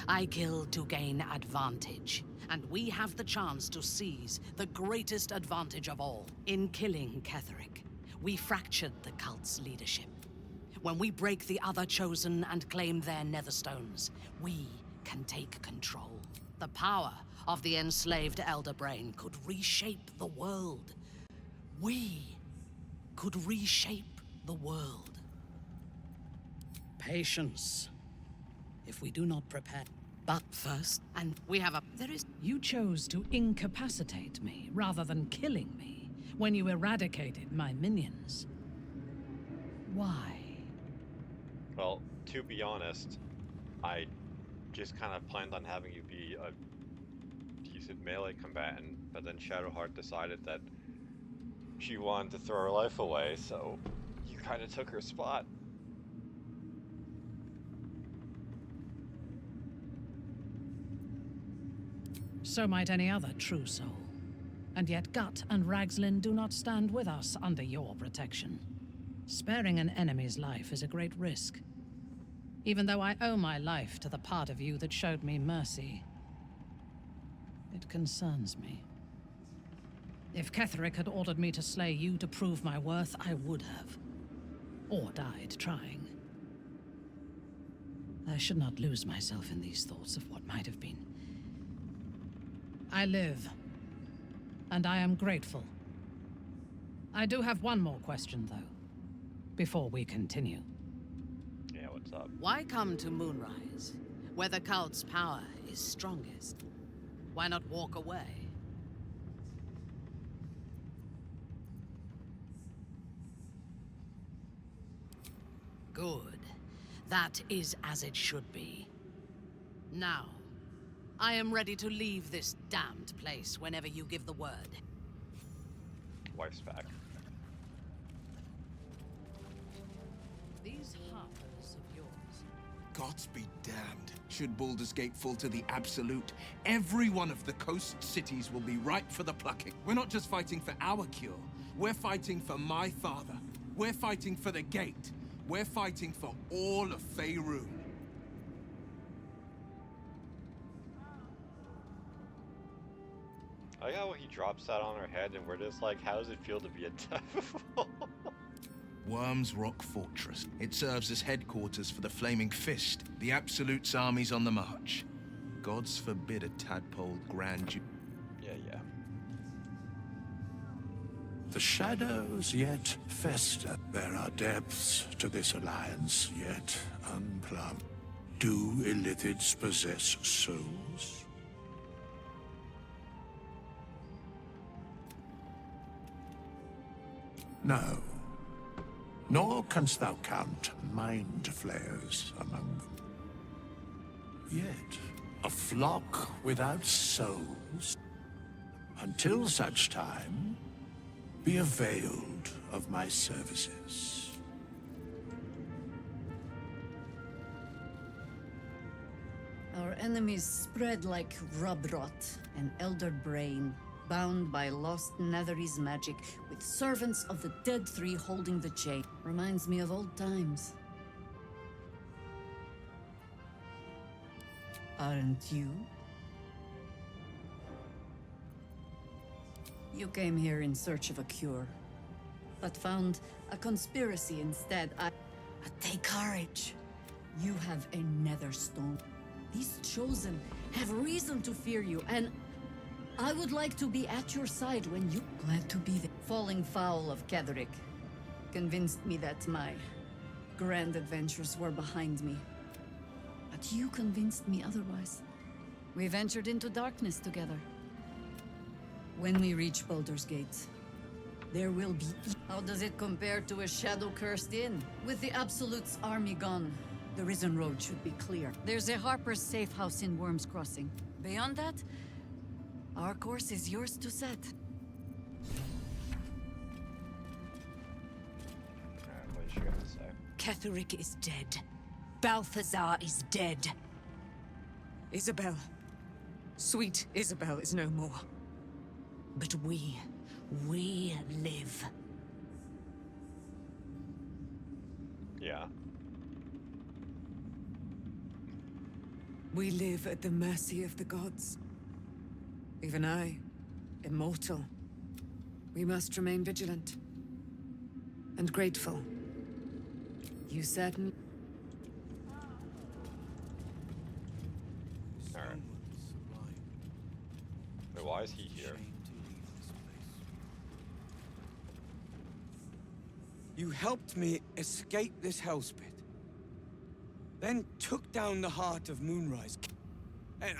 I kill to gain advantage, and we have the chance to seize the greatest advantage of all. In killing Ketheric, we fractured the cult's leadership. When we break the other Chosen and claim their Netherstones, we can take control. The power of the enslaved Elder Brain could reshape the world. We could reshape the world. Patience. If we do not prepare. But first, and we have a... There is... You chose to incapacitate me rather than killing me when you eradicated my minions. Why? Well, to be honest, I just kind of planned on having you be a decent melee combatant, but then Shadowheart decided that she wanted to throw her life away, so you kind of took her spot. So might any other true soul. And yet Gut and Ragslin do not stand with us under your protection. Sparing an enemy's life is a great risk. Even though I owe my life to the part of you that showed me mercy, it concerns me. If Ketheric had ordered me to slay you to prove my worth, I would have. Or died trying. I should not lose myself in these thoughts of what might have been. I live, and I am grateful. I do have one more question, though, before we continue. Yeah, what's up? Why come to Moonrise, where the cult's power is strongest? Why not walk away? Good. That is as it should be. Now, I am ready to leave this damned place whenever you give the word. Wife's back. These harpers of yours. Gods be damned. Should Baldur's Gate fall to the Absolute, every one of the coast cities will be ripe for the plucking. We're not just fighting for our cure. We're fighting for my father. We're fighting for the Gate. We're fighting for all of Faerun. I like how he drops that on our head and we're just like, how does it feel to be a devil? Worm's Rock Fortress. It serves as headquarters for the Flaming Fist, the Absolute's armies on the march. Gods forbid a tadpole grandeur. Yeah. The shadows yet fester. There are depths to this alliance yet unplumbed. Do illithids possess souls? No. Nor canst thou count mind flayers among them. Yet, a flock without souls, until such time, be availed of my services. Our enemies spread like rub rot, an elder brain, bound by lost Netherese magic, with servants of the Dead Three holding the chain. Reminds me of old times. Aren't you? You came here in search of a cure, but found a conspiracy instead. Take courage. You have a nether stone. These chosen have reason to fear you, and I would like to be at your side when you... Glad to be there. Falling foul of Ketheric convinced me that my grand adventures were behind me. But you convinced me otherwise. We ventured into darkness together. When we reach Baldur's Gate, there will be... How does it compare to a shadow-cursed inn? With the Absolute's army gone, the Risen Road should be clear. There's a Harper's safe house in Worm's Crossing. Beyond that, our course is yours to set. Alright, what is she gonna say? Ketheric is dead. Balthazar is dead. Isabel. Sweet Isabel is no more. But we live. Yeah. We live at the mercy of the gods. Even I, immortal. We must remain vigilant. And grateful. You certainly... Alright. Wait, why is he here? You helped me escape this hellspit. Then took down the heart of Moonrise.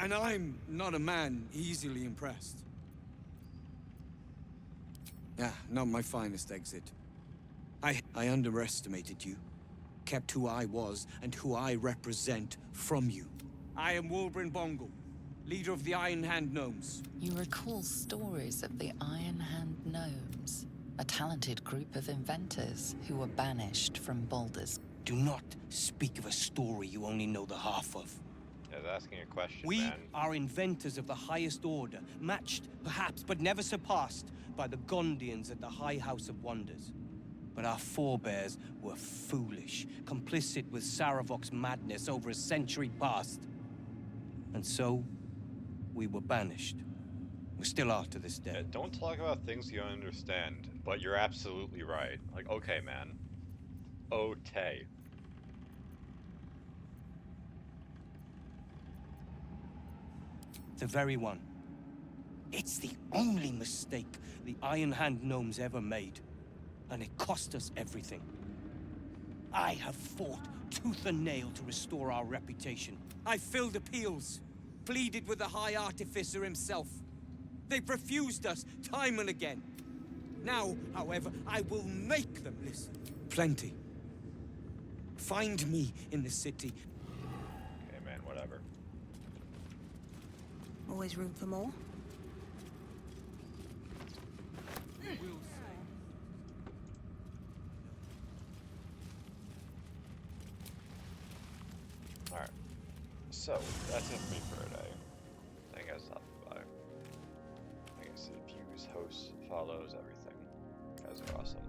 And I'm not a man easily impressed. Yeah, not my finest exit. I underestimated you. Kept who I was and who I represent from you. I am Wolbrin Bongle, leader of the Iron Hand Gnomes. You recall stories of the Iron Hand Gnomes, a talented group of inventors who were banished from Baldur's. Do not speak of a story you only know the half of. I was asking a question, We man. are inventors of the highest order, matched, perhaps, but never surpassed by the Gondians at the High House of Wonders. But our forebears were foolish, complicit with Saravok's madness over a century past. And so, we were banished. We still are to this day. Yeah, don't talk about things you don't understand, but you're absolutely right. Like, okay, man. Okay. The very one. It's the only mistake the Iron Hand gnomes ever made. And it cost us everything. I have fought tooth and nail to restore our reputation. I filled appeals, pleaded with the High Artificer himself. They've refused us time and again. Now, however, I will make them listen. Plenty. Find me in the city. Okay, man, whatever. Always room for more? Alright. So, that's it for me for today. Thank you guys stopping by. I guess it views, hosts, follows, everything. You guys are awesome.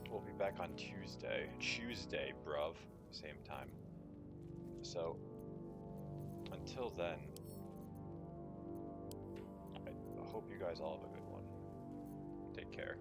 We'll be back on Tuesday. Tuesday, bruv. Same time. So, until then, I hope you guys all have a good one. Take care.